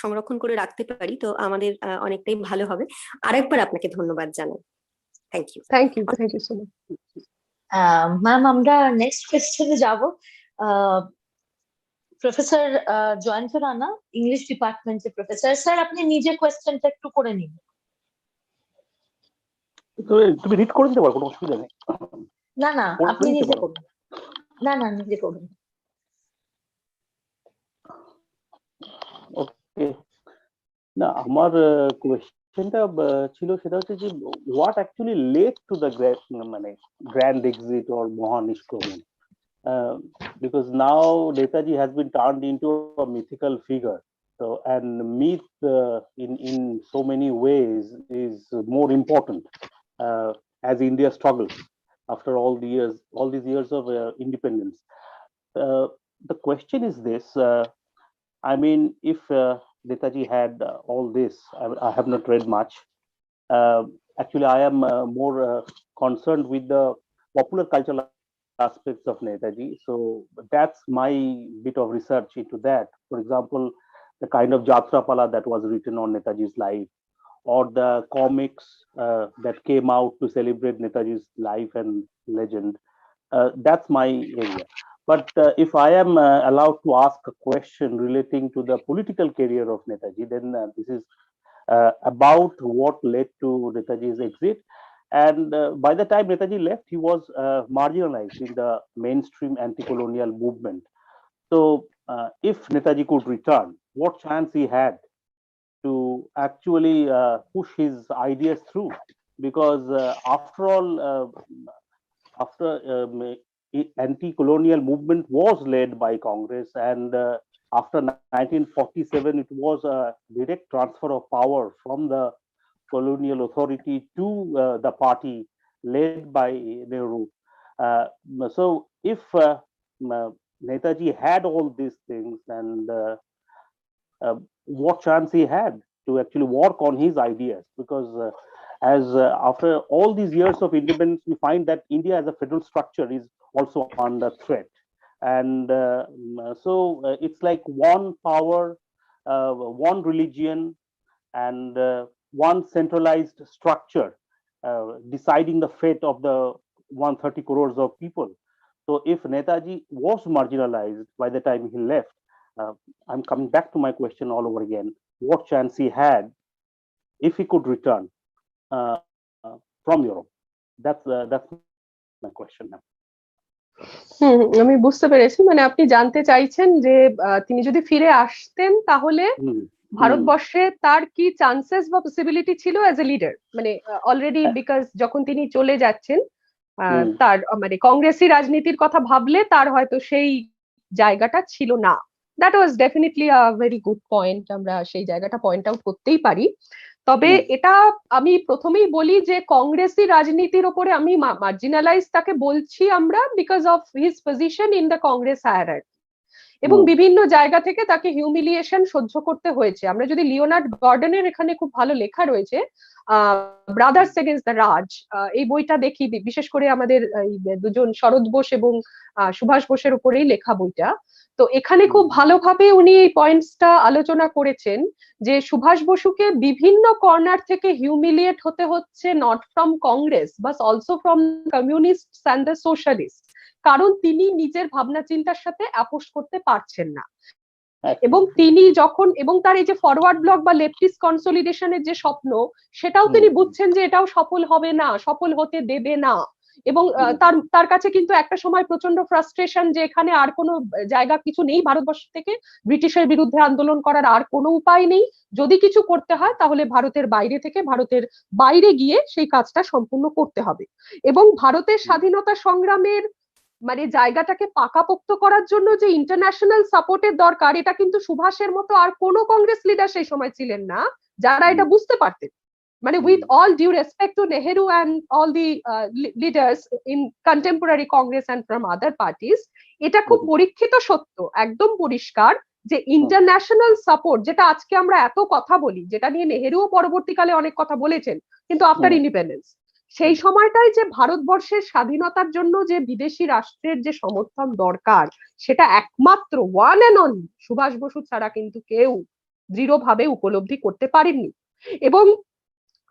সংরক্ষণ করে রাখতে পারি তো আমাদের অনেকটাই ভালো হবে। আরেকবার আপনাকে ধন্যবাদ জানাই। Thank you. Thank you, thank you so much. Ma'am, আমরা নেক্সট কোয়েশ্চেনে যাব। প্রফেসর জয়ন্ত রানা, ইংলিশ ডিপার্টমেন্টের প্রফেসর। স্যার, আপনি নিজে কোয়েশ্চেনটা একটু করে নিন। তুমি রিড করে দিতে পারো, কোনো অসুবিধা নেই। না না, আপনি নিজে করুন। না না, নিজে করুন। ওকে, না আমার কোয়েশ্চেনটা ছিল সেটা হচ্ছে যে what actually led to the মানে গ্র্যান্ড এক্সিট অর মহানিষ্ক্রমণ, because now Netaji has been turned into a mythical figure. So, and myth in so many ways is more important as India struggles after all these years of independence. The question is this: I mean, if Netaji had all this, I have not read much. Actually, I am more concerned with the popular cultural aspects of Netaji. So that's my bit of research into that. For example, the kind of Jatra Pala that was written on Netaji's life, or the comics that came out to celebrate Netaji's life and legend. That's my area. But if I am allowed to ask a question relating to the political career of Netaji, then this is about what led to Netaji's exit. And by the time Netaji left, he was marginalized in the mainstream anti-colonial movement. So if Netaji could return, what chance he had to actually push his ideas through? Because after all, after anti-colonial movement was led by Congress, and after 1947, it was a direct transfer of power from the colonial authority to the party led by Nehru. So if Netaji had all these things, and what chance he had to actually work on his ideas? Because as after all these years of independence, we find that India as a federal structure is also under threat. And so it's like one power, one religion, and one centralized structure deciding the fate of the 130 crores of people. So if Netaji was marginalized by the time he left, I'm coming back to my question all over again. What chance he had if he could return from Europe? That's my question now. আমি বুঝতে পেরেছি, মানে আপনি জানতে চাইছেন যে তিনি যদি ফিরে আসতেন তাহলে ভারতবর্ষে তার কি চান্সেস বা পসিবিলিটি ছিল অ্যাজ এ লিডার, মানে অলরেডি বিকজ যখন তিনি চলে যাচ্ছেন তার মানে কংগ্রেসি রাজনীতির কথা ভাবলে তার হয়তো সেই জায়গাটা ছিল না। That was definitely a very good point, আমরা সেই জায়গাটা পয়েন্ট আউট করতেই পারি। তবে এটা আমি প্রথমেই বলি যে কংগ্রেসি রাজনীতির ওপরে আমি মার্জিনালাইজ তাকে বলছি আমরা because of his position in the Congress hierarchy, এবং বিভিন্ন জায়গা থেকে তাকে হিউমিলিয়েশন সহ্য করতে হয়েছে। আমরা যদি লিওনার্ড গর্ডনের এখানে খুব ভালো লেখা রয়েছে ব্রাদার্স এগেইনস্ট দ্য রাজ, এই বইটা দেখি, বিশেষ করে আমাদের দুজন শরৎ বোস এবং সুভাষ বোসের উপরেই লেখা বইটা। তো এখানে খুব ভালোভাবে উনি এই পয়েন্টসটা আলোচনা করেছেন যে সুভাষ বসুকে বিভিন্ন কর্নার থেকে হিউমিলিয়েট হতে হচ্ছে, not from Congress but also from communist and the socialist, কারণ তিনি নিজের ভাবনা চিন্তার সাথে আপোষ করতে পারছেন না। এবং তিনি যখন, এবং তার এই যে ফরওয়ার্ড ব্লক বা লেফটিস্ট কনসলিডেশনের যে স্বপ্ন, সেটাও তিনি বুঝছেন যে এটাও সফল হবে না, সফল হতে দেবে না। এবং তার কাছে কিন্তু একটা সময় প্রচন্ড ফ্রাস্ট্রেশন যে এখানে আর কোনো জায়গা কিছু নেই ভারতবর্ষ থেকে ব্রিটিশের বিরুদ্ধে আন্দোলন করার, আর কোনো উপায় নেই, যদি কিছু করতে হয় তাহলে ভারতের বাইরে থেকে, ভারতের বাইরে গিয়ে সেই কাজটা সম্পূর্ণ করতে হবে। এবং ভারতের স্বাধীনতা সংগ্রামের মানে জায়গাটাকে পাকাপোক্ত করার জন্য যে ইন্টারন্যাশনাল সাপোর্টের দরকার, এটা কিন্তু সুভাষের মতো আর কোনো কংগ্রেস লিডার সেই সময় ছিলেন না যারা এটা বুঝতে পারতেন। মানে with all due respect to Nehru and all the leaders in contemporary Congress and from other parties, এটা খুব পরীক্ষিত সত্য, একদম পরিষ্কার যে ইন্টারন্যাশনাল সাপোর্ট, যেটা আজকে আমরা এত কথা বলি, যেটা নিয়ে নেহেরুও পরবর্তীকালে অনেক কথা বলেছেন, কিন্তু আফটার ইন্ডিপেন্ডেন্স সেই সময়টায় যে ভারতবর্ষের স্বাধীনতার জন্য যে বিদেশি রাষ্ট্রের যে সমর্থন দরকার, সেটা একমাত্র one and only Subhas Basu ছাড়া কিন্তু কেউ দৃঢ়ভাবে উপলব্ধি করতে পারেননি। এবং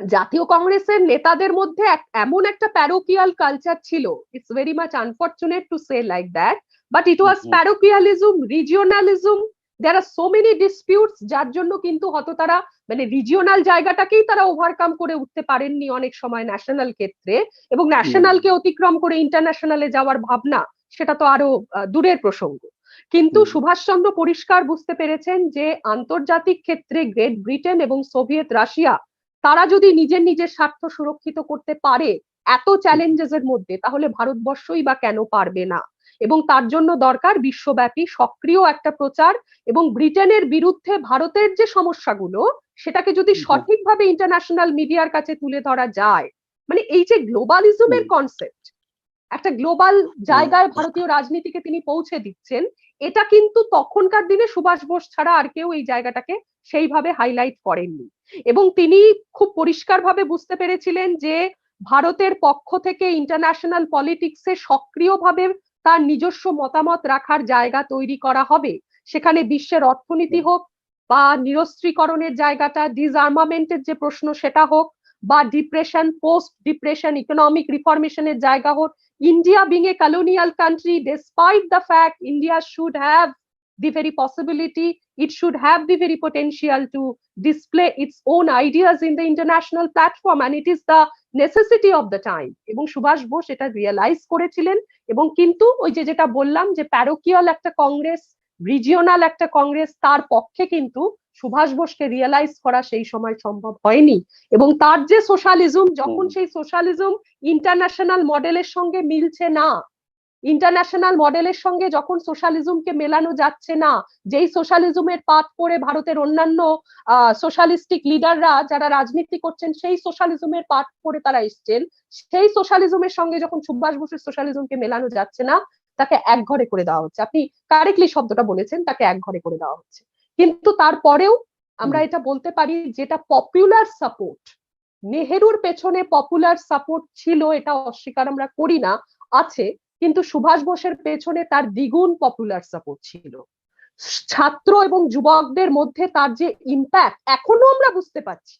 জাতীয় কংগ্রেসের নেতাদের মধ্যে এমন একটা প্যারোকিয়াল কালচার ছিল, it's very much unfortunate to say like that, but it was parochialism, regionalism, there are so many disputes, যার জন্য কিন্তু হয়তো তারা মানে রিজিওনাল জায়গাটাকেই তারা ওভারকাম করে উঠতে পারেননি অনেক সময় ন্যাশনাল ক্ষেত্রে, এবং ন্যাশনালকে অতিক্রম করে ইন্টারন্যাশনালে যাওয়ার ভাবনা সেটা তো আরো দূরের প্রসঙ্গ। কিন্তু সুভাষচন্দ্র পরিষ্কার বুঝতে পেরেছেন যে আন্তর্জাতিক ক্ষেত্রে গ্রেট ব্রিটেন এবং সোভিয়েত রাশিয়া তারা যদি নিজের নিজের স্বার্থ সুরক্ষিত করতে পারে এত চ্যালেঞ্জেস এর মধ্যে, তাহলে ভারতবর্ষই বা কেন পারবে না। এবং তার জন্য দরকার বিশ্বব্যাপী সক্রিয় একটা প্রচার, এবং ব্রিটেনের বিরুদ্ধে ভারতের যে সমস্যাগুলো সেটাকে যদি সঠিকভাবে ইন্টারন্যাশনাল মিডিয়ার কাছে তুলে ধরা যায়, মানে এই যে গ্লোবালিজমের কনসেপ্ট, একটা গ্লোবাল জায়গায় ভারতীয় রাজনীতিকে তিনি পৌঁছে দিচ্ছেন, এটা কিন্তু তখনকার দিনে সুভাষ বোস ছাড়া আর কেউ এই জায়গাটাকে সেইভাবে হাইলাইট করেননি। এবং তিনি খুব পরিষ্কারভাবে বুঝতে পেরেছিলেন যে ভারতের পক্ষ থেকে ইন্টারন্যাশনাল পলিটিক্সে সক্রিয়ভাবে তার নিজস্ব মতামত রাখার জায়গা তৈরি করা হবে। সেখানে বিশ্বের অর্থনীতি হোক, বা নিরস্ত্রীকরণের জায়গাটা, ডিসআর্মামেন্টের যে প্রশ্ন সেটা হোক, বা ডিপ্রেশন, পোস্ট ডিপ্রেশন, ইকোনমিক রিফরমেশনের জায়গা হোক। India being a colonial country, despite the fact India should have the very possibility it should have the very potential to display its own ideas in the international platform, and it is the necessity of the time. এবং সুভাষ বোস এটা realise করেছিলেন, এবং কিন্তু ওই যে যেটা বললাম যে প্যারোকিয়াল একটা কংগ্রেস, রিজিওনাল একটা কংগ্রেস, তার পক্ষে কিন্তু সুভাষ বোসকে রিয়েলাইজ করা সেই সময় সম্ভব হয়নি। এবং তার যে সোশ্যালিজম, যখন সেই সোশ্যালিজম ইন্টারন্যাশনাল মডেলের সঙ্গে মিলছে না, ইন্টারন্যাশনাল মডেলের সঙ্গে যখন সোশ্যালিজমকে মেলানো যাচ্ছে না, যেই সোশ্যালিজমের পাঠ করে ভারতের অন্যান্য সোশ্যালিস্টিক লিডাররা যারা রাজনীতি করছেন সেই সোশ্যালিজমের পাঠ করে তারা এসছেন, সেই সোশ্যালিজমের সঙ্গে যখন সুভাষ বোসের সোশ্যালিজমকে মেলানো যাচ্ছে না, তাকে একঘরে করে দেওয়া হচ্ছে। আপনি কারেক্টলি শব্দটা বলেছেন, তাকে একঘরে করে দেওয়া হচ্ছে। কিন্তু তারপরেও আমরা এটা বলতে পারি, যেটা পপুলার সাপোর্ট, নেহেরুর পেছনে পপুলার সাপোর্ট ছিল, এটা অস্বীকার আমরা করি না, আছে, কিন্তু সুভাষ বোসের পেছনে তার দ্বিগুণ পপুলার সাপোর্ট ছিল। ছাত্র এবং যুবকদের মধ্যে তার যে ইম্প্যাক্ট এখনো আমরা বুঝতে পারছি,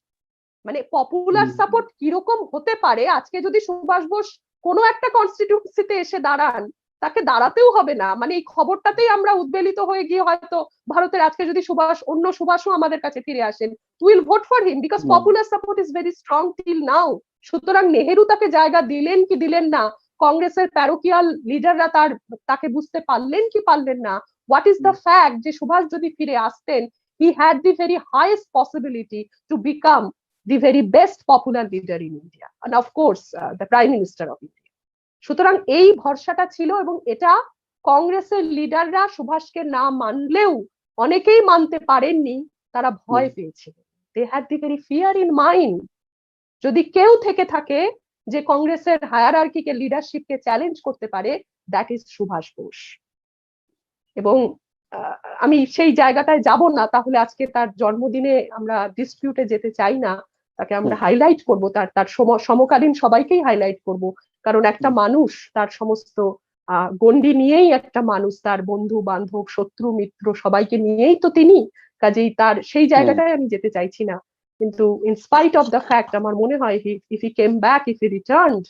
মানে পপুলার সাপোর্ট কিরকম হতে পারে। আজকে যদি সুভাষ বোস কোনো একটা কনস্টিটিউন্সিতে এসে দাঁড়ান, তাকে দাঁড়াতেও হবে না, মানে এই খবরটাতেই আমরা উদ্বেলিত হয়ে গিয়ে হয়তো ভারতের আজকে যদি সুভাষ, অন্য সুভাষও আমাদের কাছে ফিরে আসেন, will vote for him because popular support is very strong till now. সুতরাং নেহেরু তাকে জায়গা দিলেন কি দিলেন না, কংগ্রেসের প্যারোকিয়াল লিডাররা তাকে বুঝতে পারলেন কি পারলেন না, হোয়াট ইজ দ্য ফ্যাক্ট যে সুভাষ যদি ফিরে আসতেন, he had the very highest possibility to become the very best popular leader in India, and of course the prime minister of India. সুতরাং এই ভরসাটা ছিল, এবং এটা কংগ্রেসের লিডাররা সুভাষকে না মানলেও অনেকেই মানতে পারেননি, তারা ভয় পেয়েছিলেন। They had the very fear in mind, যদি কেউ থেকে থাকে যে কংগ্রেসের হায়ারার্কিকে, লিডারশিপকে চ্যালেঞ্জ করতে পারে, দ্যাট ইজ সুভাষ বোস। এবং আমি সেই জায়গাটায় যাব না, তাহলে আজকে তার জন্মদিনে আমরা ডিসপিউটে যেতে চাই না, তাকে আমরা হাইলাইট করব, তার সমকালীন সবাইকেই হাইলাইট করব, কারণ একটা মানুষ তার সমস্ত গণ্ডি নিয়েই একটা মানুষ, তার বন্ধু বান্ধব শত্রু মিত্র সবাইকে নিয়েই তো তিনি, কাজেই তার সেই জায়গাটায় আমি যেতে চাইছি না। কিন্তু in spite of the fact আমার মনে হয় if he came back, if he returned,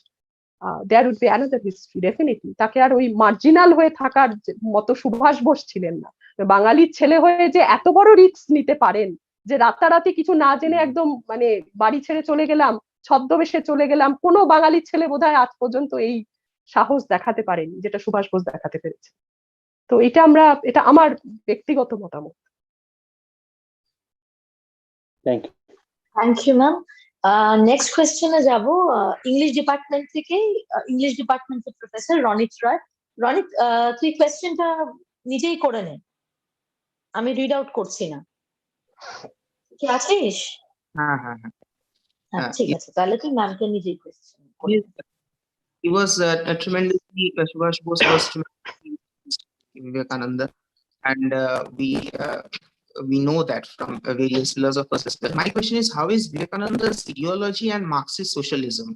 there would be another history definitely. তাকে আর ওই মার্জিনাল হয়ে থাকার মতো সুভাষ বোস ছিলেন না। বাঙালির ছেলে হয়ে যে এত বড় রিস্ক নিতে পারেন, যে রাতারাতি কিছু না জেনে একদম মানে বাড়ি ছেড়ে চলে গেলাম, ছদ্মবেশে চলে গেলাম, কোনো বাঙালির ছেলে বোধহয় আজ পর্যন্ত এই সাহস দেখাতে পারেনি যেটা সুভাষ বোস দেখাতে পেরেছে। তো এটা আমার ব্যক্তিগত মতামত। Thank you ma'am. নেক্সট কোয়েশ্চেনে যাব, ইংলিশ ডিপার্টমেন্ট থেকে, ইংলিশ ডিপার্টমেন্টের প্রফেসর রনিত রায়। রনিত, তুই কোয়েশ্চেনটা নিজেই করে নে, আমি রিড আউট করছি না। কি আছিস? হ্যাঁ ঠিক আছে, তাহলে তুই ম্যামকে নিজেই question. He was tremendously, Subhash Bose was tremendously Vivekananda, and we know that from various philosophers as well. My question is, how is Vivekananda's ideology and Marxist socialism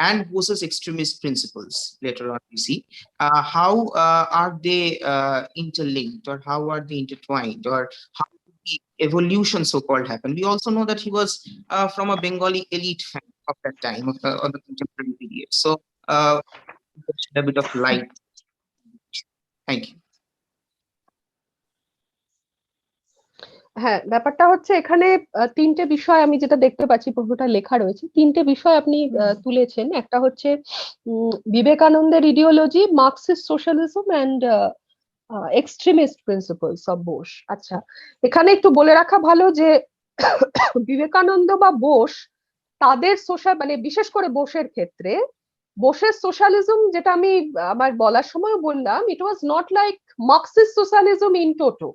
and Bose's extremist principles, later on we see, how are they interlinked, or how are they intertwined, or how did the evolution so-called happen? We also know that he was from a Bengali elite family of that time, of the contemporary period. So a bit of light. Thank you. হ্যাঁ, ব্যাপারটা হচ্ছে এখানে তিনটে বিষয় আমি যেটা দেখতে পাচ্ছি, পুরোটা লেখা রয়েছে, তিনটে বিষয় আপনি তুলেছেন। একটা হচ্ছে বিবেকানন্দের ideology, Marxist socialism and extremist principles of Bose. আচ্ছা, এখানে একটু বলে রাখা ভালো যে বিবেকানন্দ বা বোস, তাদের সোশ্যাল, মানে বিশেষ করে বোসের ক্ষেত্রে, বোসের সোশ্যালিজম যেটা আমি আমার বলার সময় বললাম, it was not like Marxist socialism in toto.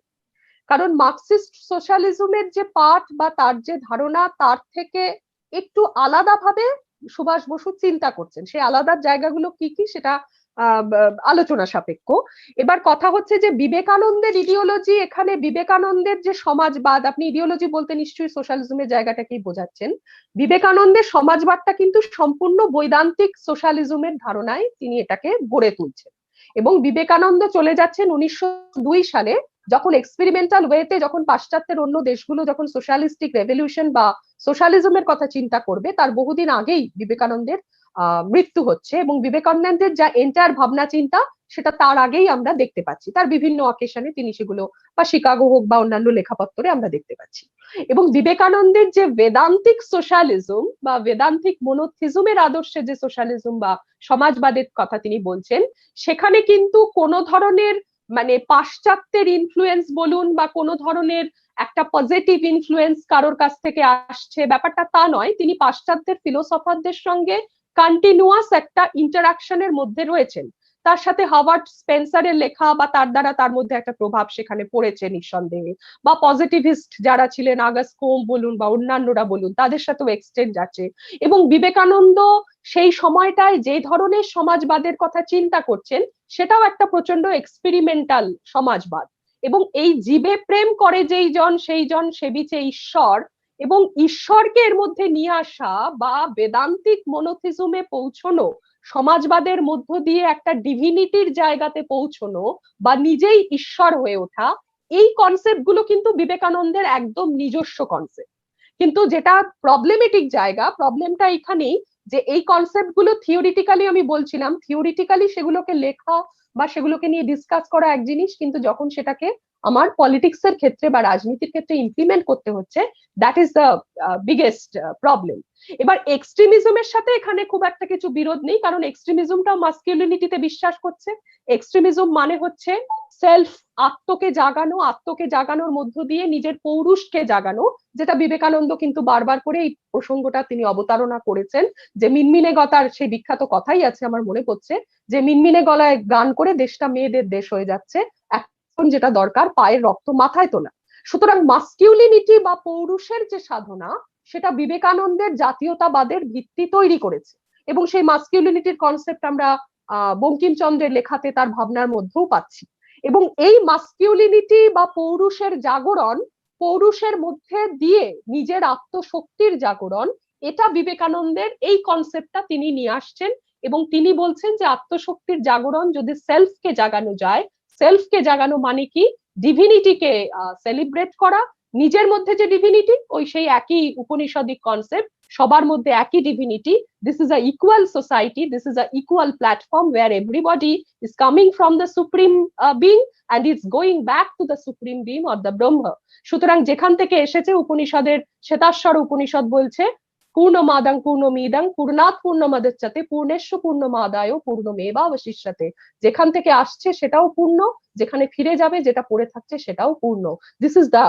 কারণ মার্কসিস্ট সোশ্যালিজমের যে পাঠ বা তার যে ধারণা, তার থেকে একটু আলাদাভাবে সুভাষ বসু চিন্তা করছেন। সেই আলাদা জায়গাগুলো কি কি সেটা আলোচনা সাপেক্ষ। এবার কথা হচ্ছে যে বিবেকানন্দের ইডিওলজি, এখানে বিবেকানন্দের যে সমাজবাদ, আপনি ইডিওলজি বলতে নিশ্চয়ই সোশ্যালিজমের জায়গাটাকেই বোঝাচ্ছেন। বিবেকানন্দের সমাজবাদটা কিন্তু সম্পূর্ণ বৈদান্তিক সোশ্যালিজমের ধারণায় তিনি এটাকে গড়ে তুলছেন। এবং বিবেকানন্দ চলে যাচ্ছেন 1902 সালে, যখন এক্সপেরিমেন্টাল ওয়েতে, যখন পাশ্চাত্যের অন্য দেশগুলো যখন সোশ্যালিস্টিক রেভলিউশন বা সোশ্যালিজমের কথা চিন্তা করবে, তার বহুদিন আগেই বিবেকানন্দের মৃত্যু হচ্ছে, এবং বিবেকানন্দের যা এন্টায়ার ভাবনা চিন্তা সেটা তার আগেই আমরা দেখতে পাচ্ছি, তার বিভিন্ন অকেশনে তিনি সেগুলো বা শিকাগো হোক বা অন্যান্য লেখাপত্রে আমরা দেখতে পাচ্ছি। এবং বিবেকানন্দের যে বেদান্তিক সোশ্যালিজম বা বেদান্তিক মোনোথিজমের আদর্শে যে সোশ্যালিজম বা সমাজবাদের কথা তিনি বলছেন, সেখানে কিন্তু কোনো ধরনের মানে পাশ্চাত্যের ইনফ্লুয়েন্স বলুন বা কোনো ধরনের একটা পজিটিভ ইনফ্লুয়েন্স কারোর কাছ থেকে আসছে ব্যাপারটা তা নয়। তিনি পাশ্চাত্যের ফিলোসফারদের সঙ্গে কন্টিনিউয়াস একটা ইন্টারাকশনের মধ্যে রয়েছেন। তার সাথে হাওয়ার্ড স্পেন্সারের লেখা বা তার দ্বারা তার মধ্যে একটা প্রভাব সেখানে পড়েছে নিঃসন্দেহে, বা পজিটিভিস্ট যারা ছিলেন আগস্ট কোম বলুন বা অন্যান্যরা বলুন, তাদের সাথেও এক্সচেঞ্জ আছে। এবং বিবেকানন্দ সেই সময়টায় যে ধরনের সমাজবাদের কথা চিন্তা করছেন সেটাও একটা প্রচন্ড এক্সপেরিমেন্টাল সমাজবাদ। এবং এই জীবে প্রেম করে যেই জন সেই জন সেবিছে ঈশ্বর, এবং ঈশ্বরকে এর মধ্যে নিয়ে আসা বা বেদান্তিক মোনোথিজমে পৌঁছনো, সমাজবাদের মধ্য দিয়ে একটা ডিভিনিটির জায়গাতে পৌঁছনো বা নিজেই ঈশ্বর হয়ে ওঠা, এই কনসেপ্ট গুলো কিন্তু বিবেকানন্দের একদম নিজস্ব কনসেপ্ট। কিন্তু যেটা প্রবলেমেটিক জায়গা, প্রবলেমটা এখানেই যে এই কনসেপ্ট গুলো থিওরিটিক্যালি, আমি বলছিলাম থিওরিটিক্যালি সেগুলোকে লেখা বা সেগুলোকে নিয়ে ডিসকাস করা এক জিনিস, কিন্তু যখন সেটাকে আমার পলিটিক্স এর ক্ষেত্রে বা রাজনীতির ক্ষেত্রে ইমপ্লিমেন্ট করতে হচ্ছে, that is the biggest problem. এবার এক্সট্রিমিজমের সাথে এখানে খুব একটা কিছু বিরোধ নেই, কারণ এক্সট্রিমিজমটাও মাস্কিউলিনিটিতে বিশ্বাস করছে। এক্সট্রিমিজম মানে হচ্ছে সেলফ, আত্মকে জাগানো, আত্মকে জাগানোর মধ্য দিয়ে নিজের পৌরুষকে জাগানো, যেটা বিবেকানন্দ কিন্তু বারবার করে এই প্রসঙ্গটা তিনি অবতারণা করেছেন। যে মিনমিনে গতার সেই বিখ্যাত কথাই আছে আমার মনে পড়ছে, যে মিনমিনে গলায় গান করে দেশটা মেয়েদের দেশ হয়ে যাচ্ছে, এখন যেটা দরকার পায়ের রক্ত মাথায় তোলা। সুতরাং মাস্কিউলিনিটি বা পৌরুষের যে সাধনা, সেটা বিবেকানন্দের জাতীয়তাবাদের ভিত্তি তৈরি করেছে। এবং সেই মাস্কিউলিনিটির কনসেপ্ট আমরা বঙ্কিমচন্দ্রের লেখাতে তার ভাবনার মধ্যেও পাচ্ছি। এবং এই মাস্কিউলিনিটি বা পৌরুষের জাগরণ, পৌরুষের মধ্যে দিয়ে নিজের আত্মশক্তির জাগরণ, এটা বিবেকানন্দের এই কনসেপ্টটা তিনি নিয়ে আসছেন। এবং তিনি বলছেন যে আত্মশক্তির জাগরণ যদি সেলফকে জাগানো যায়, সেলফকে জাগানো মানে কি ডিভিনিটিকে সেলিব্রেট করা, নিজের মধ্যে যে ডিভিনিটি ওই সেই একই উপনিষদিক কনসেপ্ট, সবার মধ্যে একই divinity. This is a equal society, this is a equal platform where everybody is coming from the supreme being and it's going back to the supreme being or the Brahma. সুতরাং যেখান থেকে এসেছে উপনিষদের শ্বেতাশ্বর উপনিষদ বলছে পূর্ণমাদাং পূর্ণমিদং পূর্ণাৎ পূর্ণমদচ্যতে পূর্ণেশ্ব পূর্ণমাদায় পূর্ণমেবাবশিষ্যতে। যেখান থেকে আসছে সেটাও পূর্ণ, যেখানে ফিরে যাবে যেটা পড়ে থাকছে সেটাও পূর্ণ। This is the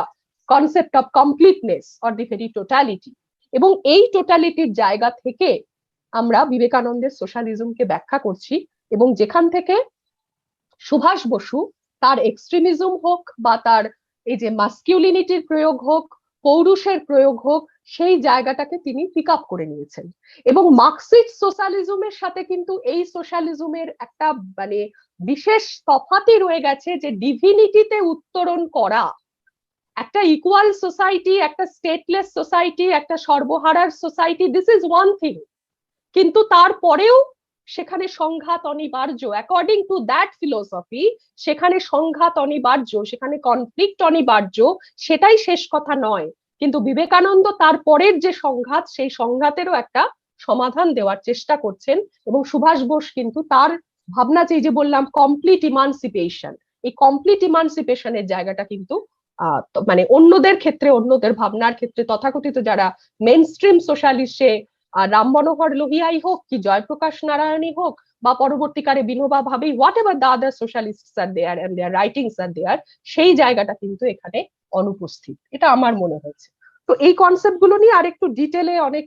concept of completeness or the very totality. এবং এই টোটালিটির জায়গা থেকে আমরা বিবেকানন্দের সোশ্যালিজমকে ব্যাখ্যা করছি। এবং যেখান থেকে সুভাষ বসু তার এক্সট্রিমিজম হোক বা তার এই যে মাস্কিউলিনিটির প্রয়োগ হোক, পৌরুষের প্রয়োগ হোক, সেই জায়গাটাকে তিনি পিক আপ করে নিয়েছেন। এবং মার্কসিস্ট সোশ্যালিজমের সাথে কিন্তু এই সোশ্যালিজমের একটা মানে বিশেষ তফাতই রয়ে গেছে, যে ডিভিনিটিতে উত্তরণ করা, একটা ইকুয়াল সোসাইটি, একটা স্টেটলেস সোসাইটি, একটা সর্বহারার society, this is one thing. কিন্তু তারপরেও সেখানে সংঘাত অনিবার্য, অ্যাকর্ডিং টু দ্যাট ফিলোসফি সেখানে সংঘাত অনিবার্য, সেখানে কনফ্লিক্ট অনিবার্য, সেটাই শেষ কথা নয়। কিন্তু বিবেকানন্দ তারপরের যে সংঘাত, সেই সংঘাতেরও একটা সমাধান দেওয়ার চেষ্টা করছেন। এবং সুভাষ বোস কিন্তু তার ভাবনা, যে বললাম কমপ্লিট ইমানসিপেশন, এই কমপ্লিট ইমানসিপেশনের জায়গাটা কিন্তু মানে অন্যদের ক্ষেত্রে, অন্যদের ভাবনার ক্ষেত্রে তথাকথিত যারা মেন স্ট্রিম সোশ্যালিস্টে রাম মনোহর লোহিয়াই হোক কি জয়প্রকাশ নারায়ণী হোক বা পরবর্তীকালে Vinoba Bhave, whatever the other socialists are there and their writings are there, সেই জায়গাটা কিন্তু এখানে অনুপস্থিত, এটা আমার মনে হয়েছে। তো এই কনসেপ্ট গুলো নিয়ে আরেকটু ডিটেলে অনেক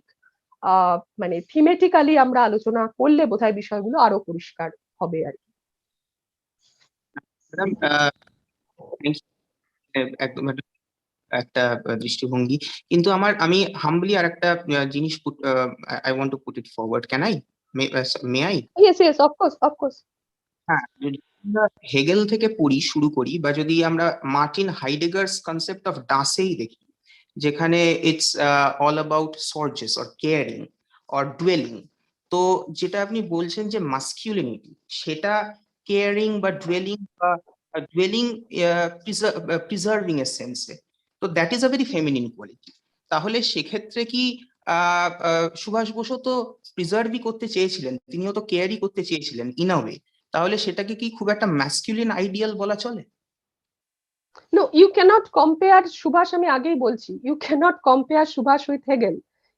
মানে থিমেটিক্যালি আমরা আলোচনা করলে বোধহয় বিষয়গুলো আরো পরিষ্কার হবে আর কি। একদম একটা দৃষ্টিভঙ্গি, কিন্তু আমি হাম্বলি আর একটা জিনিস I want to put it forward, can I, may I? Yes yes, of course. হ্যাঁ, যদি আমরা হেগেল থেকে পড়ি শুরু করি, বা যদি আমরা Martin Heidegger's concept of Dasein দেখি, যেখানে it's all about sorges or caring or dwelling, তো যেটা আপনি বলছেন যে মাস্কিউলিনিটি, সেটা কেয়ারিং বা ডুয়েলিং বা ডুয়েলিং প্রিজার্ভিং এর সেন্সে, তো that is a very feminine quality. তাহলে সেক্ষেত্রে কি সুভাষ বসু তো প্রিজার্ভই করতে চেয়েছিলেন, তিনিও তো কেয়ারই করতে চেয়েছিলেন ইন আ ওয়ে, তাহলে সেটাকে কি খুব একটা ম্যাসকুলিন আইডিয়াল বলা চলে? No, you can't compare Subhash, আমি আগেই বলছি, you can't compare Subhash with Hegel.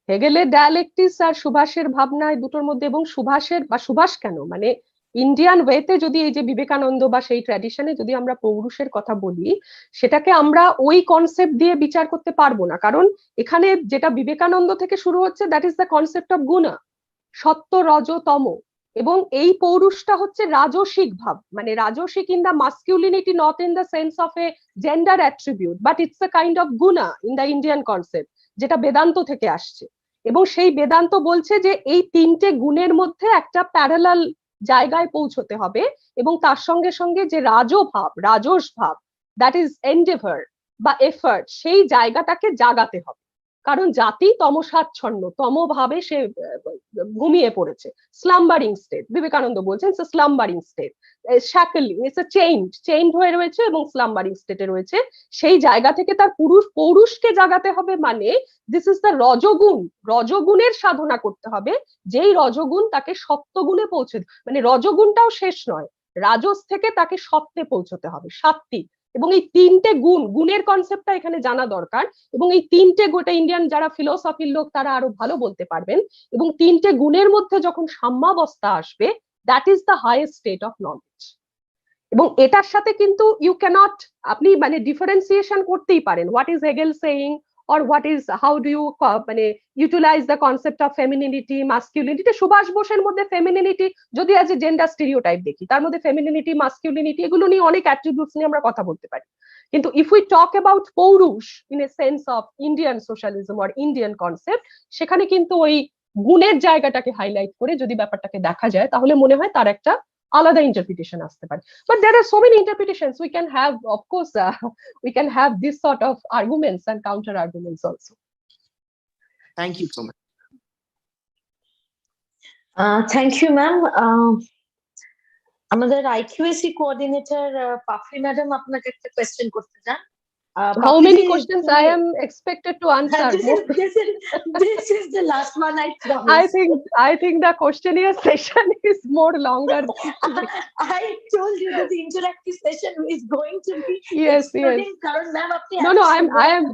হেগেলের ডায়ালেকটিক্স আর সুভাষের ভাবনায় দুটোর মধ্যে, এবং সুভাষের বা সুভাষ কেন মানে ইন্ডিয়ান ওয়েতে যদি এই যে বিবেকানন্দ বা সেই ট্র্যাডিশনে যদি আমরা পৌরুষের কথা বলি, সেটাকে আমরা ওই কনসেপ্ট দিয়ে বিচার করতে পারবো না, কারণ এখানে যেটা বিবেকানন্দ থেকে শুরু হচ্ছে, that is the concept of গুণা, সত্য রজ তম, এবং এই পৌরুষটা হচ্ছে রাজসিক ভাব, মানে rajasic in the masculinity, not in the sense of a gender attribute, but it's a kind of guna in the Indian concept, যেটা বেদান্ত থেকে আসছে। এবং সেই বেদান্ত বলছে যে এই তিনটে গুণের মধ্যে একটা প্যারালাল জায়গায় পৌঁছতে হবে, এবং তার সঙ্গে সঙ্গে যে রাজভাব, রাজস ভাব, দ্যাট ইজ এন্ডেভার বা এফার্ট, সেই জায়গাটাকে জাগাতে হবে, কারণ জাতি তমসাচ্ছন্ন, তমভাবে সে ঘুমিয়ে পড়েছে, স্লাম্বারিং স্টেট, বিবেকানন্দ বলছেন স্লাম্বারিং স্টেট, শ্যাকলিং, ইটস চেইনড হয়ে রয়েছে এবং স্লাম্বারিং স্টেটে রয়েছে। সেই জায়গা থেকে তার পৌরুষকে জাগাতে হবে, মানে দিস ইজ দ্য রজগুণ, রজগুণের সাধনা করতে হবে, যেই রজগুণ তাকে সত্যগুণে পৌঁছে, মানে রজগুণটাও শেষ নয়, রাজস থেকে তাকে সত্যে পৌঁছতে হবে, সাত্বিক। এবং এই তিনটে গুণের কনসেপ্টটা এখানে জানা দরকার, এবং এই তিনটে, গোটা ইন্ডিয়ান যারা ফিলোসফির লোক তারা আরো ভালো বলতে পারবেন, এবং তিনটে গুণের মধ্যে যখন সাম্যাবস্থা আসবে, that is the highest state of knowledge. এবং এটার সাথে কিন্তু ইউ ক্যানট, আপনি মানে ডিফারেন্সিয়েশন করতেই পারেন, what is Hegel saying, or what is, how do you মানে utilise the concept of femininity, masculinity. Subhash বোসের মধ্যে ফেমিনিনিটি যদি অ্যাজ এ জেন্ডার স্টেরিওটাইপ দেখি, তার মধ্যে ফেমিনিনিটি, মাস্কিউলিনিটি এগুলো নিয়ে অনেক অ্যাট্রিবিউটস নিয়ে আমরা কথা বলতে পারি, কিন্তু if we talk about Paurush in a sense of Indian socialism or Indian concept, সেখানে কিন্তু ওই গুণের জায়গাটাকে হাইলাইট করে যদি ব্যাপারটাকে দেখা যায়, তাহলে মনে হয় তার একটা আলাদা ইন্টারপ্রিটেশন আসতে পারে। But there are so many interpretations we can have, of course we can have this sort of arguments and counter arguments also. Thank you so much. Thank you, ma'am. আমাদের IQAC কোঅর্ডিনেটর পাফরি ম্যাডাম আপনাকে একটা question করতে চান। How many questions I am expected to answer? This is the last one, I promise. I think the questionnaire session is more longer. I told you that the interactive session is going to be yes. কারণ ma'am আপনি no I am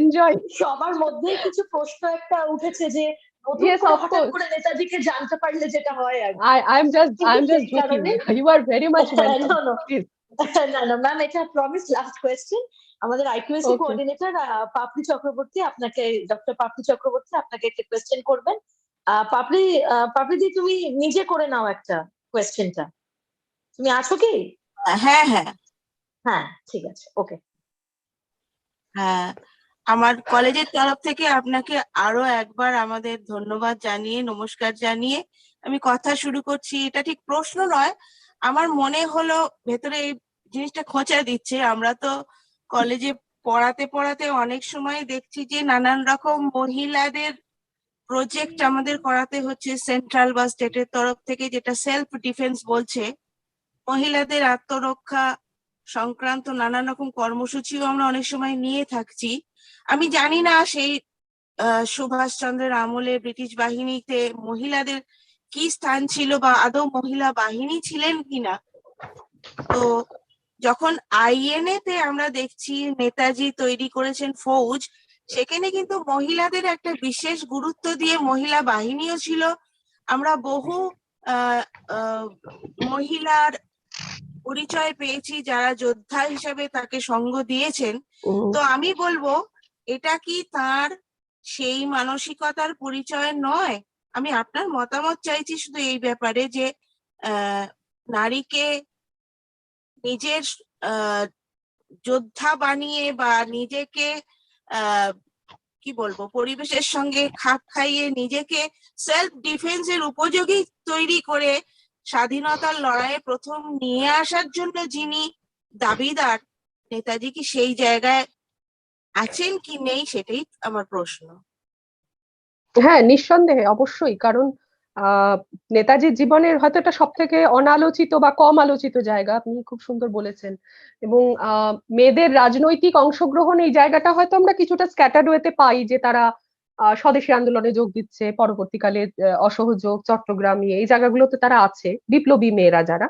enjoying. সবার মধ্যে কিছু প্রশ্ন একটা উঠেছে যে yes, of course, করে নেতাজিকে জানতে পারলে যেটা হয় আর I'm just joking. You are very much welcome. no ma'am, এটা প্রমিস লাস্ট কোয়েশ্চেন। আমাদের IQAC কোঅর্ডিনেটর পাপড়ি চক্রবর্তী আপনাকে, ডক্টর পাপড়ি চক্রবর্তী আপনাকে একটা কোয়েশ্চেন করবেন। পাপড়ি দি, তুমি নিজে করে নাও একটা কোয়েশ্চেনটা। তুমি আছো কি? হ্যাঁ, ঠিক আছে, ওকে। হ্যাঁ, আমার কলেজের তরফ থেকে আপনাকে আরো একবার আমাদের ধন্যবাদ জানিয়ে, নমস্কার জানিয়ে আমি কথা শুরু করছি। এটা ঠিক প্রশ্ন নয়, আমার মনে হলো ভেতরে এই জিনিসটা খোঁচা দিচ্ছে। আমরা তো কলেজে পড়াতে অনেক সময় দেখছি যে নানান রকম মহিলাদের প্রজেক্ট আমাদের করাতে হচ্ছে সেন্ট্রাল বা স্টেটের তরফ থেকে, যেটা সেলফ ডিফেন্স বলছে। মহিলাদের আত্মরক্ষা সংক্রান্ত নানান রকম কর্মসূচিও আমরা অনেক সময় নিয়ে থাকছি। আমি জানি না সেই সুভাষচন্দ্রের আমলে ব্রিটিশ বাহিনীতে মহিলাদের কি স্থান ছিল বা আদৌ মহিলা বাহিনী ছিলেন কিনা। তো যখন INA তে আমরা দেখছি নেতাজি তৈরি করেছেন ফৌজ, সেখানে কিন্তু মহিলাদের একটা বিশেষ গুরুত্ব দিয়ে মহিলা বাহিনীও ছিল। আমরা বহু মহিলার পরিচয় পেয়েছি যারা যোদ্ধা হিসেবে তাকে সঙ্গ দিয়েছেন। তো আমি বলবো এটা কি তার সেই মানসিকতার পরিচয় নয়? আমি আপনার মতামত চাইছি শুধু এই ব্যাপারে যে নারীকে নিজের যোদ্ধা বানিয়ে বা নিজেকে কি বলবো পরিবেশের সঙ্গে খাপ খাইয়ে নিজেকে সেলফ ডিফেন্সের উপযোগী তৈরি করে স্বাধীনতার লড়াইয়ে প্রথম নিয়ে আসার জন্য যিনি দাবিদার, নেতাজি কি সেই জায়গায় আছেন কি নেই, সেটাই আমার প্রশ্ন। হ্যাঁ, নিঃসন্দেহে, অবশ্যই, কারণ নেতাজির জীবনের হয়তো এটা সব থেকে অনালোচিত বা কম আলোচিত জায়গা, আপনি খুব সুন্দর বলেছেন। এবং মেয়েদের রাজনৈতিক অংশগ্রহণ, এই জায়গাটা হয়তো আমরা কিছুটা স্ক্যাটার্ড ওয়েতে পাই, যে তারা স্বদেশী আন্দোলনে যোগ দিচ্ছে, পরবর্তীকালে অসহযোগ, চট্টগ্রাম এই জায়গাগুলোতে তারা আছে, বিপ্লবী মেয়েরা যারা।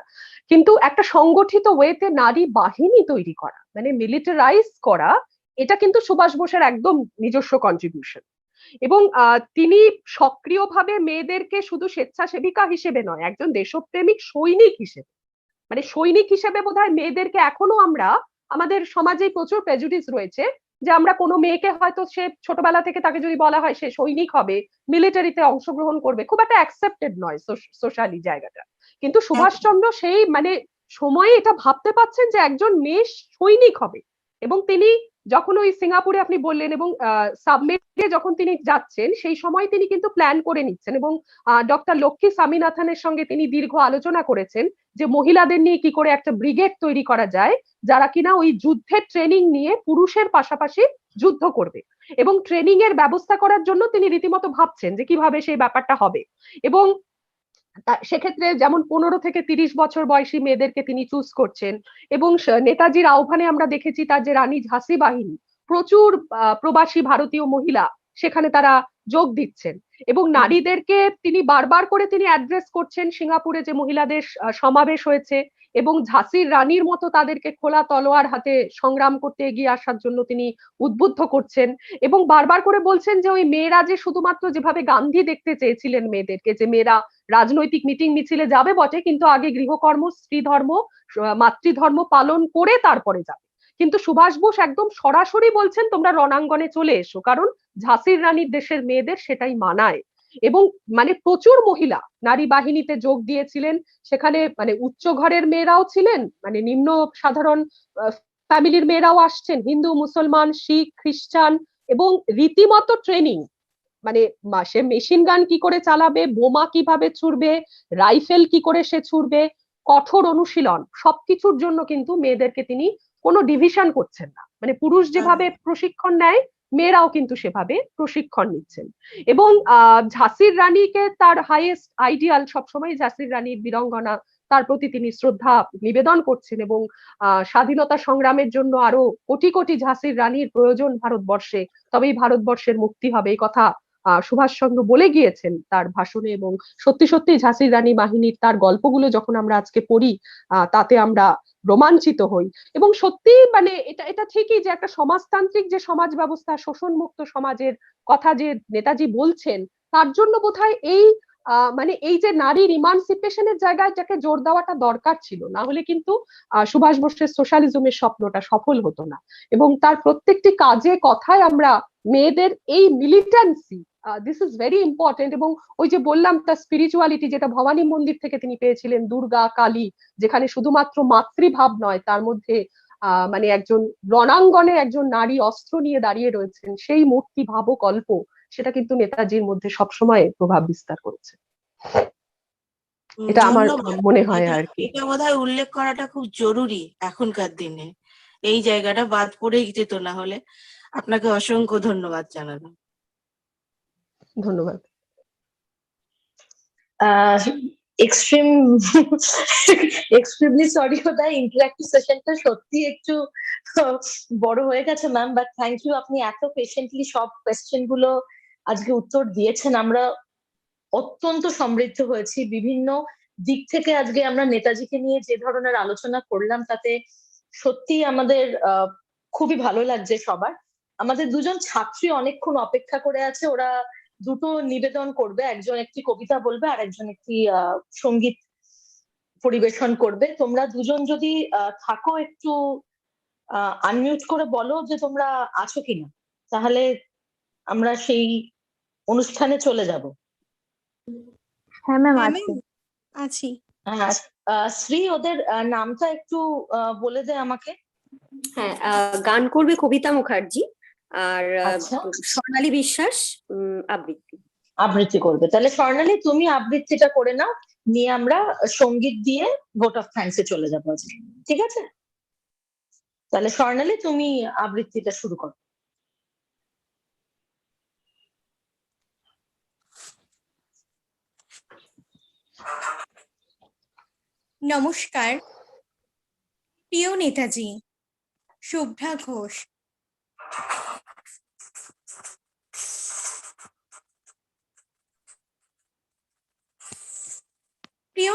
কিন্তু একটা সংগঠিত ওয়েতে নারী বাহিনী তৈরি করা, মানে মিলিটারাইজ করা, এটা কিন্তু সুভাষ বোসের একদম নিজস্ব কন্ট্রিবিউশন। এবং তিনি সক্রিয়ভাবে মেয়েদেরকে শুধু স্বেচ্ছাসেবিকা হিসেবে নয়, একজন দেশপ্রেমিক সৈনিক হিসেবে, মানে সৈনিক হিসেবে বোধহয় মেয়েদেরকে এখনো আমরা, আমাদের সমাজে প্রচুর প্রেজুডিস রয়েছে যে আমরা কোনো মেয়েকে হয়তো সে ছোটবেলা থেকে তাকে যদি বলা হয় সে সৈনিক হবে, মিলিটারিতে অংশগ্রহণ করবে, খুব একটা অ্যাকসেপ্টেড নয় সোশ্যালি জায়গাটা। কিন্তু সুভাষচন্দ্র সেই মানে সময়ে এটা ভাবতে পাচ্ছেন যে একজন মেয়ে সৈনিক হবে, এবং তিনি যখন ওই সিঙ্গাপুরে আপনি বললেন এবং সাবমেরিনে যখন তিনি যাচ্ছেন সেই সময় তিনি কিন্তু প্ল্যান করে নিচ্ছেন, এবং ডক্টর লক্ষ্মী স্বামীনাথনের সঙ্গে তিনি দীর্ঘ আলোচনা করেছেন যে মহিলাদের নিয়ে কি করে একটা ব্রিগেড তৈরি করা যায় যারা কিনা ওই যুদ্ধের ট্রেনিং নিয়ে পুরুষের পাশাপাশি যুদ্ধ করবে, এবং ট্রেনিং এর ব্যবস্থা করার জন্য তিনি রীতিমতো ভাবছেন যে কিভাবে সেই ব্যাপারটা হবে। এবং সেক্ষেত্রে যেমন 15 থেকে 30 বছর বয়সী মেয়েদেরকে তিনি চুজ করছেন, এবং নেতাজির আহ্বানে আমরা দেখেছি তার যে রানী ঝাঁসি বাহিনী, প্রচুর প্রবাসী ভারতীয় মহিলা সেখানে তারা যোগ দিচ্ছেন, এবং নারীদেরকে তিনি বারবার করে তিনি অ্যাড্রেস করছেন সিঙ্গাপুরে যে মহিলাদের সমাবেশ হয়েছে, এবং ঝাঁসির রানীর মতো তাদেরকে খোলা তলোয়ার হাতে সংগ্রাম করতে এগিয়ে আসার জন্য তিনি উদ্বুদ্ধ করছেন, এবং বারবার করে বলছেন যে ওই মেয়েরা যে শুধুমাত্র যেভাবে গান্ধী দেখতে চেয়েছিলেন মেয়েদেরকে, যে মেয়েরা রাজনৈতিক মিটিং মিছিলে যাবে বটে কিন্তু আগে গৃহকর্ম, স্ত্রী ধর্ম, মাতৃধর্ম পালন করে তারপরে যাবে, কিন্তু সুভাষ বোস একদম সরাসরি বলছেন তোমরা রণাঙ্গনে চলে এসো, কারণ ঝাঁসির রানীর দেশের মেয়েদের সেটাই মানায়। এবং মানে প্রচুর মহিলা নারী বাহিনীতে যোগ দিয়েছিলেন, সেখানে মানে উচ্চ ঘরের মেয়েরাও ছিলেন, মানে নিম্ন সাধারণ ফ্যামিলির মেয়েরাও আসছেন, হিন্দু, মুসলমান, শিখ, খ্রিস্টান, এবং রীতিমতো ট্রেনিং, মানে সে মেশিন গান কি করে চালাবে, বোমা কিভাবে ছুড়বে, রাইফেল কি করে সে ছুড়বে, কঠোর অনুশীলন, সবকিছুর জন্য কিন্তু মেয়েদেরকে তিনি কোনো ডিভিশন করছেন না, মানে পুরুষ যেভাবে প্রশিক্ষণ নেয় মেয়েরাও কিন্তু সেভাবে প্রশিক্ষণ নিচ্ছেন। এবং ঝাঁসির রানীকে তার হাইয়েস্ট আইডিয়াল, সবসময় ঝাঁসির রানীর বীরাঙ্গনা, তার প্রতি তিনি শ্রদ্ধা নিবেদন করছেন, এবং স্বাধীনতা সংগ্রামের জন্য আরো কোটি কোটি ঝাঁসির রানীর প্রয়োজন ভারতবর্ষে, তবেই ভারতবর্ষের মুক্তি হবে, এই কথা সুভাষচন্দ্র বলে গিয়েছেন তার ভাষণে। এবং সত্যি সত্যি ঝাঁসির রানী বাহিনীর তার গল্পগুলো যখন আমরা আজকে পড়ি তাতে আমরা রোমাঞ্চিত হই, এবং সত্যি মানে এটা এটা ঠিকই যে একটা সমাজতান্ত্রিক যে সমাজ ব্যবস্থা, শোষণ মুক্ত সমাজের কথা যে নেতাজি বলছেন, তার জন্য বোধহয় এই মানে এই যে নারীর ইমানসিপেশনের জায়গায় যাকে জোর দেওয়াটা দরকার ছিল, না হলে কিন্তু সুভাষ বোসের সোশ্যালিজমের স্বপ্নটা সফল হতো না। এবং তার প্রত্যেকটি কাজে কথায় আমরা মেয়েদের এই militancy, this is very important. এবং ওই যে বললাম তার স্পিরিচুয়ালিটি যেটা ভবানী মন্দির থেকে তিনি পেয়েছিলেন, দুর্গা, কালী, যেখানে শুধুমাত্র মাতৃভাব নয়, তার মধ্যে মানে একজন রণাঙ্গনে একজন নারী অস্ত্র নিয়ে দাঁড়িয়ে রয়েছেন, সেই মূর্তি ভাব কল্প, সেটা কিন্তু নেতাজির মধ্যে সবসময় প্রভাব বিস্তার করেছে। এটা আমার মনে হয় আর কি। এটা বোধহয় উল্লেখ করাটা খুব জরুরি এখনকার দিনে, এই জায়গাটা বাদ পড়েই যেত না হলে। আপনাকে অসংখ্য ধন্যবাদ জানালাম। ধন্যবাদ। এক্সট্রিমলি সরি, বোধহয় ইন্টারঅ্যাক্টিভ সেশনটা সত্যি একটু বড় হয়ে গেছে ম্যাম, বাট থ্যাংক ইউ, আপনি এত পেশেন্টলি সব কোয়েশ্চেন গুলো আজকে উত্তর দিয়েছেন। আমরা অত্যন্ত সমৃদ্ধ হয়েছি বিভিন্ন দিক থেকে। আজকে আমরা নেতাজিকে নিয়ে যে ধরনের আলোচনা করলাম তাতে সত্যি আমাদের খুবই ভালো লাগছে সবার। আমাদের দুজন ছাত্রী অনেকক্ষণ অপেক্ষা করে আছে, ওরা দুটো নিবেদন করবে, একজন একটি কবিতা বলবে আর একজন একটি সঙ্গীত পরিবেশন করবে। তোমরা দুজন যদি থাকো একটু আনমিউট করে বলো যে তোমরা আছো কিনা, তাহলে আমরা সেই অনুষ্ঠানে চলে যাব। হ্যাঁ ম্যাম আছি। শ্রী, ওদের নামটা একটু বলে দে আমাকে। হ্যাঁ, গান করবে কবিতা মুখার্জি, আর স্বর্ণালী বিশ্বাস আবৃত্তি করবে। তাহলে স্বর্ণালী তুমি আবৃত্তিটা করে নাও, নিয়ে আমরা সঙ্গীত দিয়ে ভোট অফ থ্যাঙ্কস এ চলে যাবো আজকে, ঠিক আছে? তাহলে স্বর্ণালী তুমি আবৃত্তিটা শুরু করো। নমস্কার প্রিয় নেতাজি। শুভ্রা ঘোষ।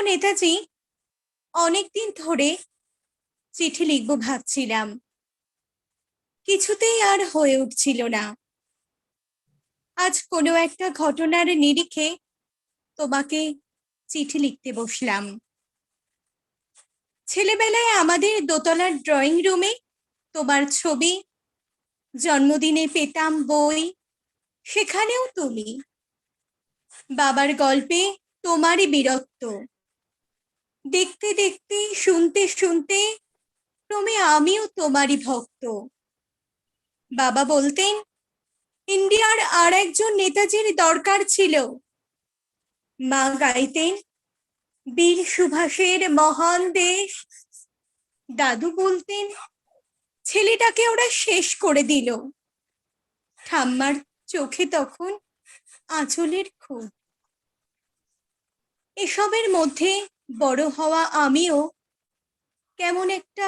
নেতাজি, অনেকদিন ধরে চিঠি লিখবো ভাবছিলাম, কিছুতেই আর হয়ে উঠছিল না। আজ কোনো একটা ঘটনার নিরিখে তোমাকে চিঠি লিখতে বসলাম। ছেলেবেলায় আমাদের দোতলার ড্রয়িং রুমে তোমার ছবি, জন্মদিনে পেতাম বই, সেখানেও তুমি। বাবার গল্পে তোমারই বীরত্ব। দেখতে দেখতে, শুনতে শুনতে ক্রমে আমিও তোমারই ভক্ত। বাবা বলতেন, ইন্ডিয়ার আর একজন নেতাজির দরকার ছিল। মা গাইতেন, বীর সুভাষের মহান দেশ। দাদু বলতেন, ছেলেটাকে ওরা শেষ করে দিল। ঠাম্মার চোখে তখন আঁচলের খুব। এসবের মধ্যে বড় হওয়া আমিও কেমন একটা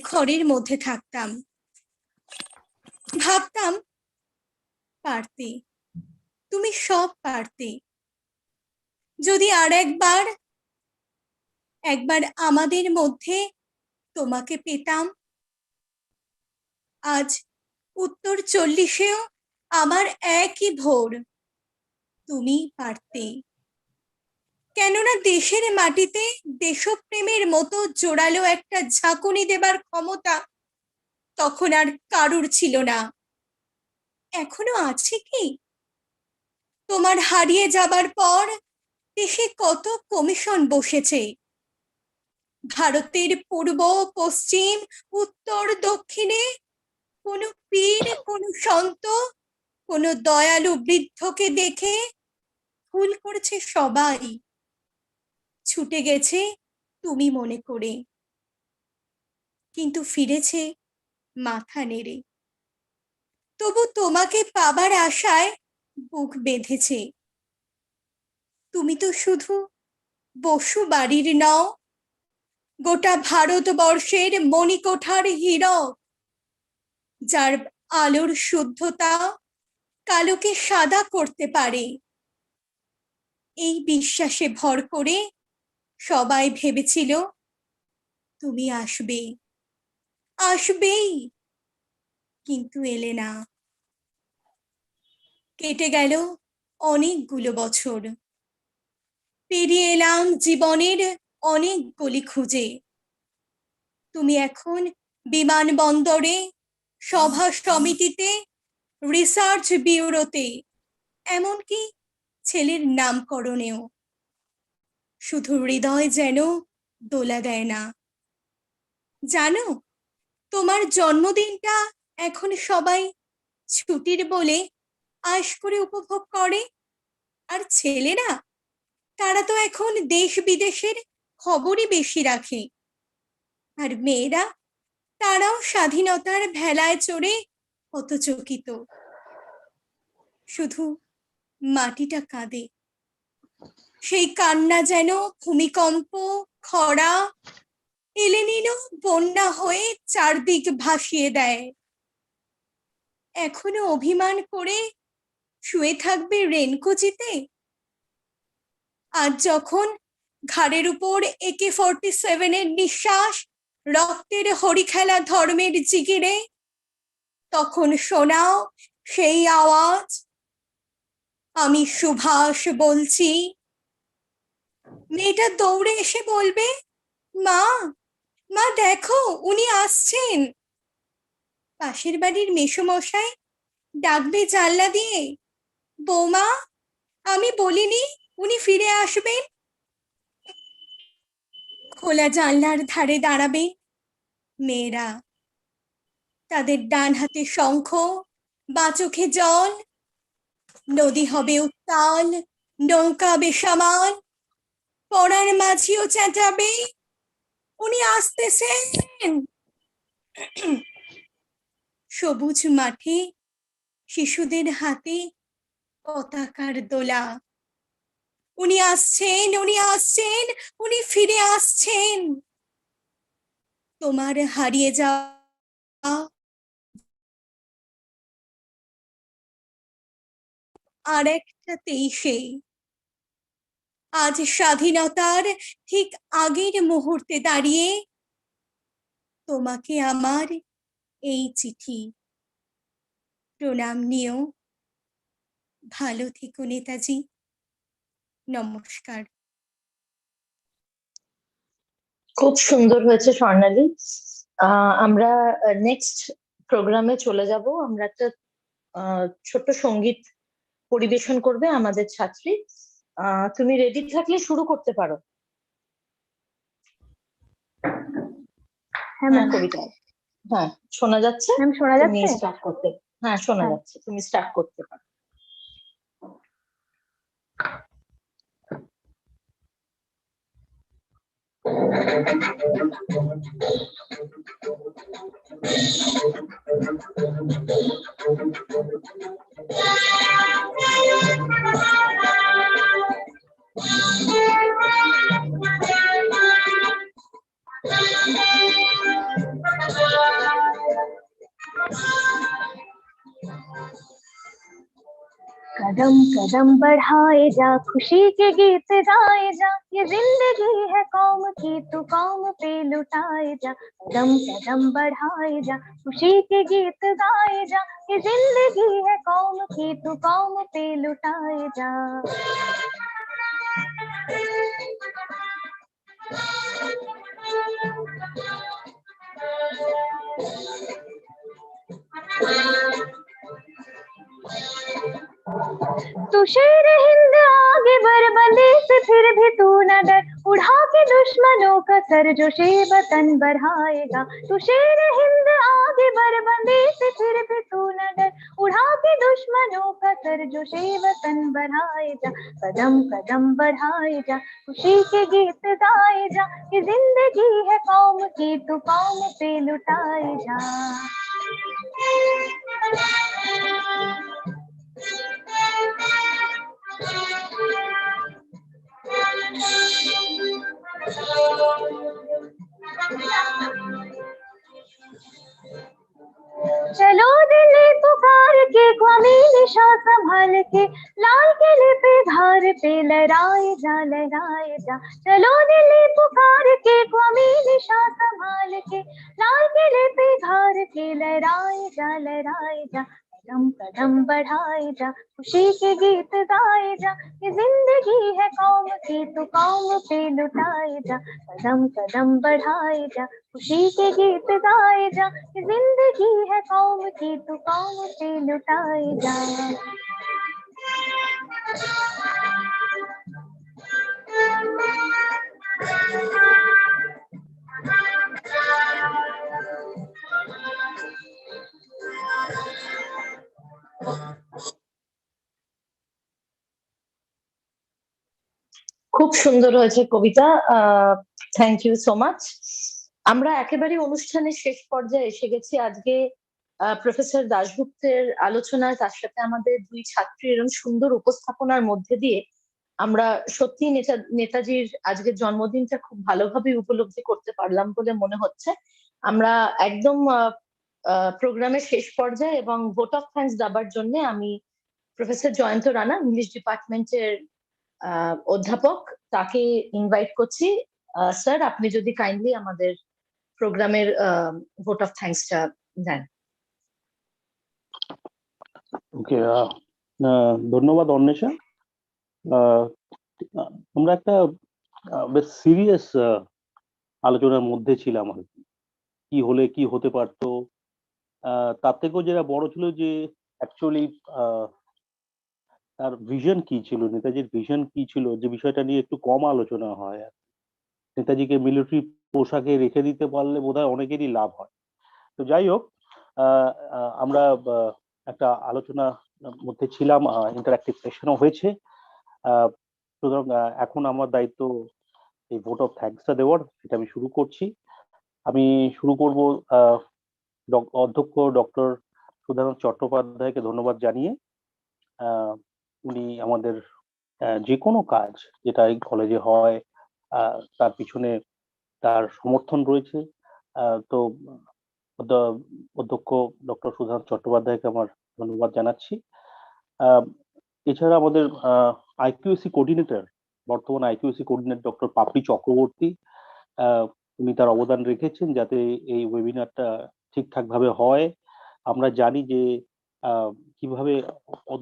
ঘরের মধ্যে থাকতাম। ভাবতাম, পারতে, তুমি সব পারতে। যদি আর একবার আমাদের মধ্যে তোমাকে পেতাম। আজ উত্তর 40-এও আমার একই ভোর, তুমি পারতে। কেননা দেশের মাটিতে দেশপ্রেমের মতো জোরালো একটা ঝাঁকুনি দেবার ক্ষমতা তখন আর কারুর ছিল না। এখনো আছে কি? তোমার হারিয়ে যাবার পর দেশে কত কমিশন বসেছে। ভারতের পূর্ব, পশ্চিম, উত্তর, দক্ষিণে কোনো পীর, কোনো সন্ত, কোনো দয়ালু বৃদ্ধকে দেখে ভুল করেছে সবাই। ছুটে গেছে তুমি মনে করে, কিন্তু ফিরেছে মাথা নেড়ে। তবু তোমাকে পাবার আশায় বুক বেঁধেছে। তুমি তো শুধু বসু বাড়ির নও, গোটা ভারতবর্ষের মণিকোঠার হীরক, যার আলোর শুদ্ধতা কালোকে সাদা করতে পারে। এই বিশ্বাসে ভর করে সবাই ভেবেছিল তুমি আসবে, আসবেই, কিন্তু এলে না। কেটে গেল অনেকগুলো বছর। পেরিয়ে এলাম জীবনের অনেক গলি খুঁজে। তুমি এখন বিমানবন্দরে, সভা সমিতিতে, রিসার্চ ব্যুরোতে, এমনকি ছেলের নামকরণেও। শুধু হৃদয় যেন দোলা দেয় না। জানো, তোমার জন্মদিনটা এখন সবাই ছুটির বলে আশ করে উপভোগ করে। আর ছেলেরা, তারা তো এখন দেশ বিদেশের খবরই বেশি রাখে। আর মেয়েরা, তারাও স্বাধীনতার ভেলায় চড়ে হতচকিত। শুধু মাটিটা কাঁদে। সেই কান্না যেন ভূমিকম্প, খরা, এলেনিনো বন্যা হয়ে চারদিক ভাসিয়ে দেয়। এখনো অভিমান করে শুয়ে থাকবে রেনকোচিতে? আজ যখন ঘাড়ের উপর AK-47 নিঃশ্বাস, রক্তের হরিখেলা ধর্মের জিগিরে, তখন শোনাও সেই আওয়াজ, আমি সুভাষ বলছি। মেয়েটা দৌড়ে এসে বলবে, মা, মা দেখো, উনি আসছেন। পাশের বাড়ির মেসোমশাই ডাকবে জানলা দিয়ে, বৌমা, আমি বলিনি উনি ফিরে আসবেন। খোলা জানলার ধারে দাঁড়াবে মেয়েরা, তাদের ডান হাতে শঙ্খ, বাঁ চোখে জল। নদী হবে উত্তাল, নৌকা বেসামাল। পড়ার মাঝিও চেঁচাবে, উনি আসতেছেন। সবুজ মাঠে শিশুদের হাতে পতাকার দোলা, উনি আসছেন, উনি আসছেন, উনি ফিরে আসছেন। তোমার হারিয়ে যাওয়া আর একটা 23-এ, আজ স্বাধীনতার ঠিক আগের মুহূর্তে দাঁড়িয়ে তোমাকে আমার এই চিঠি। প্রণাম নিও, ভালো থেকো নেতাজি, নমস্কার। খুব সুন্দর হয়েছে স্বর্ণালী। আমরা নেক্সট প্রোগ্রামে চলে যাব। আমরা একটা ছোট্ট সঙ্গীত পরিবেশন করবে আমাদের ছাত্রী। তুমি রেডি থাকলে শুরু করতে পারো। হ্যাঁ কবিতা, হ্যাঁ শোনা যাচ্ছে, তুমি স্টার্ট করতে, হ্যাঁ শোনা যাচ্ছে, তুমি স্টার্ট করতে পারো। कदम कदम बढ़ाए जा, खुशी के गीत गाए जा, ये जिंदगी है कौम की, तू कौम पे लुटाए जा। कदम कदम बढ़ाए जा, खुशी के गीत गाए जा, ये जिंदगी है कौम की, तू कौम पे लुटाए जा। तू शेर हिंद आगे बढ़, बंदे से फिर भी तू न डर, उड़ा के दुश्मनों का सर जो शेर वतन बढ़ाएगा। तू शेर हिंद आगे बढ़, बंदे से फिर भी तू न डर, उड़ा के दुश्मनों का सर जो शेर वतन बढ़ाएगा। कदम कदम बढ़ाए जा, खुशी के गीत गाए जा, ये जिंदगी है कौम की, तू कौम पे लुटाए जा। चलो दिल्ली पुकार के, कौमी निशा संभाल के, लाल किले पे धार पे लहराए जा, लहराए जा। चलो दिल्ली पुकार के, कौमी निशा संभाल के, लाल किले पे धार के लहराए जा, लहराए जा। कदम कदम बढ़ाए जा, खुशी के गीत गाए जा, ये जिंदगी है कौम की, तू कौम पे लुटाए जा। कदम कदम बढ़ाए जा, खुशी के गीत गाए जा, ये जिंदगी है कौम की, तू कौम पे लुटाए जा। খুব সুন্দর হয়েছে কবিতা, থ্যাংক ইউ সো মাচ। আমরা একেবারে অনুষ্ঠানের শেষ পর্যায়ে এসে গেছি। আজকে প্রফেসর দাশগুপ্তের আলোচনায়, তার সাথে আমাদের দুই ছাত্রী এরকম সুন্দর উপস্থাপনার মধ্যে দিয়ে আমরা সত্যি নেতাজির আজকের জন্মদিনটা খুব ভালোভাবে উপলব্ধি করতে পারলাম বলে মনে হচ্ছে। আমরা একদম প্রোগ্রামের শেষ পর্যায়ে, এবং ভোট অফ থ্যাঙ্কস দেবার জন্য আমি প্রফেসর জয়ন্ত রানা, ইংলিশ ডিপার্টমেন্টের অধ্যাপক, তাকে ইনভাইট করছি। স্যার, আপনি যদি কাইন্ডলি আমাদের প্রোগ্রামের ভোট অফ থ্যাঙ্কসটা দেন। ওকে, ধন্যবাদ অন্বেষা। আমরা একটা বেশ সিরিয়াস আলোচনার মধ্যে ছিলাম আর কি হলে কি হতে পারতো। তার থেকেও যেটা বড় ছিল যে অ্যাকচুয়ালি তার ভিশন কি ছিল, নেতাজির ভিশন কি ছিল, যে বিষয়টা নিয়ে একটু কম আলোচনা হয়। নেতাজিকে মিলিটারি পোশাকে রেখে দিতে পারলে বোধহয় অনেকেরই লাভ হয়। তো যাই হোক, আমরা একটা আলোচনার মধ্যে ছিলাম, ইন্টারঅ্যাক্টিভ সেশনও হয়েছে। সুতরাং এখন আমার দায়িত্ব এই ভোট অফ থ্যাঙ্কসটা দেওয়ার, সেটা আমি শুরু করছি। আমি শুরু করব অধ্যক্ষ ডক্টর সুধাকান্ত চট্টোপাধ্যায়কে ধন্যবাদ জানিয়ে। উনি আমাদের যে কোনো কাজ যেটা এই কলেজে হয় তার পিছনে তার সমর্থন রয়েছে। তো অধ্যক্ষ ডক্টর সুধাকান্ত চট্টোপাধ্যায়কে আমার ধন্যবাদ জানাচ্ছি। এছাড়া আমাদের আইকিউএসি কোঅর্ডিনেটর বর্তমান আইকিউসি কোঅর্ডিনেটর ডক্টর পাপড়ি চক্রবর্তী, উনি তার অবদান রেখেছেন যাতে এই ওয়েবিনারটা ঠিকঠাক ভাবে হয়। আমরা জানি যে কিভাবে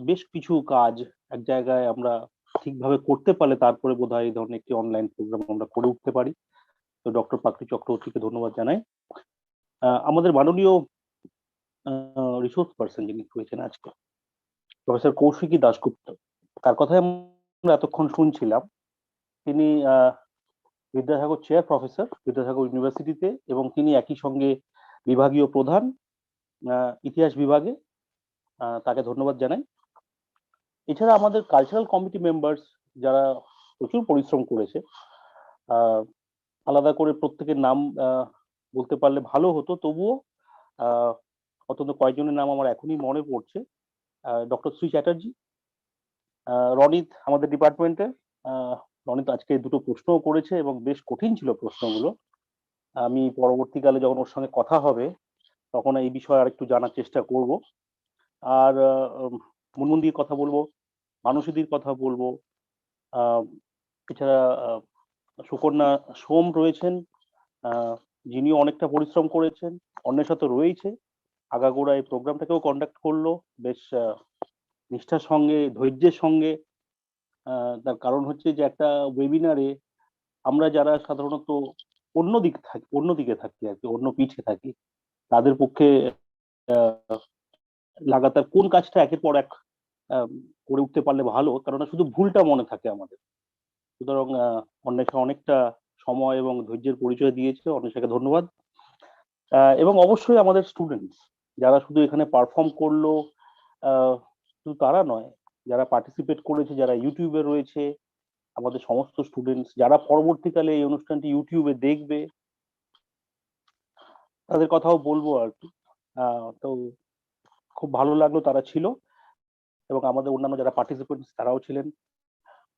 বেশ কিছু কাজ এক জায়গায় আমরা ঠিকভাবে করতে পারলে তারপরে বোধহয় এই ধরনের একটি অনলাইন প্রোগ্রাম আমরা করে উঠতে পারি। তো ডক্টর পাপড়ি চক্রবর্তীকে ধন্যবাদ জানাই। আমাদের মাননীয় রিসোর্স পার্সন যিনি হয়েছেন আজকে, প্রফেসর কৌশিকী দাশগুপ্ত, তার কথাই আমরা এতক্ষণ শুনছিলাম। তিনি বিদ্যাসাগর চেয়ার প্রফেসর বিদ্যাসাগর ইউনিভার্সিটিতে, এবং তিনি একই সঙ্গে বিভাগীয় প্রধান ইতিহাস বিভাগে। তাকে ধন্যবাদ জানাই। এছাড়া আমাদের কালচারাল কমিটি মেম্বার্স যারা প্রচুর পরিশ্রম করেছে, আলাদা করে প্রত্যেকের নাম বলতে পারলে ভালো হতো, তবুও অন্তত কয়েকজনের নাম আমার এখনই মনে পড়ছে। ডক্টর শ্রী চ্যাটার্জি, রনিত আমাদের ডিপার্টমেন্টে। রনিত আজকে দুটো প্রশ্নও করেছে এবং বেশ কঠিন ছিল প্রশ্নগুলো। আমি পরবর্তীকালে যখন ওর সঙ্গে কথা হবে তখন এই বিষয়ে আর একটু জানার চেষ্টা করব। আর মুনমুনদির কথা বলবো, মানসীদির কথা বলবো। এছাড়া সুকন্যা সোম রয়েছেন, যিনিও অনেকটা পরিশ্রম করেছেন। অন্বেষা তো রয়েছে, আগাগোড়া এই প্রোগ্রামটাকেও কন্ডাক্ট করলো বেশ নিষ্ঠার সঙ্গে, ধৈর্যের সঙ্গে। তার কারণ হচ্ছে যে একটা ওয়েবিনারে আমরা যারা সাধারণত অন্যদিকে থাকি আর কি, অন্য পিঠে থাকি, তাদের পক্ষে লাগাতার কোন কাজটা একের পর এক করে উঠতে পারলে ভালো, কারণ শুধু ভুলটা মনে থাকে আমাদের। সুতরাং অন্বেষা অনেকটা সময় এবং ধৈর্যের পরিচয় দিয়েছে, অন্বেষাকে ধন্যবাদ। এবং অবশ্যই আমাদের স্টুডেন্টস যারা শুধু এখানে পারফর্ম করলো, শুধু তারা নয়, যারা পার্টিসিপেট করেছে, যারা ইউটিউবে রয়েছে, আমাদের সমস্ত স্টুডেন্টস যারা পরবর্তীকালে এই অনুষ্ঠানটি ইউটিউবে দেখবে, তাদের কথাও বলবো আর কি। তো খুব ভালো লাগলো তারা ছিল, এবং আমাদের অন্যান্য যারা পার্টিসিপেন্টস তারাও ছিলেন।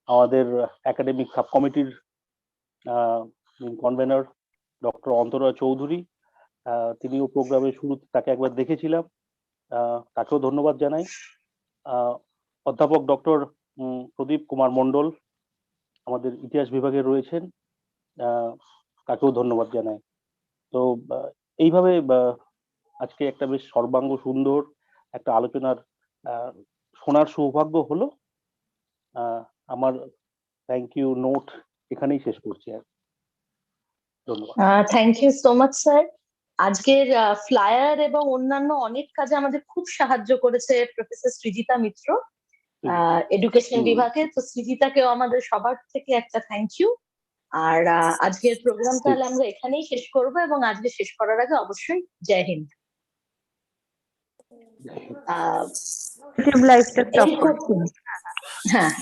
আমাদের একাডেমিক সাব কমিটির কনভেনর ডক্টর অন্তরা চৌধুরী, তিনিও প্রোগ্রামের শুরুতে তাকে একবার দেখেছিলাম, তাকেও ধন্যবাদ জানাই। অধ্যাপক ডক্টর প্রদীপ কুমার মণ্ডল আমাদের ইতিহাস বিভাগে রয়েছেন, তাকেও ধন্যবাদ জানাই। তো এইভাবে আজকে একটা বেশ সর্বাঙ্গ সুন্দর একটা আলোচনার শোনার সৌভাগ্য হলো। আমার থ্যাংক ইউ নোট এখানেই শেষ করছি। ধন্যবাদ। Thank you so much sir. আজকের ফ্লায়ার এবং অন্যান্য অনেক কাজে আমাদের খুব সাহায্য করেছে প্রফেসর সৃজিতা মিত্র এডুকেশন বিভাগে। তো সৃজিতাকেও আমাদের সবার থেকে একটা থ্যাংক ইউ। আর আজকের প্রোগ্রাম তাহলে আমরা এখানেই শেষ করব, এবং আজকে শেষ করার আগে অবশ্যই জয় হিন্দ। লাইভটা স্টপ হ্যাঁ।